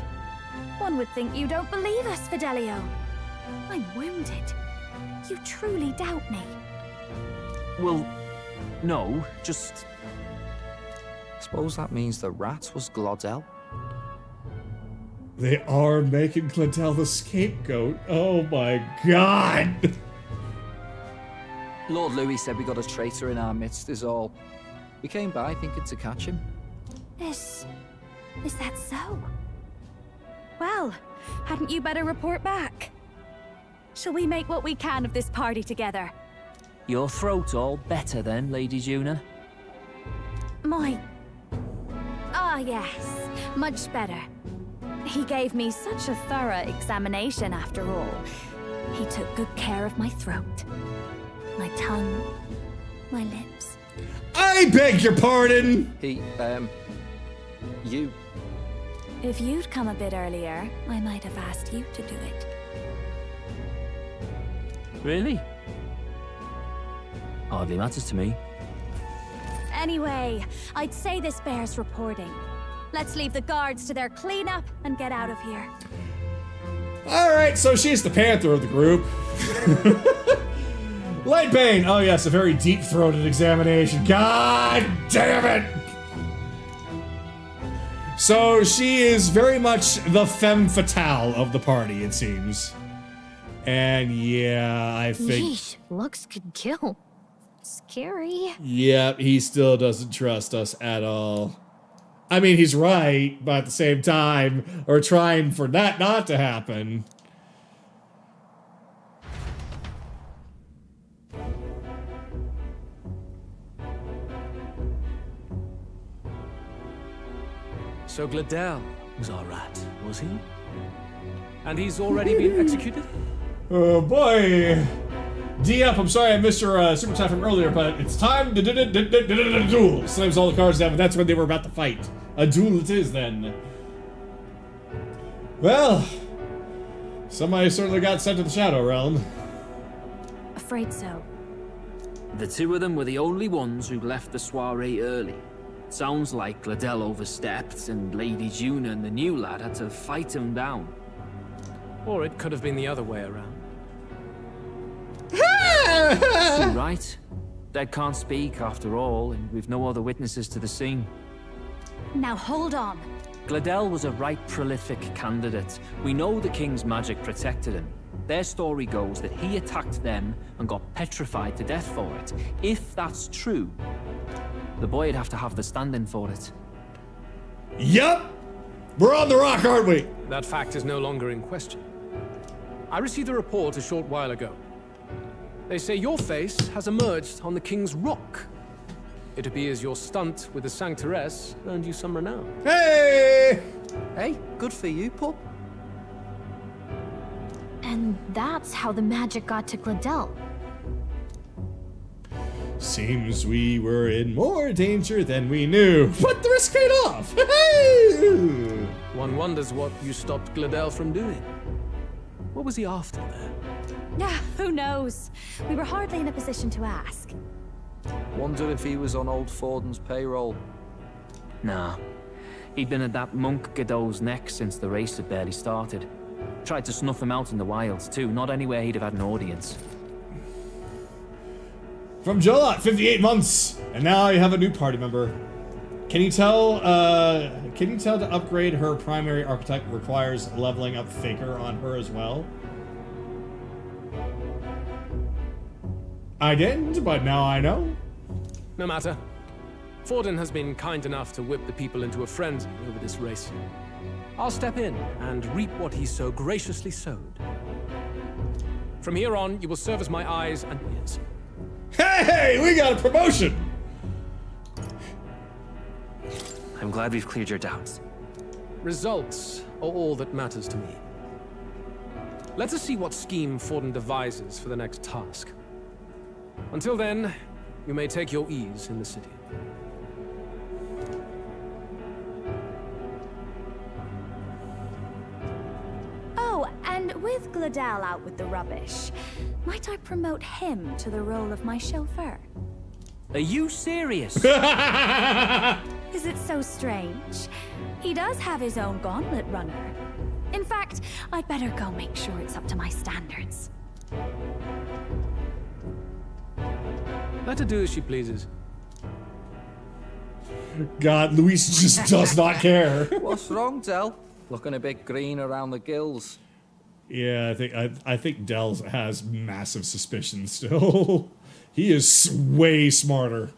One would think you don't believe us, Fidelio. I'm wounded. You truly doubt me. Well, no, just... Suppose that means the rat was Gliddell? They are making Gliddell the scapegoat. Oh my god! Lord Louis said we got a traitor in our midst is all. We came by thinking to catch him. Is that so? Well, hadn't you better report back? Shall we make what we can of this party together? Your throat all better then, Lady Junah? Ah, yes. Much better. He gave me such a thorough examination after all. He took good care of my throat, my tongue, my lips. I beg your pardon! You... If you'd come a bit earlier, I might have asked you to do it. Really? Hardly matters to me. Anyway, I'd say this bears reporting. Let's leave the guards to their cleanup and get out of here. Alright, so she's the panther of the group. Lightbane! Oh yes, a very deep-throated examination. God damn it! So she is very much the femme fatale of the party, it seems. And yeah, I think... Yeesh, looks could kill. Scary. Yeah, he still doesn't trust us at all. I mean, he's right, but at the same time, we're trying for that not to happen. So Gliddell was our rat, was he? And he's already been executed? Oh boy! D-up, I'm sorry I missed your super chat from earlier, but it's time to duel. Slams all the cards down, but that's when they were about to fight. A duel it is then. Well, somebody certainly got sent to the Shadow Realm. Afraid so. The two of them were the only ones who left the soiree early. Sounds like Gliddell overstepped, and Lady Junah and the new lad had to fight him down. Or it could have been the other way around. You're right. Dead can't speak after all, and we've no other witnesses to the scene. Now hold on. Gliddell was a right prolific candidate. We know the king's magic protected him. Their story goes that he attacked them and got petrified to death for it. If that's true, the boy'd have to have the stand-in for it. Yup! We're on the rock, aren't we? That fact is no longer in question. I received a report a short while ago. They say your face has emerged on the King's Rock. It appears your stunt with the Sanctoress earned you some renown. Hey! Hey, good for you, pup. And that's how the magic got to Gliddell. Seems we were in more danger than we knew. But the risk paid off! One wonders what you stopped Gliddell from doing. What was he after there? Who knows? We were hardly in a position to ask. Wonder if he was on old Fordon's payroll. Nah. He'd been at that monk Godot's neck since the race had barely started. Tried to snuff him out in the wilds too, not anywhere he'd have had an audience. From Jolot, 58 months, and now you have a new party member. Can you tell to upgrade her primary archetype requires leveling up Faker on her as well? I didn't, but now I know. No matter. Forden has been kind enough to whip the people into a frenzy over this race. I'll step in and reap what he so graciously sowed. From here on, you will serve as my eyes and ears. Hey, we got a promotion! I'm glad we've cleared your doubts. Results are all that matters to me. Let us see what scheme Forden devises for the next task. Until then, you may take your ease in the city. Oh, and with Gliddell out with the rubbish, might I promote him to the role of my chauffeur? Are you serious? Is it so strange? He does have his own gauntlet runner. In fact, I'd better go make sure it's up to my standards. Let her do as she pleases. God, Luis just does not care. What's wrong, Dell? Looking a bit green around the gills. Yeah, I think Dell has massive suspicions still. He is way smarter.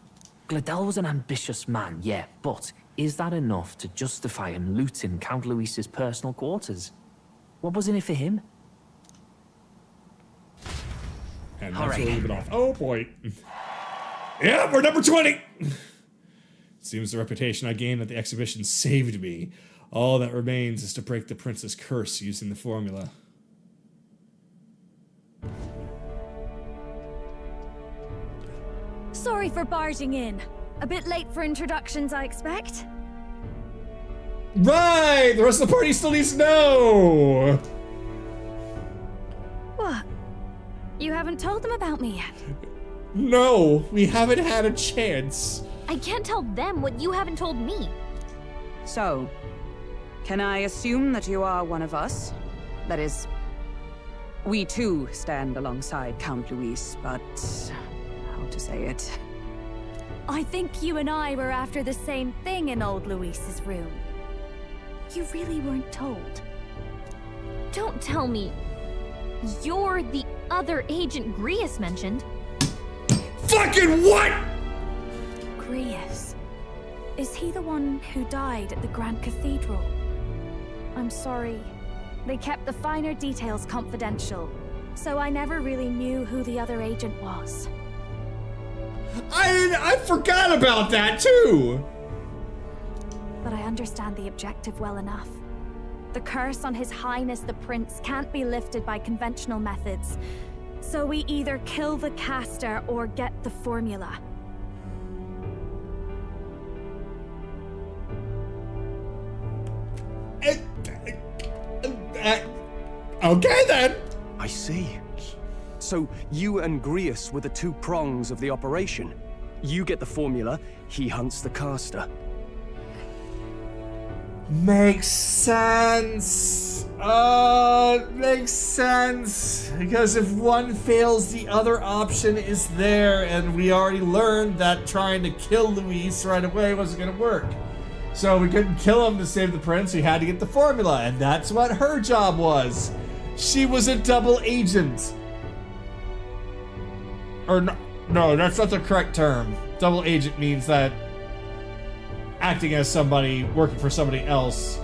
Gliddell was an ambitious man, yeah, but is that enough to justify him looting Count Luis's personal quarters? What was in it for him? And that's where we leave it off. Oh boy. Yeah, we're number 20! Seems the reputation I gained at the exhibition saved me. All that remains is to break the prince's curse using the formula. Sorry for barging in. A bit late for introductions, I expect. Right! The rest of the party still needs to know! What? You haven't told them about me yet? No, we haven't had a chance. I can't tell them what you haven't told me. So, can I assume that you are one of us? That is, we too stand alongside Count Luis, but how to say it? I think you and I were after the same thing in old Luis's room. You really weren't told. Don't tell me you're the other agent Grius mentioned. Fucking what?! Grius. Is he the one who died at the Grand Cathedral? I'm sorry. They kept the finer details confidential, so I never really knew who the other agent was. I forgot about that too! But I understand the objective well enough. The curse on His Highness the Prince can't be lifted by conventional methods, so we either kill the caster or get the formula. Okay then! I see. So you and Grius were the two prongs of the operation. You get the formula, he hunts the caster. Makes sense. Makes sense. Because if one fails, the other option is there, and we already learned that trying to kill Luis right away wasn't gonna work. So we couldn't kill him to save the prince, we had to get the formula, and that's what her job was. She was a double agent. Or no, that's not the correct term. Double agent means that acting as somebody, working for somebody else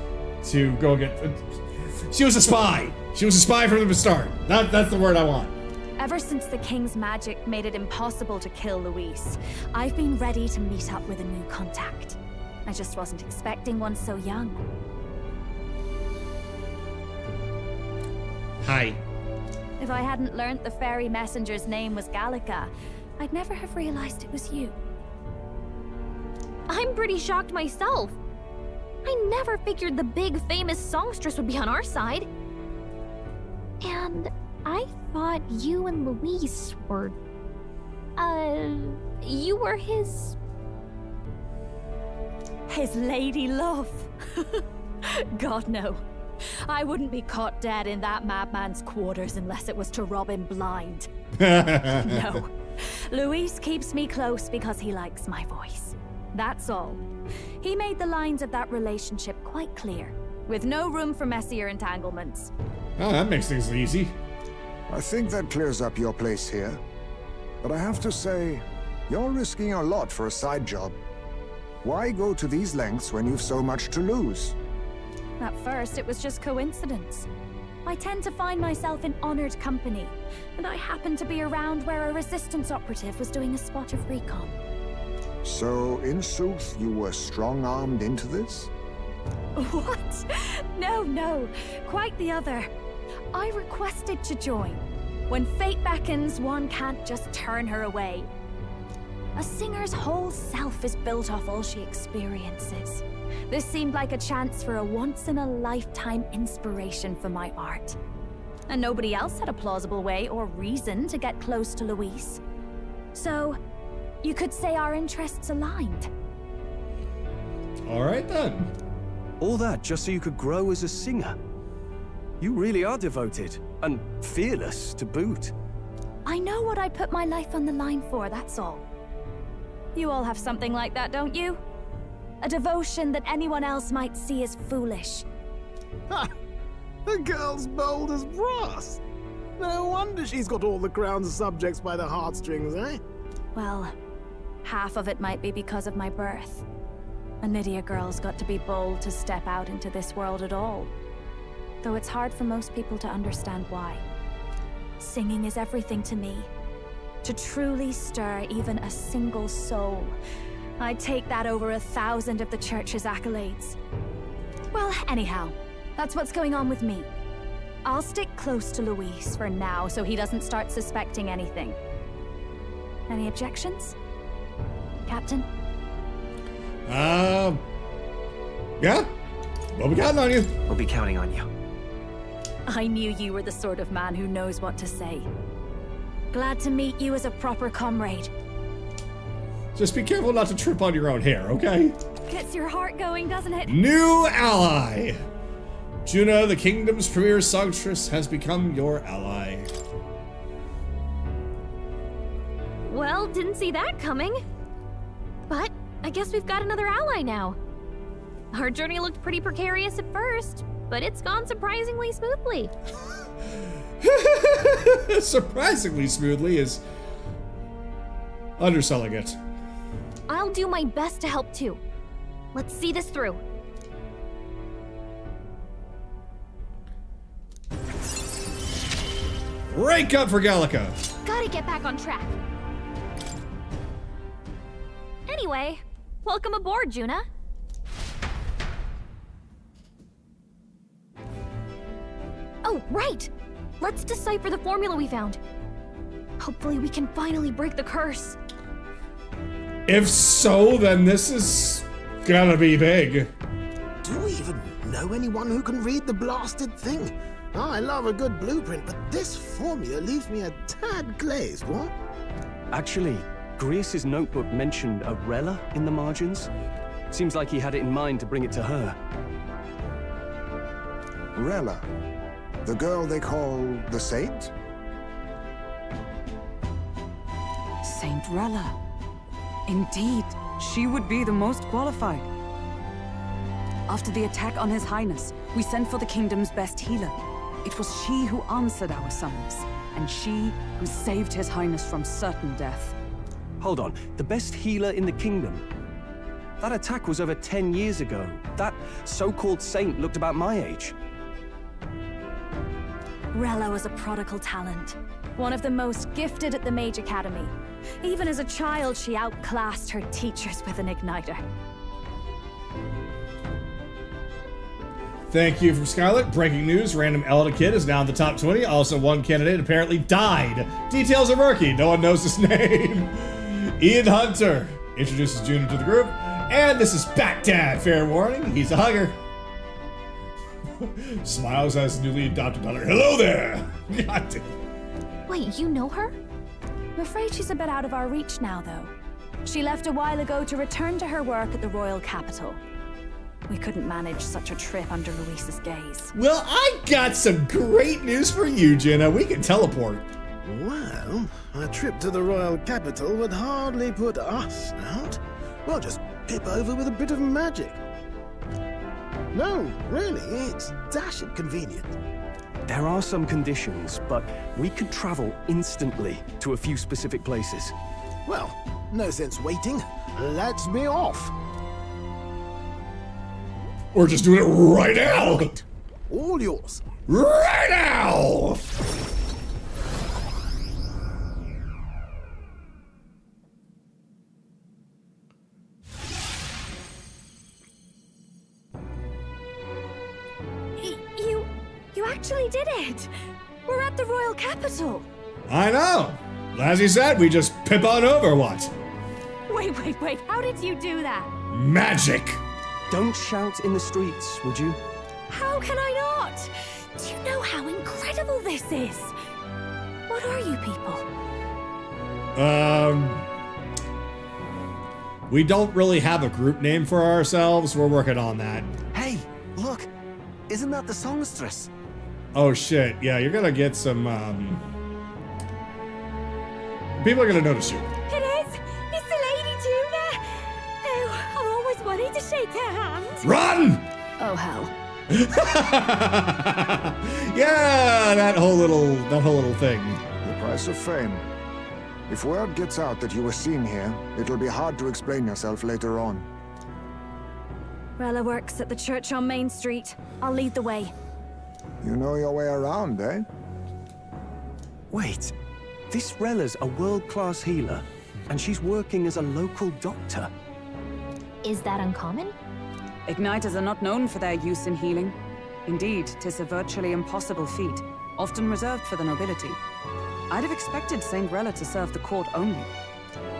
to go get... She was a spy! She was a spy from the start. That's the word I want. Ever since the King's magic made it impossible to kill Luis, I've been ready to meet up with a new contact. I just wasn't expecting one so young. Hi. If I hadn't learnt the fairy messenger's name was Gallica, I'd never have realized it was you. I'm pretty shocked myself. I never figured the big famous songstress would be on our side. And I thought you and Luis were... you were his... His lady love. God, no. I wouldn't be caught dead in that madman's quarters unless it was to rob him blind. No. Luis keeps me close because he likes my voice. That's all. He made the lines of that relationship quite clear, with no room for messier entanglements. Oh, that makes things easy. I think that clears up your place here. But I have to say, you're risking a lot for a side job. Why go to these lengths when you've so much to lose? At first, it was just coincidence. I tend to find myself in honored company, and I happened to be around where a resistance operative was doing a spot of recon. So, in sooth, you were strong-armed into this? What? No, quite the other. I requested to join. When fate beckons, one can't just turn her away. A singer's whole self is built off all she experiences. This seemed like a chance for a once-in-a-lifetime inspiration for my art. And nobody else had a plausible way or reason to get close to Louise. So, you could say our interests aligned. All right then. All that just so you could grow as a singer? You really are devoted, and fearless to boot. I know what I put my life on the line for, that's all. You all have something like that, don't you? A devotion that anyone else might see as foolish. Ha! The girl's bold as brass. No wonder she's got all the crown's subjects by the heartstrings, eh? Well, half of it might be because of my birth. A Nydia girl's got to be bold to step out into this world at all. Though it's hard for most people to understand why. Singing is everything to me. To truly stir even a single soul, I'd take that over 1,000 of the church's accolades. Well, anyhow, that's what's going on with me. I'll stick close to Louise for now so he doesn't start suspecting anything. Any objections? Captain? Yeah? What we got on you? We'll be counting on you. I knew you were the sort of man who knows what to say. Glad to meet you as a proper comrade. Just be careful not to trip on your own hair, okay? Gets your heart going, doesn't it? New ally! Junah, the kingdom's premier songstress, has become your ally. Well, didn't see that coming. But I guess we've got another ally now. Our journey looked pretty precarious at first, but it's gone surprisingly smoothly. Surprisingly smoothly is underselling it. I'll do my best to help too. Let's see this through. Rank up for Gallica. Gotta get back on track. Anyway, welcome aboard, Junah. Oh, right! Let's decipher the formula we found. Hopefully we can finally break the curse. If so, then this is gonna be big. Do we even know anyone who can read the blasted thing? I love a good blueprint, but this formula leaves me a tad glazed, what? Actually, Grius's notebook mentioned a Rella in the margins. Seems like he had it in mind to bring it to her. Rella? The girl they call the Saint? Saint Rella. Indeed, she would be the most qualified. After the attack on His Highness, we sent for the kingdom's best healer. It was she who answered our summons, and she who saved His Highness from certain death. Hold on, the best healer in the kingdom? That attack was over 10 years ago. That so-called saint looked about my age. Rella was a prodigal talent. One of the most gifted at the Mage Academy. Even as a child, she outclassed her teachers with an igniter. Thank you from Scarlet. Breaking news, random Elda kid is now in the top 20. Also, one candidate apparently died. Details are murky. No one knows his name. Ian Hunter introduces Junah to the group. And this is Bat Dad. Fair warning, he's a hugger. Smiles at his newly adopted daughter. Hello there! God damn. Wait, you know her? I'm afraid she's a bit out of our reach now, though. She left a while ago to return to her work at the royal capital. We couldn't manage such a trip under Luis's gaze. Well, I got some great news for you, Junah. We can teleport. Well, a trip to the royal capital would hardly put us out. We'll just pip over with a bit of magic. No, really, it's dashing convenient. There are some conditions, but we could travel instantly to a few specific places. Well, no sense waiting. Let's be off. We're just doing it right now! All yours. Right now! You actually did it! We're at the royal capital! I know! As he said, we just pip on over, what? Wait, how did you do that? Magic! Don't shout in the streets, would you? How can I not? Do you know how incredible this is? What are you people? We don't really have a group name for ourselves. We're working on that. Hey, look! Isn't that the songstress? Oh shit, yeah, you're gonna get some, people are gonna notice you. It is! It's the Lady Junah! Oh, I always wanted to shake her hand. Run! Oh, hell. Yeah, that whole little thing. The price of fame. If word gets out that you were seen here, it'll be hard to explain yourself later on. Rella works at the church on Main Street. I'll lead the way. You know your way around, eh? Wait, this Rella's a world-class healer, and she's working as a local doctor. Is that uncommon? Igniters are not known for their use in healing. Indeed, 'tis a virtually impossible feat, often reserved for the nobility. I'd have expected Saint Rella to serve the court only.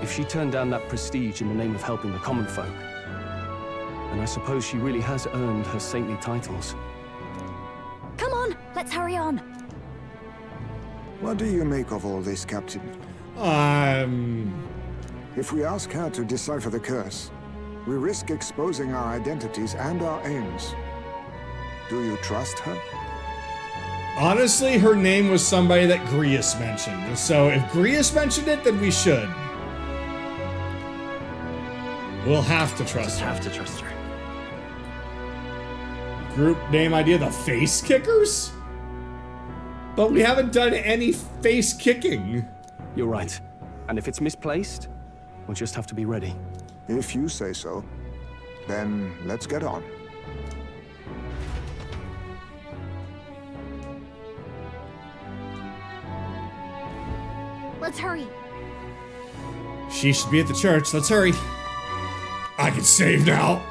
If she turned down that prestige in the name of helping the common folk, then I suppose she really has earned her saintly titles. Come on, let's hurry on. What do you make of all this, Captain? If we ask her to decipher the curse, we risk exposing our identities and our aims. Do you trust her? Honestly, her name was somebody that Grius mentioned. So if Grius mentioned it, then we should. We'll have to trust her. Group name idea, the Face Kickers? But we haven't done any face kicking. You're right. And if it's misplaced, we'll just have to be ready. If you say so, then let's get on. Let's hurry. She should be at the church. Let's hurry. I can save now.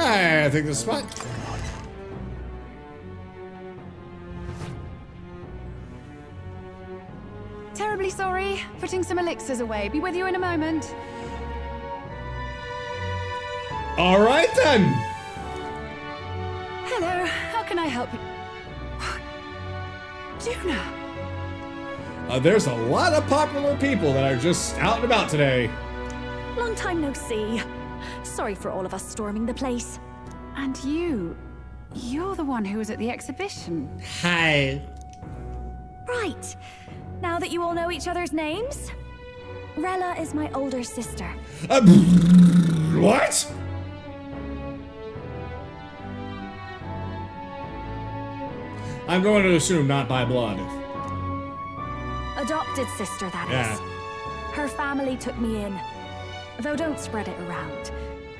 I think this is fine. Terribly sorry. Putting some elixirs away. Be with you in a moment. All right then. Hello. How can I help you? Junah. There's a lot of popular people that are just out and about today. Long time no see. Sorry for all of us storming the place. And you're the one who was at the exhibition. Hi. Right. Now that you all know each other's names, Rella is my older sister. What? I'm going to assume not by blood. Adopted sister, that is. Her family took me in. Though don't spread it around.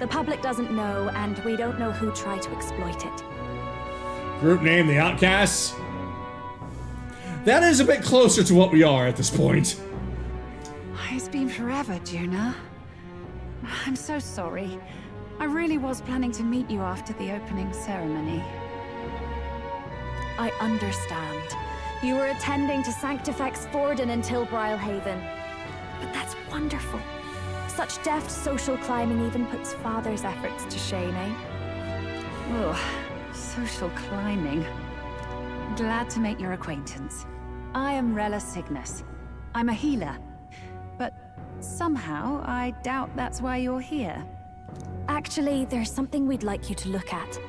The public doesn't know, and we don't know who tried to exploit it. Group name, the Outcasts. That is a bit closer to what we are at this point. It's been forever, Junah. I'm so sorry. I really was planning to meet you after the opening ceremony. I understand. You were attending to Sanctifex Bardon until Brilehaven. But that's wonderful. Such deft social climbing even puts father's efforts to shame, eh? Oh, social climbing. Glad to make your acquaintance. I am Rella Cygnus. I'm a healer. But somehow, I doubt that's why you're here. Actually, there's something we'd like you to look at.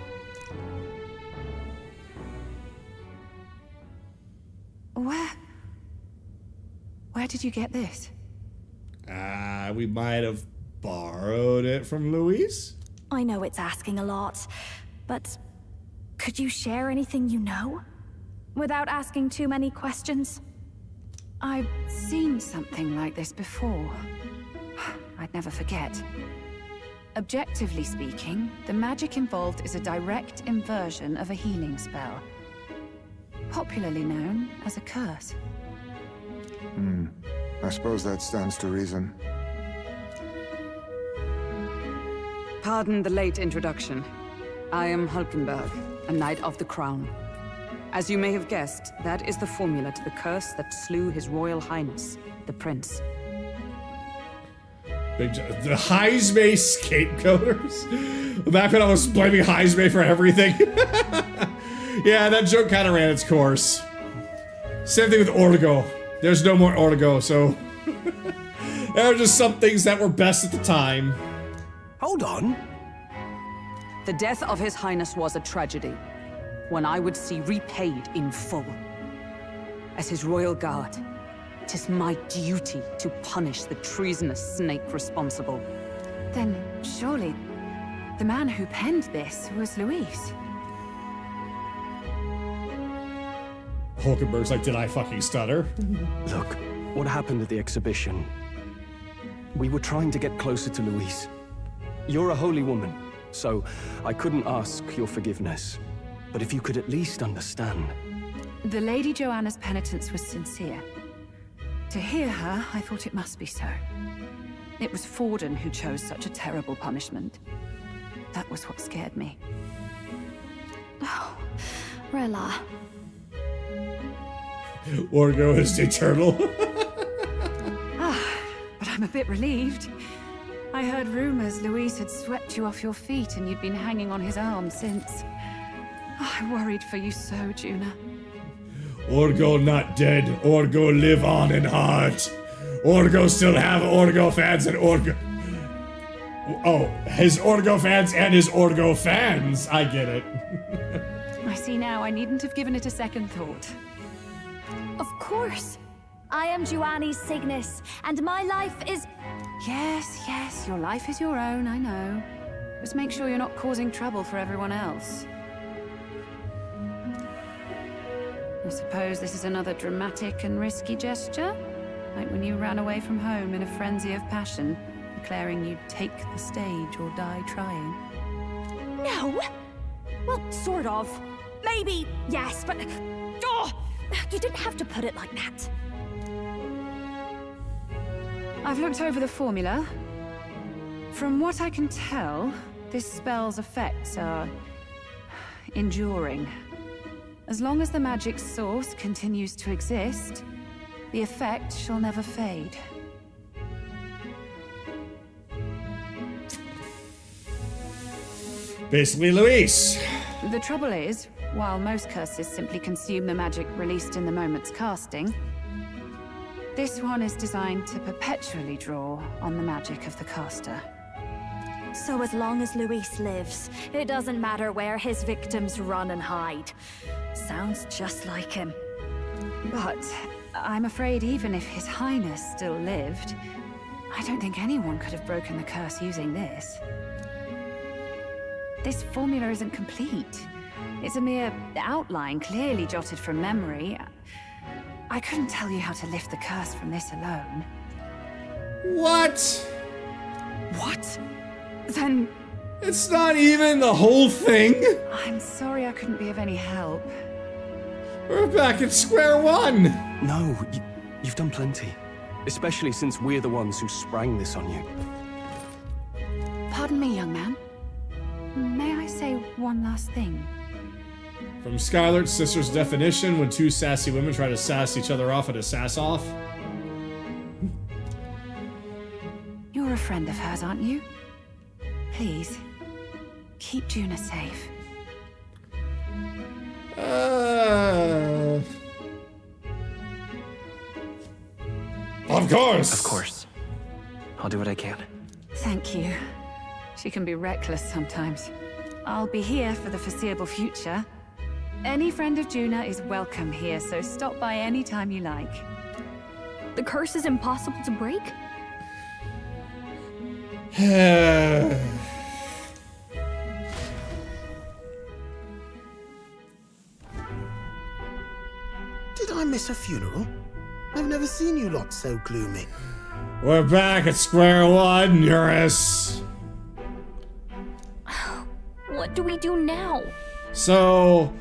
Where did you get this? We might have borrowed it from Louise? I know it's asking a lot, but could you share anything you know? without asking too many questions? I've seen something like this before. I'd never forget. Objectively speaking, the magic involved is a direct inversion of a healing spell, popularly known as a curse. I suppose that stands to reason. Pardon the late introduction. I am Hulkenberg, a Knight of the Crown. As you may have guessed, that is the formula to the curse that slew His Royal Highness, the Prince. The Heismay scapegoaters? Back when I was blaming Heismay for everything. Yeah, that joke kind of ran its course. Same thing with Ortigo. There's no more Ortigo, so... there are just some things that were best at the time. Hold on. The death of His Highness was a tragedy, one I would see repaid in full. As his royal guard, 'tis my duty to punish the treasonous snake responsible. Then surely the man who penned this was Luis. Hulkenberg's like, did I fucking stutter? Look, what happened at the exhibition? We were trying to get closer to Luis. You're a holy woman, so I couldn't ask your forgiveness. But if you could at least understand. The Lady Joanna's penitence was sincere. To hear her, I thought it must be so. It was Forden who chose such a terrible punishment. That was what scared me. Oh, Rilla. Ortigo is eternal. But I'm a bit relieved. I heard rumors Luis had swept you off your feet and you'd been hanging on his arm since. I worried for you so, Junah. Ortigo not dead. Ortigo live on in heart. Ortigo still have Ortigo fans and Ortigo... Oh, his Ortigo fans and his Ortigo fans. I get it. I see now I needn't have given it a second thought. Of course. I am Juani's Cygnus, and my life is... Yes, your life is your own, I know. Just make sure you're not causing trouble for everyone else. I suppose this is another dramatic and risky gesture? Like when you ran away from home in a frenzy of passion, declaring you'd take the stage or die trying. No! Well, sort of. Maybe, yes, but... Oh! You didn't have to put it like that. I've looked over the formula. From what I can tell, this spell's effects are... enduring. As long as the magic's source continues to exist, the effect shall never fade. Basically, Luis. The trouble is, while most curses simply consume the magic released in the moment's casting, this one is designed to perpetually draw on the magic of the caster. So as long as Luis lives, it doesn't matter where his victims run and hide. Sounds just like him. But I'm afraid even if His Highness still lived, I don't think anyone could have broken the curse using this. This formula isn't complete. It's a mere outline, clearly jotted from memory. I couldn't tell you how to lift the curse from this alone. What? What? Then... It's not even the whole thing? I'm sorry I couldn't be of any help. We're back at square one! No, you've done plenty. Especially since we're the ones who sprang this on you. Pardon me, young man. May I say one last thing? From Skylar's sister's definition, when two sassy women try to sass each other off at a sass-off. You're a friend of hers, aren't you? Please, keep Junah safe. Of course! Of course. I'll do what I can. Thank you. She can be reckless sometimes. I'll be here for the foreseeable future. Any friend of Junah is welcome here, so stop by any time you like. The curse is impossible to break? Did I miss a funeral? I've never seen you lot so gloomy. We're back at square one, Eurus. What do we do now? So,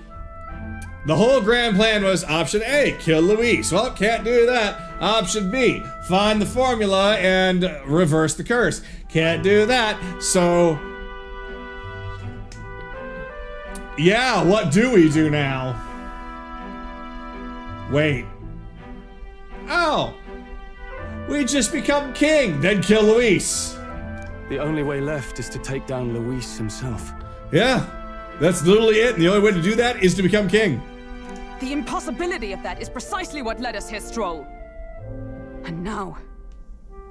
the whole grand plan was option A, kill Luis. Well, can't do that. Option B, find the formula and reverse the curse. Can't do that. So, yeah, what do we do now? Wait. Oh. We just become king, then kill Luis. The only way left is to take down Luis himself. Yeah, that's literally it. And the only way to do that is to become king. The impossibility of that is precisely what led us here, Strohl. And now,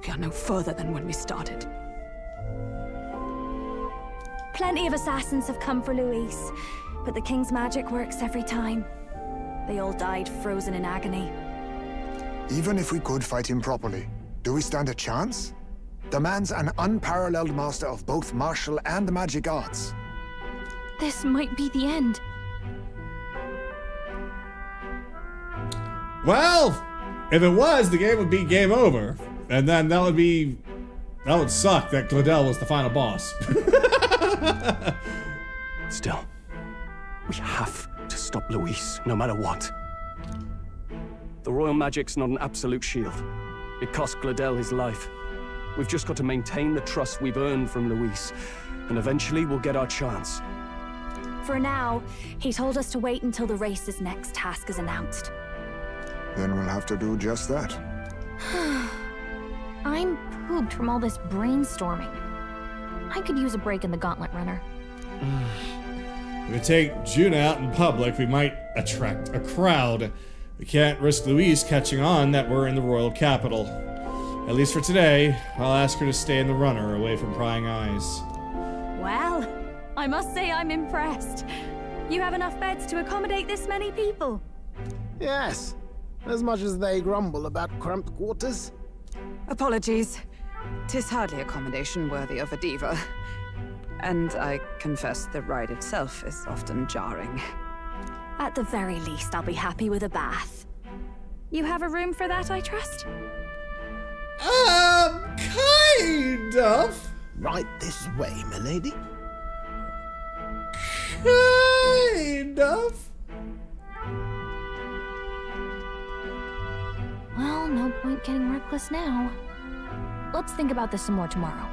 we are no further than when we started. Plenty of assassins have come for Luis, but the king's magic works every time. They all died frozen in agony. Even if we could fight him properly, do we stand a chance? The man's an unparalleled master of both martial and magic arts. This might be the end. Well, if it was, the game would be game over. And then that would suck that Gliddell was the final boss. Still, we have to stop Luis, no matter what. The royal magic's not an absolute shield. It cost Gliddell his life. We've just got to maintain the trust we've earned from Luis, and eventually we'll get our chance. For now, he told us to wait until the race's next task is announced. Then we'll have to do just that. I'm pooped from all this brainstorming. I could use a break in the gauntlet runner. If we take Junah out in public, we might attract a crowd. We can't risk Luis catching on that we're in the royal capital. At least for today, I'll ask her to stay in the runner, away from prying eyes. Well, I must say I'm impressed. You have enough beds to accommodate this many people? Yes, as much as they grumble about cramped quarters. Apologies. 'Tis hardly accommodation worthy of a diva. And I confess the ride itself is often jarring. At the very least, I'll be happy with a bath. You have a room for that, I trust? Kind of. Right this way, milady. Kind of. Well, no point getting reckless now. Let's think about this some more tomorrow.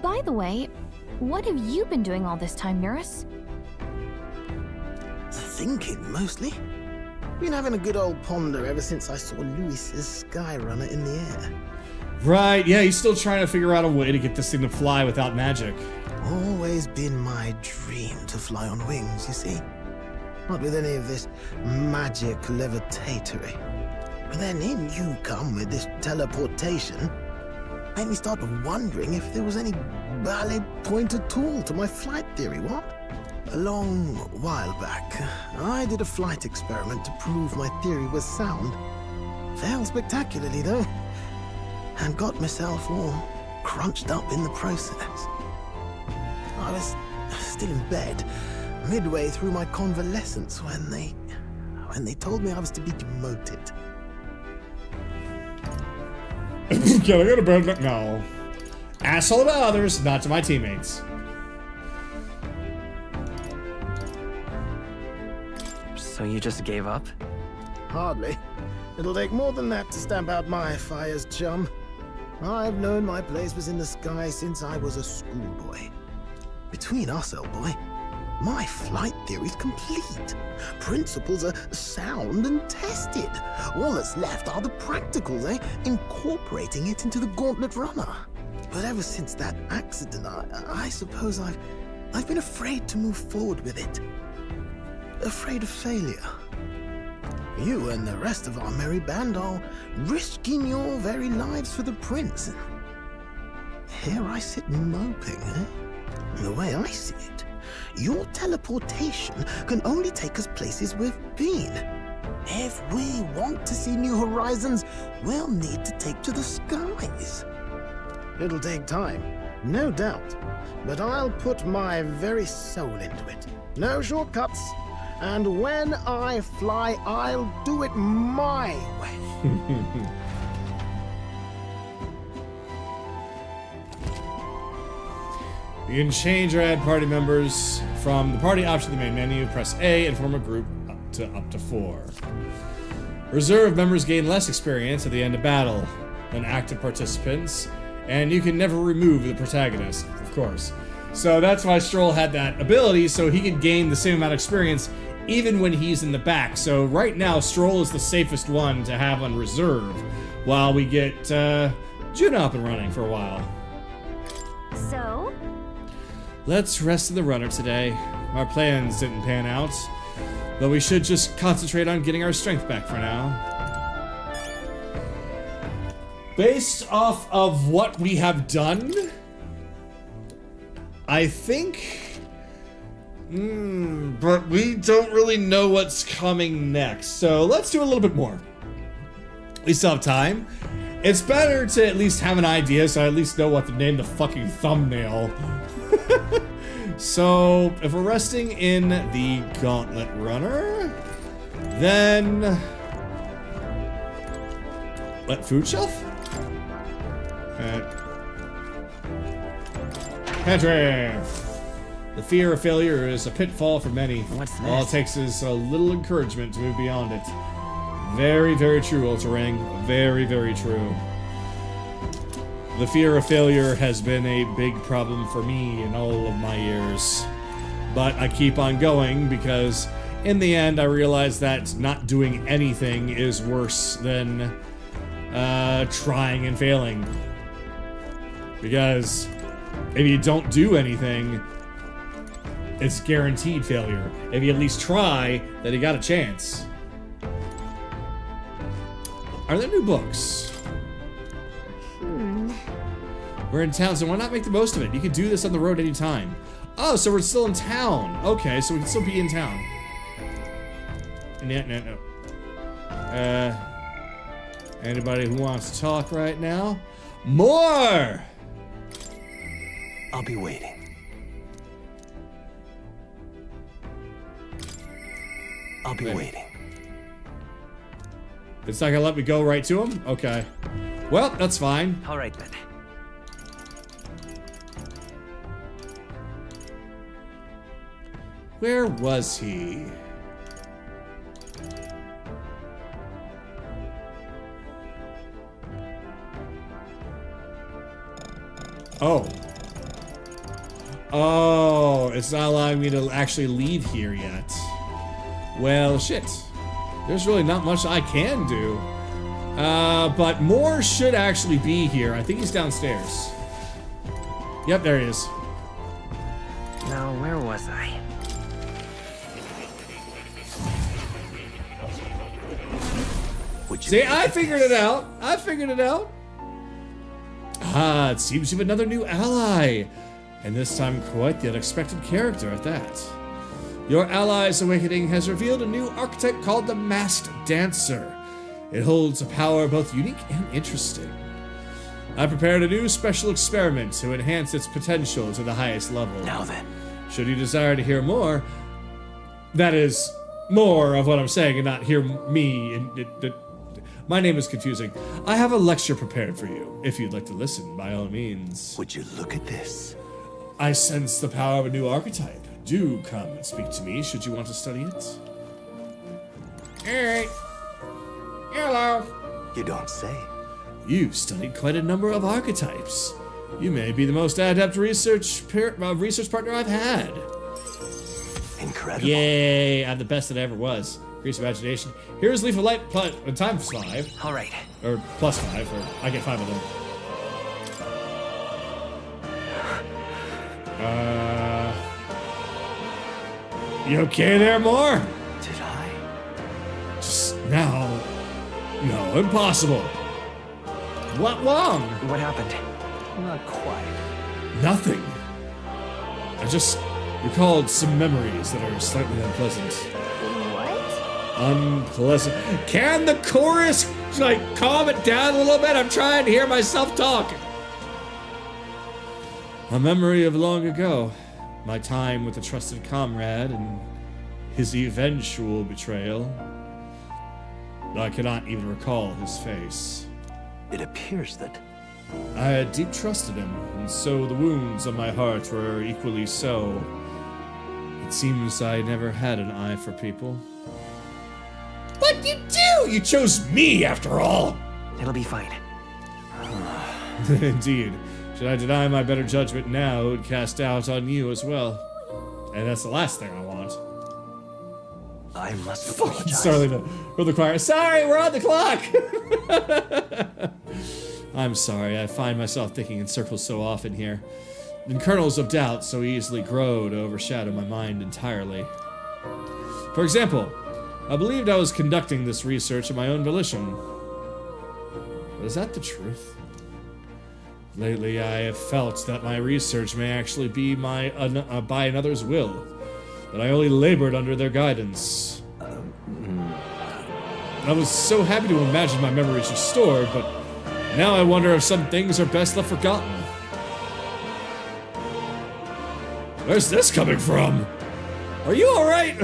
By the way, what have you been doing all this time, Eurus? Thinking, mostly. Been having a good old ponder ever since I saw Luis's sky runner in the air. Right, yeah, he's still trying to figure out a way to get this thing to fly without magic. Always been my dream to fly on wings, you see. Not with any of this magic levitatory. But then in you come with this teleportation. Made me start wondering if there was any valid point at all to my flight theory, what? A long while back, I did a flight experiment to prove my theory was sound. Failed spectacularly, though. And got myself all crunched up in the process. I was still in bed, midway through my convalescence when they told me I was to be demoted. Can I go to bed? No. Asshole to others, not to my teammates. So you just gave up? Hardly. It'll take more than that to stamp out my fires, chum. I've known my place was in the sky since I was a schoolboy. Between us, old boy, my flight theory's complete. Principles are sound and tested. All that's left are the practicals, incorporating it into the gauntlet runner. But ever since that accident, I suppose I've been afraid to move forward with it. Afraid of failure. You and the rest of our merry band are risking your very lives for the prince. Here I sit moping, The way I see it, your teleportation can only take us places we've been. If we want to see new horizons, we'll need to take to the skies. It'll take time, no doubt. But I'll put my very soul into it. No shortcuts. And when I fly, I'll do it my way. You can change or add party members from the party option in the main menu. Press A and form a group up to 4. Reserve members gain less experience at the end of battle than active participants, and you can never remove the protagonist, of course. So that's why Strohl had that ability, so he could gain the same amount of experience even when he's in the back. So right now, Strohl is the safest one to have on reserve while we get Junah up and running for a while. So? Let's rest in the runner today. Our plans didn't pan out, but we should just concentrate on getting our strength back for now. Based off of what we have done, I think... but we don't really know what's coming next, so let's do a little bit more. We still have time. It's better to at least have an idea, so I at least know what to name the fucking thumbnail. So, if we're resting in the Gauntlet Runner, then... what, food shelf? Pantry! The fear of failure is a pitfall for many. What's this? All it takes is a little encouragement to move beyond it. Very, very true, Ultra-Ring. Very, very true. The fear of failure has been a big problem for me in all of my years. But I keep on going because in the end I realize that not doing anything is worse than trying and failing. Because if you don't do anything, it's guaranteed failure. If you at least try, then you got a chance. Are there new books? We're in town, so why not make the most of it? You can do this on the road anytime. Oh, so we're still in town. Okay, so we can still be in town. No. Anybody who wants to talk right now? More! I'll be waiting. I'll be waiting. It's not gonna let me go right to him? Okay. Well, that's fine. All right, then. Where was he? Oh. Oh, it's not allowing me to actually leave here yet. Well, shit. There's really not much I can do. But more should actually be here. I think he's downstairs. Yep, there he is. Now, where was I? See, I figured it out. I figured it out. Ah, it seems you have another new ally. And this time quite the unexpected character at that. Your ally's awakening has revealed a new archetype called the Masked Dancer. It holds a power both unique and interesting. I prepared a new special experiment to enhance its potential to the highest level. Now then. Should you desire to hear more, that is, more of what I'm saying and not hear me and my name is confusing. I have a lecture prepared for you. If you'd like to listen, by all means. Would you look at this? I sense the power of a new archetype. Do come and speak to me should you want to study it. Alright. Hello. You don't say. You've studied quite a number of archetypes. You may be the most adept research partner I've had. Incredible. Yay, I'm the best that I ever was. Increase imagination. Here's Leaf of Light times 5. All right. Or plus 5, or I get 5 of them. You okay there, Moore? Did I? Just now. No, impossible. What wrong? What happened? Not quite. Nothing. I just recalled some memories that are slightly unpleasant. Unpleasant. Can the chorus, like, calm it down a little bit? I'm trying to hear myself talk. A memory of long ago. My time with a trusted comrade and his eventual betrayal. I cannot even recall his face. It appears that I had deep trust in him, and so the wounds on my heart were equally so. It seems I never had an eye for people. But you do! You chose me, after all! It'll be fine. Indeed. Should I deny my better judgment now, it would cast doubt on you as well. And that's the last thing I want. I must Fucking apologize. Starling for the choir. Sorry, we're on the clock! I'm sorry, I find myself thinking in circles so often here. And kernels of doubt so easily grow to overshadow my mind entirely. For example, I believed I was conducting this research of my own volition. But is that the truth? Lately, I have felt that my research may actually be by another's will. That I only labored under their guidance. I was so happy to imagine my memories restored, but now I wonder if some things are best left forgotten. Where's this coming from? Are you alright?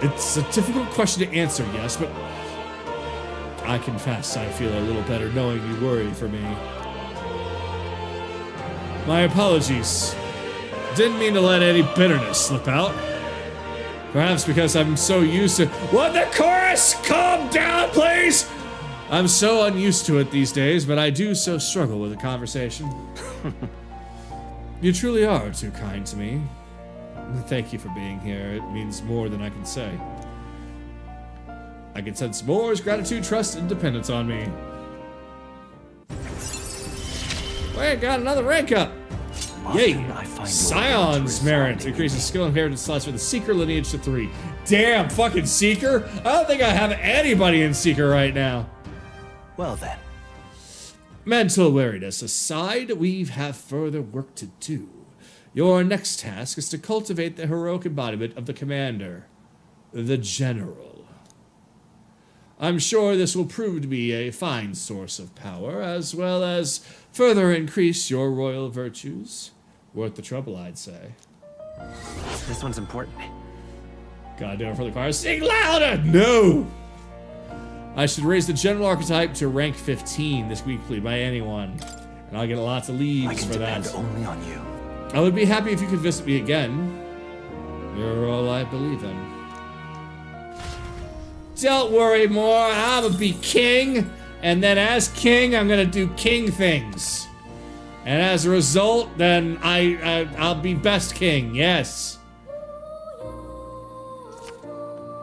It's a difficult question to answer, yes, but I confess I feel a little better knowing you worry for me. My apologies. Didn't mean to let any bitterness slip out. Perhaps because I'm so used to— What, the chorus? Calm down, please! I'm so unused to it these days, but I do so struggle with a conversation. You truly are too kind to me. Thank you for being here. It means more than I can say. I can sense Moore's gratitude, trust, and dependence on me. We got another rank up! Yay! Scion's merit increases skill inheritance slots for the Seeker lineage to 3. Damn, fucking Seeker! I don't think I have anybody in Seeker right now. Well then. Mental weariness aside, we have further work to do. Your next task is to cultivate the heroic embodiment of the commander, the general. I'm sure this will prove to be a fine source of power, as well as further increase your royal virtues. Worth the trouble, I'd say. This one's important. Gotta do it for the choir. Sing louder! No! I should raise the general archetype to rank 15 this weekly by anyone. And I'll get lots of leaves for that. Only on you. I would be happy if you could visit me again. You're all I believe in. Don't worry, Moore. I'ma be king. And then as king, I'm gonna do king things. And as a result, then I'll be best king, yes.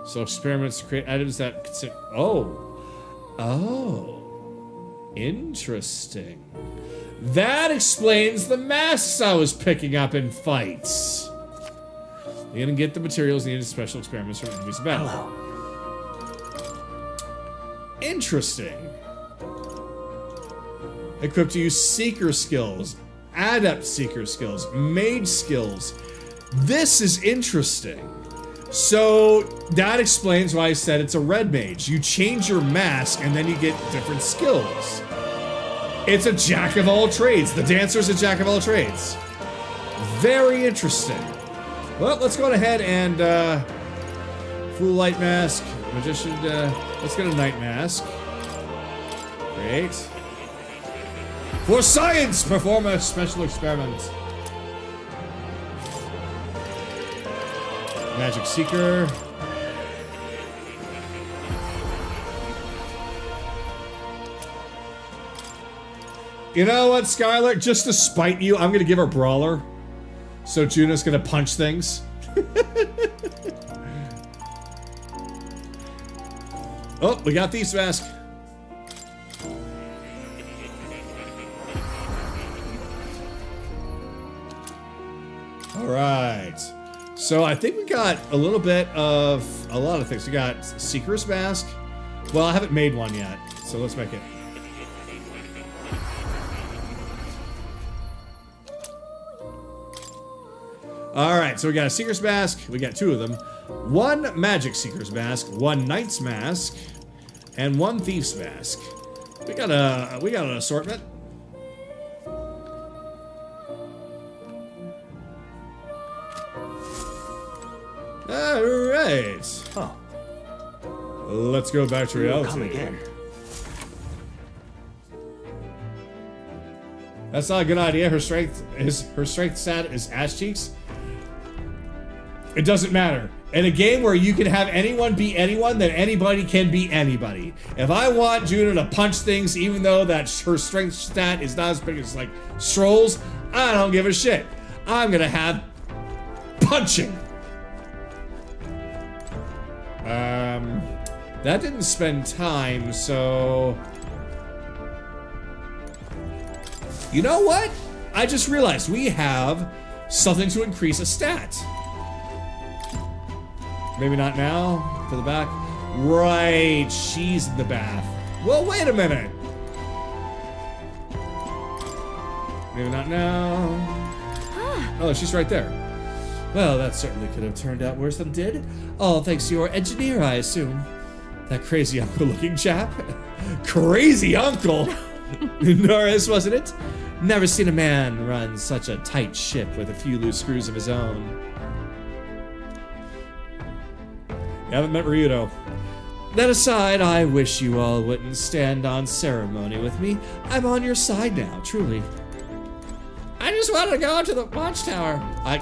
So experiments to create items that consider— Oh. Interesting. That explains the masks I was picking up in fights. You're gonna get the materials needed in special experiments from enemies in battle. Hello. Interesting. Equipped to use Seeker skills, Adept Seeker skills, Mage skills. This is interesting. So that explains why I said it's a red mage. You change your mask and then you get different skills. It's a jack of all trades. The dancer's a jack of all trades. Very interesting. Well, let's go ahead and full light mask, magician. Let's get a night mask. Great. For science, perform a special experiment. Magic Seeker. You know what, Skylar? Just to spite you, I'm gonna give her Brawler. So Junah's gonna punch things. Oh, we got Thief's Mask. Alright. So I think we got a little bit of a lot of things. We got Seeker's Mask. Well, I haven't made one yet, so let's make it. Alright, so we got a Seeker's Mask. We got 2 of them. 1 Magic Seeker's Mask, 1 Knight's Mask, and 1 Thief's Mask. We got an assortment. Alright. Oh. Let's go back to reality. Come again. That's not a good idea. Her strength stat is ass cheeks. It doesn't matter. In a game where you can have anyone beat anyone, then anybody can beat anybody. If I want Junah to punch things, even though that her strength stat is not as big as like Strohl's, I don't give a shit. I'm gonna have punching. That didn't spend time, so... You know what? I just realized we have something to increase a stat. Maybe not now, for the back. Right, she's in the bath. Well, wait a minute. Maybe not now. Oh, she's right there. Well, that certainly could have turned out worse than it did. All thanks to your engineer, I assume. That crazy uncle-looking chap. Crazy uncle! Norris, wasn't it? Never seen a man run such a tight ship with a few loose screws of his own. You haven't met Ryudo. That aside, I wish you all wouldn't stand on ceremony with me. I'm on your side now, truly. I just wanted to go out to the watchtower.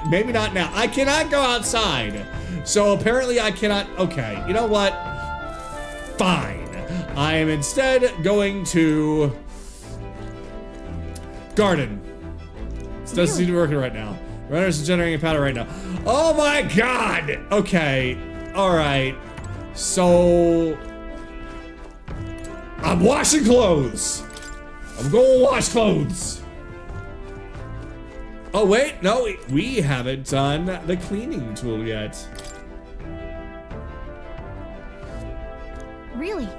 Maybe not now. I cannot go outside. So apparently I cannot. Okay, you know what? Fine. I am instead going to garden. It doesn't seem to be working right now. Runners are generating powder right now. Oh my god! Okay. Alright. So I'm washing clothes. I'm going to wash clothes. Oh wait, no, we haven't done the cleaning tool yet. Really?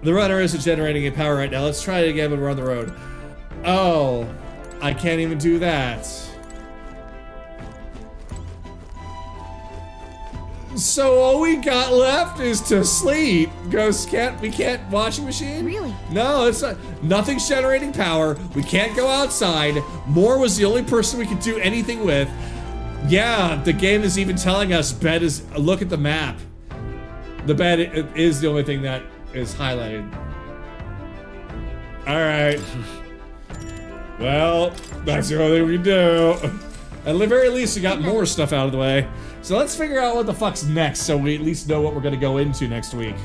The runner isn't generating any power right now. Let's try it again when we're on the road. Oh, I can't even do that. So all we got left is to sleep. We can't washing machine? Really? No, it's not. Nothing's generating power. We can't go outside. Moore was the only person we could do anything with. Yeah, the game is even telling us bed is, look at the map. The bed is the only thing that is highlighted. All right. Well, that's the only thing we can do. At the very least, we got more stuff out of the way. So let's figure out what the fuck's next so we at least know what we're gonna go into next week.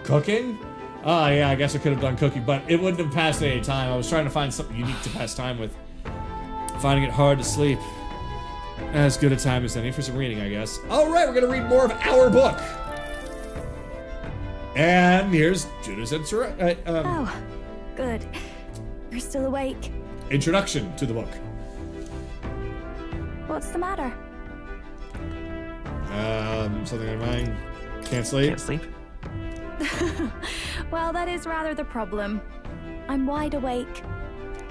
Cooking? Oh yeah, I guess I could have done cooking, but it wouldn't have passed any time. I was trying to find something unique to pass time with. Finding it hard to sleep. As good a time as any for some reading, I guess. Alright, we're gonna read more of our book. And here's Junah's oh, good. You're still awake. Introduction to the book. What's the matter? Something in mind. Can't sleep? Can't sleep? Well, that is rather the problem. I'm wide awake.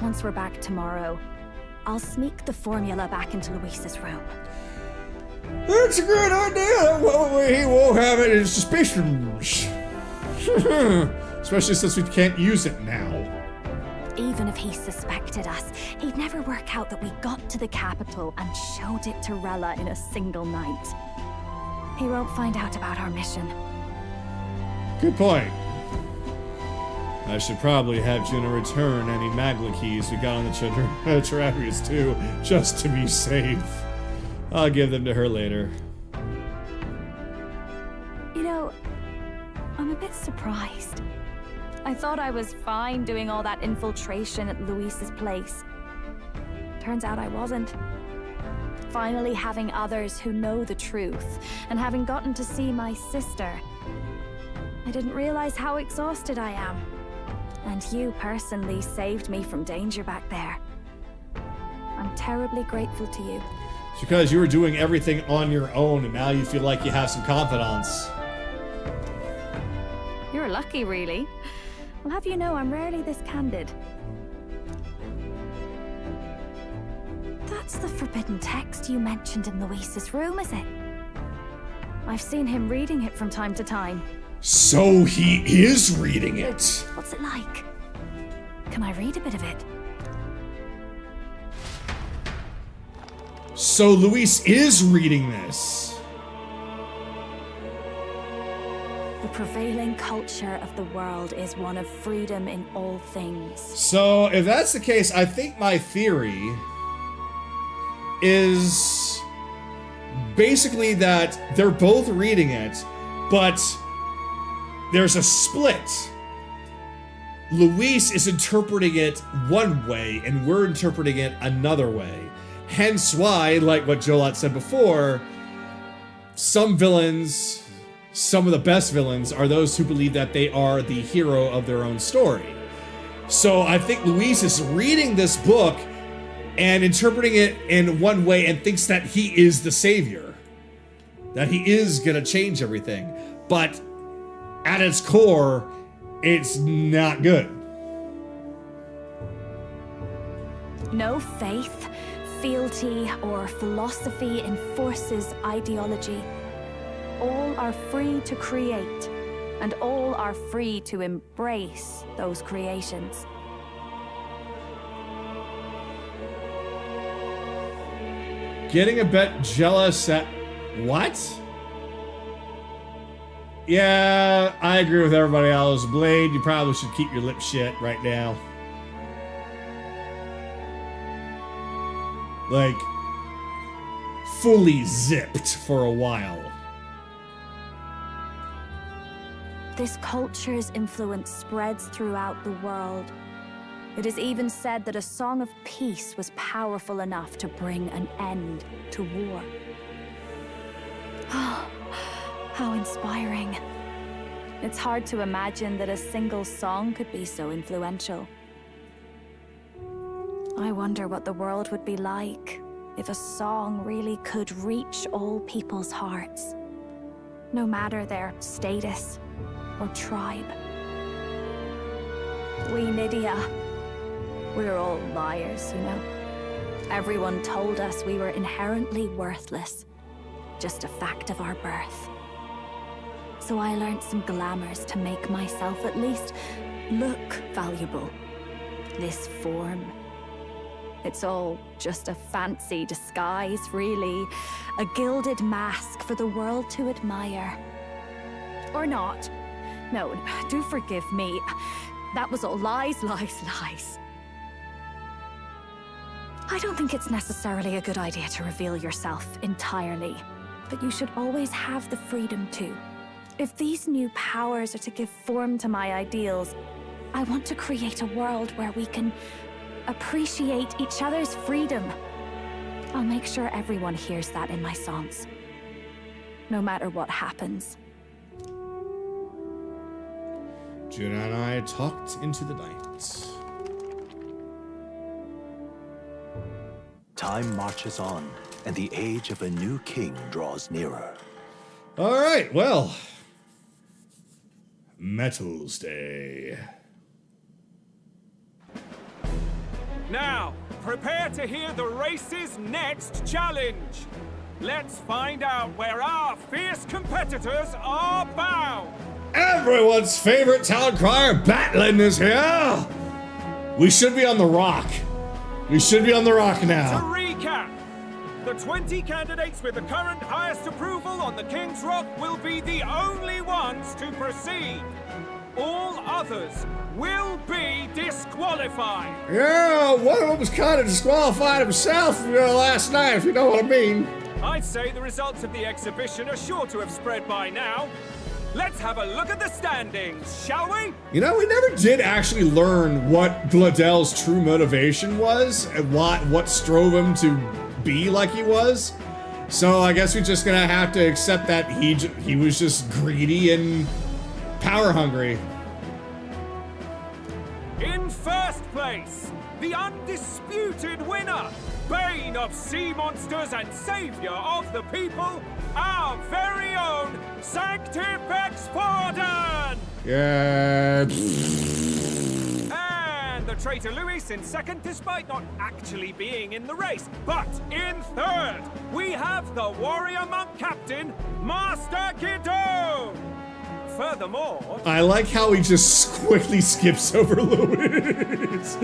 Once we're back tomorrow, I'll sneak the formula back into Luis's room. That's a good idea. Well, he won't have any suspicions. Especially since we can't use it now. Even if he suspected us, he'd never work out that we got to the capital and showed it to Rella in a single night. He won't find out about our mission. Good point. I should probably have Junah return any Magla keys we got on the Travius too, just to be safe. I'll give them to her later. You know, I'm a bit surprised. I thought I was fine doing all that infiltration at Luis's place. Turns out I wasn't. Finally having others who know the truth, and having gotten to see my sister, I didn't realize how exhausted I am. And you personally saved me from danger back there. I'm terribly grateful to you. It's because you were doing everything on your own, and now you feel like you have some confidence. You're lucky, really. I'll have you know I'm rarely this candid. That's the forbidden text you mentioned in Luis's room, is it? I've seen him reading it from time to time. So he is reading it. What's it like? Can I read a bit of it? So Luis is reading this. The prevailing culture of the world is one of freedom in all things. So if that's the case, I think my theory is basically that they're both reading it, but there's a split. Luis is interpreting it one way, and we're interpreting it another way. Hence why, like what Jolot said before, some villains, some of the best villains, are those who believe that they are the hero of their own story. So I think Luis is reading this book and interpreting it in one way and thinks that he is the savior. That he is gonna change everything. But at its core, it's not good. No faith, fealty, or philosophy enforces ideology. All are free to create, and all are free to embrace those creations. Getting a bit jealous at... What? Yeah, I agree with everybody else. Blade, you probably should keep your lips shut right now. Like, fully zipped for a while. This culture's influence spreads throughout the world. It is even said that a song of peace was powerful enough to bring an end to war. Oh, how inspiring. It's hard to imagine that a single song could be so influential. I wonder what the world would be like if a song really could reach all people's hearts, no matter their status or tribe. We Nydia, we're all liars, you know. Everyone told us we were inherently worthless, just a fact of our birth. So I learned some glamours to make myself at least look valuable. This form, it's all just a fancy disguise, really. A gilded mask for the world to admire. Or not. No, do forgive me. That was all lies, lies, lies. I don't think it's necessarily a good idea to reveal yourself entirely, but you should always have the freedom to. If these new powers are to give form to my ideals, I want to create a world where we can appreciate each other's freedom. I'll make sure everyone hears that in my songs, no matter what happens. Junah and I talked into the night. Time marches on, and the age of a new king draws nearer. All right, well, Metals Day. Now, prepare to hear the race's next challenge. Let's find out where our fierce competitors are bound. Everyone's favorite town crier, Batlin, is here. We should be on the rock. We should be on the rock now. To recap, the 20 candidates with the current highest approval on the King's Rock will be the only ones to proceed. All others will be disqualified. Yeah, one of them was kind of disqualified himself last night, if you know what I mean. I'd say the results of the exhibition are sure to have spread by now. Let's have a look at the standings, shall we? You know, we never did actually learn what Gliddell's true motivation was and what strove him to be like he was. So I guess we're just gonna have to accept that he was just greedy and power hungry. In first place, the undisputed winner, bane of sea monsters and savior of the people, our very own Sanctifex Bardon! Yeah. And the traitor Luis in second, despite not actually being in the race. But in third, we have the warrior monk captain, Master Gliddell! Furthermore... I like how he just quickly skips over Luis.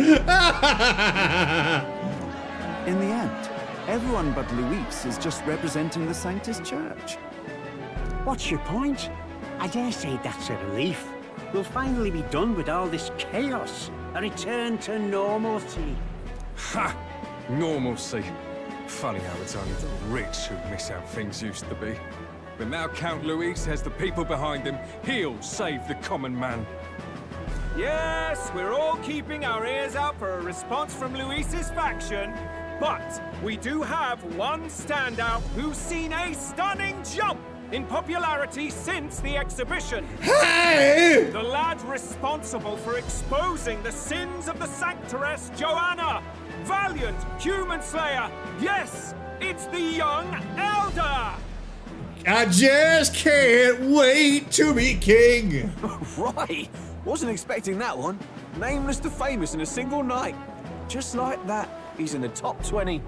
In the end, Everyone but Luis is just representing the Sanctus Church. What's your point? I dare say that's a relief. We'll finally be done with all this chaos. A return to normalcy. Ha! Normalcy. Funny how it's only the rich who miss how things used to be. But now Count Luis has the people behind him. He'll save the common man. Yes, we're all keeping our ears out for a response from Luis's faction. But we do have one standout who's seen a stunning jump in popularity since the exhibition. Hey! The lad responsible for exposing the sins of the Sanctoress Joanna. Valiant human slayer. Yes, it's the young elder. I just can't wait to be king. Right. Wasn't expecting that one. Nameless to famous in a single night. Just like that, he's in the top 20.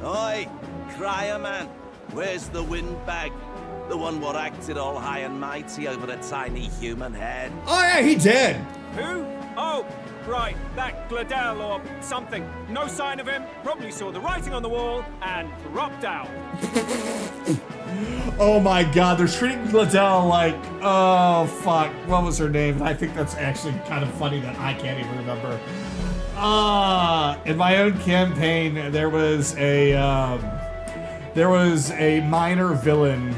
Oi, crier man. Where's the windbag? The one what acted all high and mighty over a tiny human head. Oh yeah, he dead. Who? Oh, right, that Gliddell or something. No sign of him, probably saw the writing on the wall and dropped out. Oh my god, they're treating Gliddell like, oh fuck, what was her name? I think that's actually kind of funny that I can't even remember. In my own campaign, there was a minor villain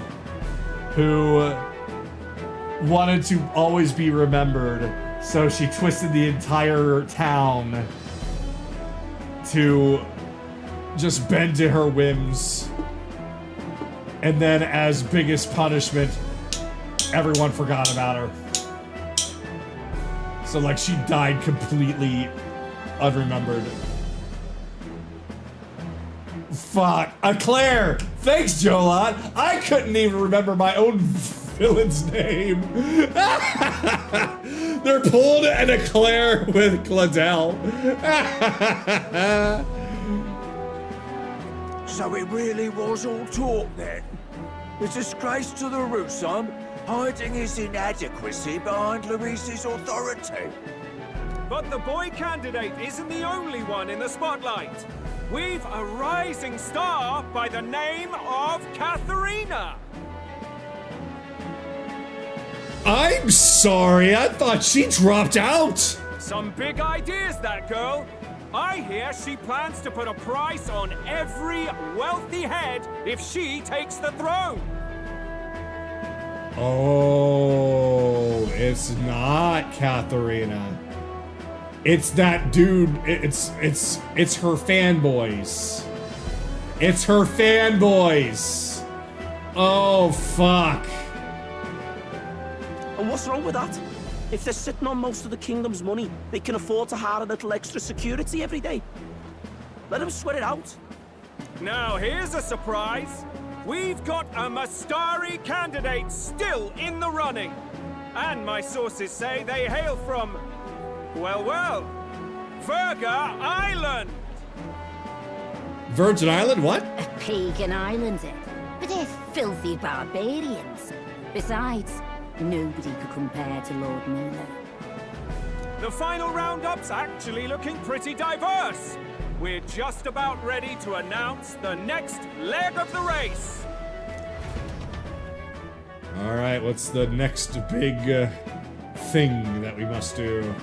who wanted to always be remembered, so she twisted the entire town to just bend to her whims. And then, as biggest punishment, everyone forgot about her. So, like, she died completely unremembered. Fuck. Claire! Thanks, Jolot! I couldn't even remember my own villain's name. They're pulled an Eclair with Gliddell. So it really was all talk then? A disgrace to the Rusum, hiding his inadequacy behind Luis's authority. But the boy candidate isn't the only one in the spotlight. We've a rising star by the name of Katharina. I'm sorry, I thought she dropped out. Some big ideas, that girl. I hear she plans to put a price on every wealthy head if she takes the throne. Oh, it's not Katharina. It's that dude. It's her fanboys. It's her fanboys. Oh fuck. And what's wrong with that? If they're sitting on most of the kingdom's money, they can afford to hire a little extra security every day. Let them sweat it out. Now here's a surprise. We've got a Mastari candidate still in the running. And my sources say they hail from, well, Virga Island. Virgin Island, what? A pagan island, but they're filthy barbarians. Besides, nobody could compare to Lord Milo. The final roundup's actually looking pretty diverse. We're just about ready to announce the next leg of the race. All right, what's the next big thing that we must do?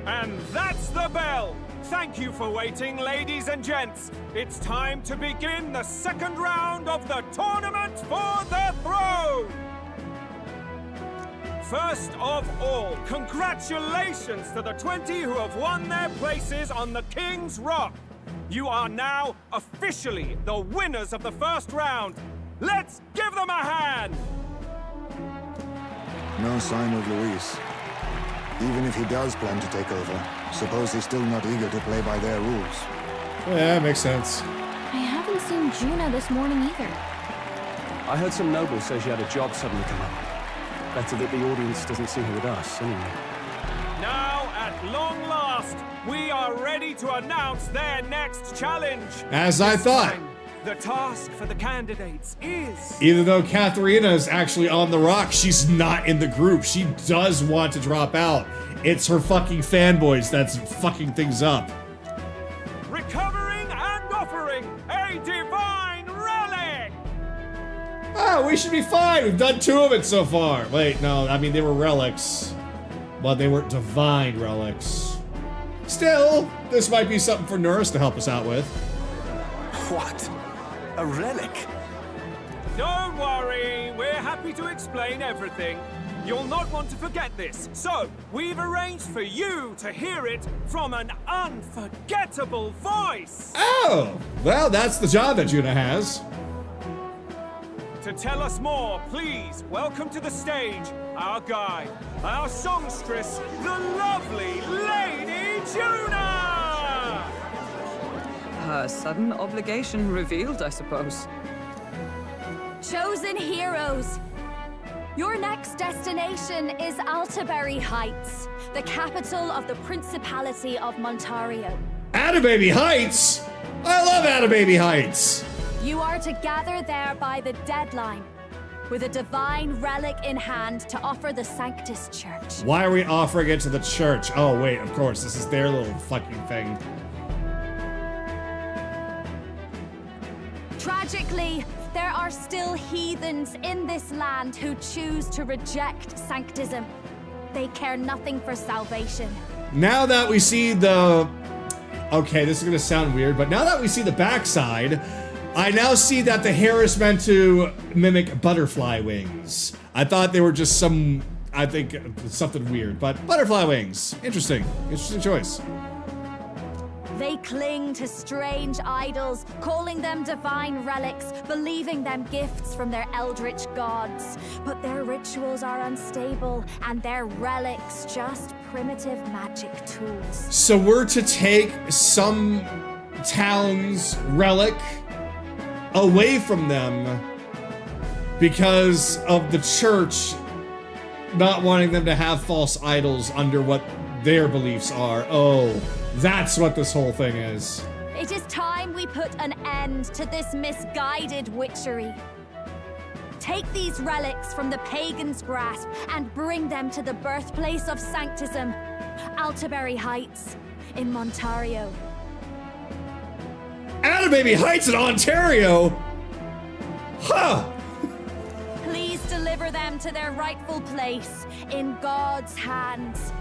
And that's the bell. Thank you for waiting, ladies and gents. It's time to begin the second round of the tournament for the throne. First of all, congratulations to the 20 who have won their places on the King's Rock. You are now officially the winners of the first round. Let's give them a hand. No sign of Luis. Even if he does plan to take over, suppose he's still not eager to play by their rules. Yeah, makes sense. I haven't seen Junah this morning either. I heard some nobles say she had a job suddenly come up. Better that the audience doesn't see her with us, anyway. Now, at long last, we are ready to announce their next challenge. As I thought. The task for the candidates is... Even though Katharina is actually on the rock, she's not in the group. She does want to drop out. It's her fucking fanboys that's fucking things up. Recovering and offering a divine relic! Oh, we should be fine. We've done 2 of it so far. Wait, no, I mean, they were relics. But they weren't divine relics. Still, this might be something for Norris to help us out with. What? A relic? Don't worry, we're happy to explain everything. You'll not want to forget this, so we've arranged for you to hear it from an unforgettable voice! Oh! Well, that's the job that Junah has. To tell us more, please welcome to the stage our guide, our songstress, the lovely Lady Junah! Her sudden obligation revealed, I suppose. Chosen heroes, your next destination is Altaberry Heights, the capital of the Principality of Montario. Atababy Heights? I love Atababy Heights! You are to gather there by the deadline, with a divine relic in hand to offer the Sanctus Church. Why are we offering it to the church? Oh, wait, of course, this is their little fucking thing. Tragically, there are still heathens in this land who choose to reject sanctism. They care nothing for salvation. Now that we see the... Okay, this is gonna sound weird, but now that we see the backside, I now see that the hair is meant to mimic butterfly wings. I thought they were just some... I think something weird, but butterfly wings. Interesting. Interesting choice. They cling to strange idols, calling them divine relics, believing them gifts from their eldritch gods. But their rituals are unstable, and their relics just primitive magic tools. So we're to take some town's relic away from them because of the church not wanting them to have false idols under what their beliefs are. Oh. That's what this whole thing is. It is time we put an end to this misguided witchery. Take these relics from the pagan's grasp and bring them to the birthplace of sanctism, Altaberry Heights in Montario. Atababy Heights in Ontario? Huh! Please deliver them to their rightful place in God's hands.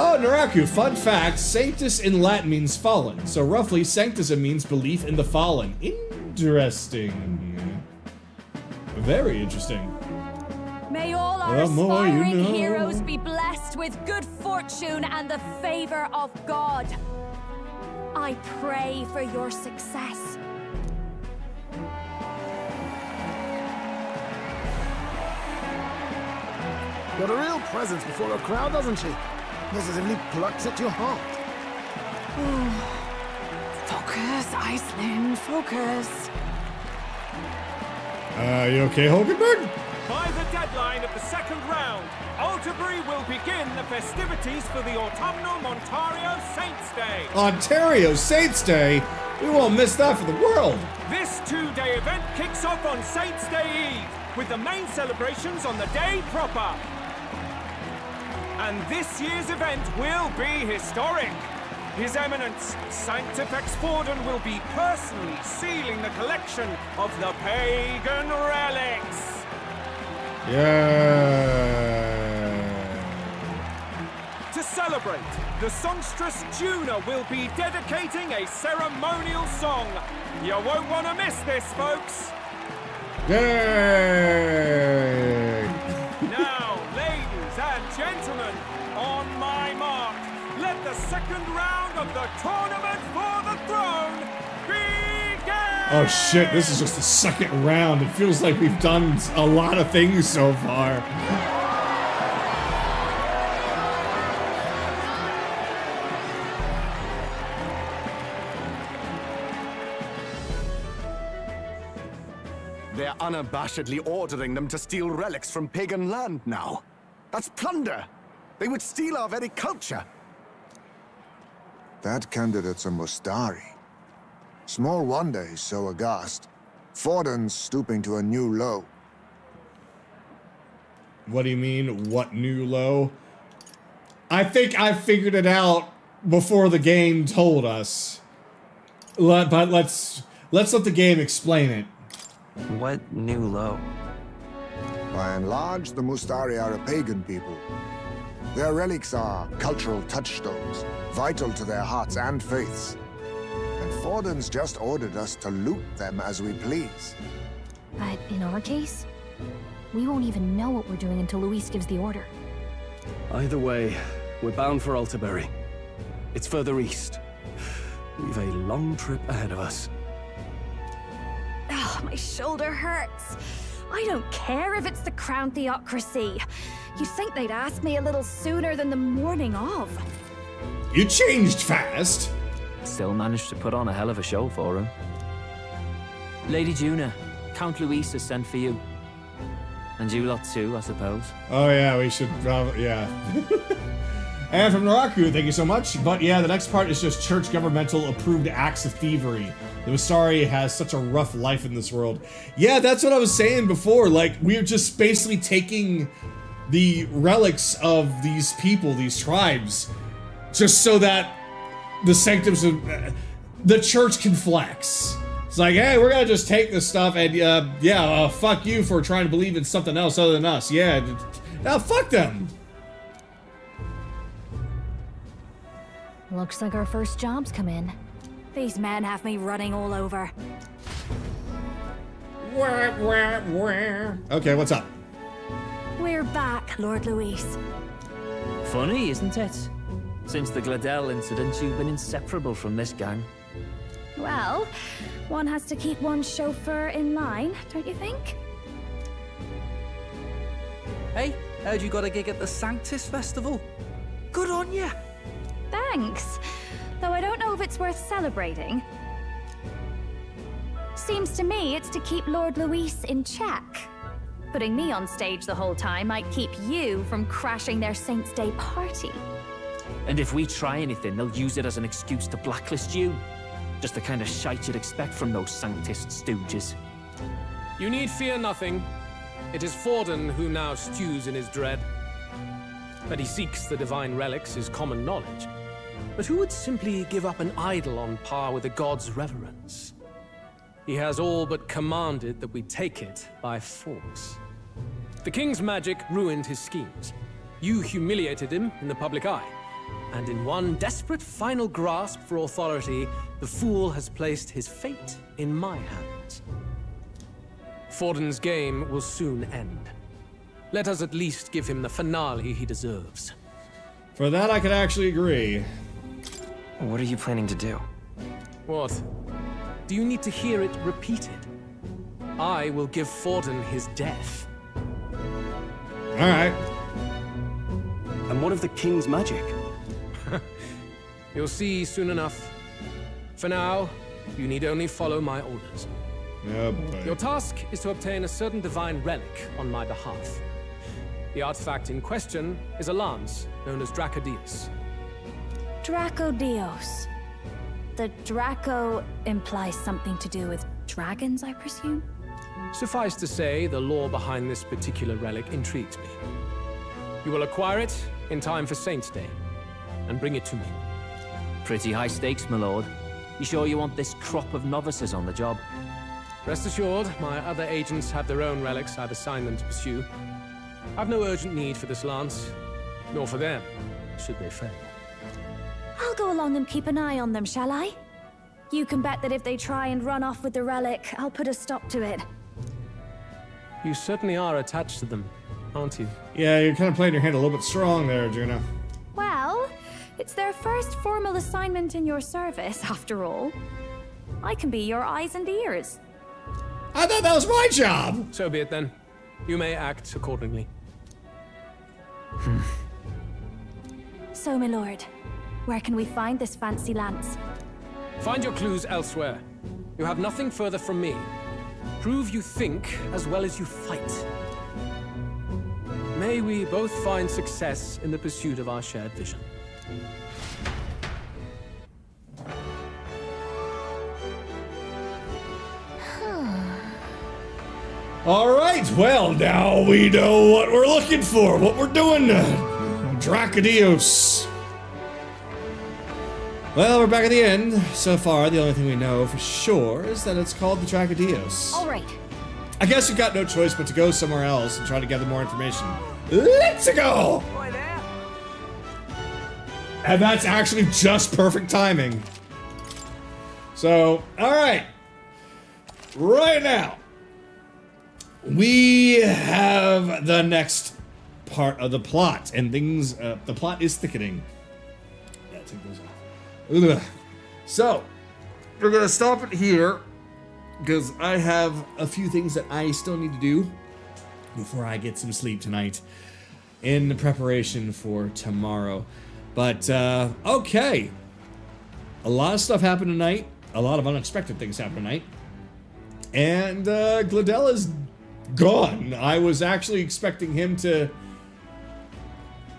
Oh, Naraku, fun fact, Sanctus in Latin means fallen, so roughly Sanctism means belief in the fallen. Interesting. Very interesting. May all our aspiring heroes be blessed with good fortune and the favor of God. I pray for your success. Got a real presence before a crowd, doesn't she? Positively plucks at your heart. Focus, Iceland, focus. You okay, Hogenberg? By the deadline of the second round, Altaberry will begin the festivities for the autumnal Montario Saints' Day. Ontario Saints' Day? We won't miss that for the world. This 2-day event kicks off on Saints' Day Eve, with the main celebrations on the day proper. And this year's event will be historic. His Eminence, Sanctifex Bardon, will be personally sealing the collection of the pagan relics. Yeah. To celebrate, the songstress Junah will be dedicating a ceremonial song. You won't want to miss this, folks. Yay! Now, ladies and gentlemen, on my mark, let the second round of the tournament for the throne begin! Oh shit, this is just the second round. It feels like we've done a lot of things so far. They're unabashedly ordering them to steal relics from pagan land now. That's plunder. They would steal our very culture. That candidate's a Mustari. Small wonder he's so aghast. Fordon's stooping to a new low. What do you mean, what new low? I think I figured it out before the game told us. But let's let the game explain it. What new low? By and large, the Mustari are a pagan people. Their relics are cultural touchstones, vital to their hearts and faiths. And Fordon's just ordered us to loot them as we please. But in our case, we won't even know what we're doing until Luis gives the order. Either way, we're bound for Altabury. It's further east. We've a long trip ahead of us. Oh, my shoulder hurts. I don't care if it's the Crown Theocracy. You'd think they'd ask me a little sooner than the morning of. You changed fast. Still managed to put on a hell of a show for him. Lady Junah, Count Luis has sent for you. And you lot too, I suppose. Oh yeah, we should probably, yeah. And from Naraku, thank you so much. But yeah, the next part is just church governmental approved acts of thievery. The Mustari has such a rough life in this world. Yeah, that's what I was saying before. Like, we're just basically taking the relics of these people, these tribes, just so that the sanctums of the church can flex. It's like, hey, we're gonna just take this stuff and fuck you for trying to believe in something else other than us. Yeah, fuck them. Looks like our first job's come in. These men have me running all over. Okay, what's up? We're back, Lord Luis. Funny, isn't it? Since the Gliddell incident, you've been inseparable from this gang. Well, one has to keep one's chauffeur in line, don't you think? Hey, heard you got a gig at the Sanctus Festival? Good on ya! Thanks. Though I don't know if it's worth celebrating. Seems to me it's to keep Lord Luis in check. Putting me on stage the whole time might keep you from crashing their Saints' Day party. And if we try anything, they'll use it as an excuse to blacklist you. Just the kind of shite you'd expect from those Sanctist stooges. You need fear nothing. It is Fordon who now stews in his dread. That he seeks the divine relics is common knowledge. But who would simply give up an idol on par with a god's reverence? He has all but commanded that we take it by force. The king's magic ruined his schemes. You humiliated him in the public eye. And in one desperate final grasp for authority, the fool has placed his fate in my hands. Fordon's game will soon end. Let us at least give him the finale he deserves. For that, I could actually agree. What are you planning to do? What? Do you need to hear it repeated? I will give Fordon his death. All right. And what of the king's magic? You'll see soon enough. For now, you need only follow my orders. Oh boy. Your task is to obtain a certain divine relic on my behalf. The artifact in question is a lance known as Dracodius. Dracodios. The Draco implies something to do with dragons, I presume? Suffice to say, the lore behind this particular relic intrigues me. You will acquire it in time for Saints' Day, and bring it to me. Pretty high stakes, my lord. You sure you want this crop of novices on the job? Rest assured, my other agents have their own relics I've assigned them to pursue. I've no urgent need for this lance, nor for them, should they fail. I'll go along and keep an eye on them, shall I? You can bet that if they try and run off with the relic, I'll put a stop to it. You certainly are attached to them, aren't you? Yeah, you're kind of playing your hand a little bit strong there, Junah. Well, it's their first formal assignment in your service, after all. I can be your eyes and ears. I thought that was my job! So be it then. You may act accordingly. So, my lord, where can we find this fancy lance? Find your clues elsewhere. You have nothing further from me. Prove you think as well as you fight. May we both find success in the pursuit of our shared vision. Alright, well, now we know what we're looking for, what we're doing. Dracadios. Well, we're back at the end. So far, the only thing we know for sure is that it's called the Dracadios. All right. I guess you've got no choice but to go somewhere else and try to gather more information. Let's go! And that's actually just perfect timing. So, alright. Right now, we have the next part of the plot, and things, the plot is thickening. Yeah, take those off. Ugh. So, we're gonna stop it here, because I have a few things that I still need to do before I get some sleep tonight in preparation for tomorrow. But, okay. A lot of stuff happened tonight. A lot of unexpected things happened tonight. And, Gliddell is gone. I was actually expecting him to...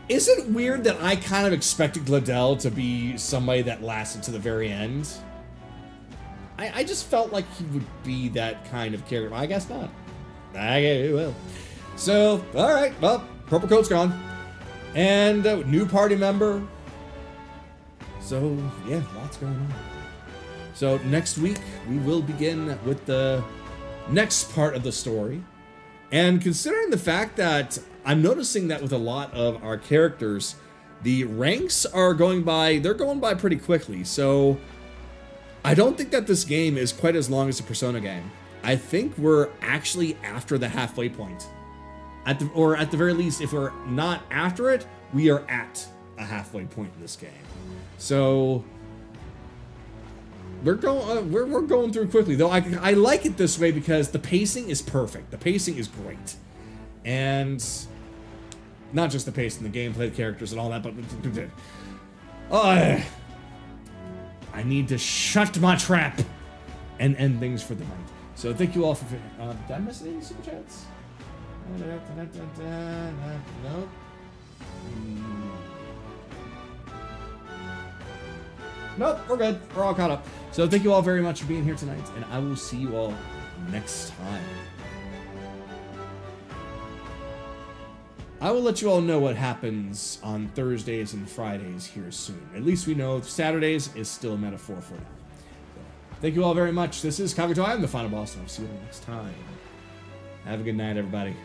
Is it weird that I kind of expected Gliddell to be somebody that lasted to the very end? I just felt like he would be that kind of character. I guess not. I will. So, alright, well, Purple Coat's gone. And new party member. So, yeah, lots going on. So, next week, we will begin with the next part of the story. And considering the fact that I'm noticing that with a lot of our characters, the ranks are going by, they're going by pretty quickly. So, I don't think that this game is quite as long as a Persona game. I think we're actually after the halfway point. Or at the very least, if we're not after it, we are at a halfway point in this game. So we're going through quickly. Though I like it this way because the pacing is perfect. The pacing is great, and not just the pacing, the gameplay, the characters, and all that. But I need to shut my trap and end things for the night. So thank you all for. Did I miss any super chats? No. Nope, we're good. We're all caught up. So thank you all very much for being here tonight, and I will see you all next time. I will let you all know what happens on Thursdays and Fridays here soon. At least we know Saturdays is still a metaphor for now. So, thank you all very much. This is Kabuto. I'm the final boss, and I'll see you all next time. Have a good night, everybody.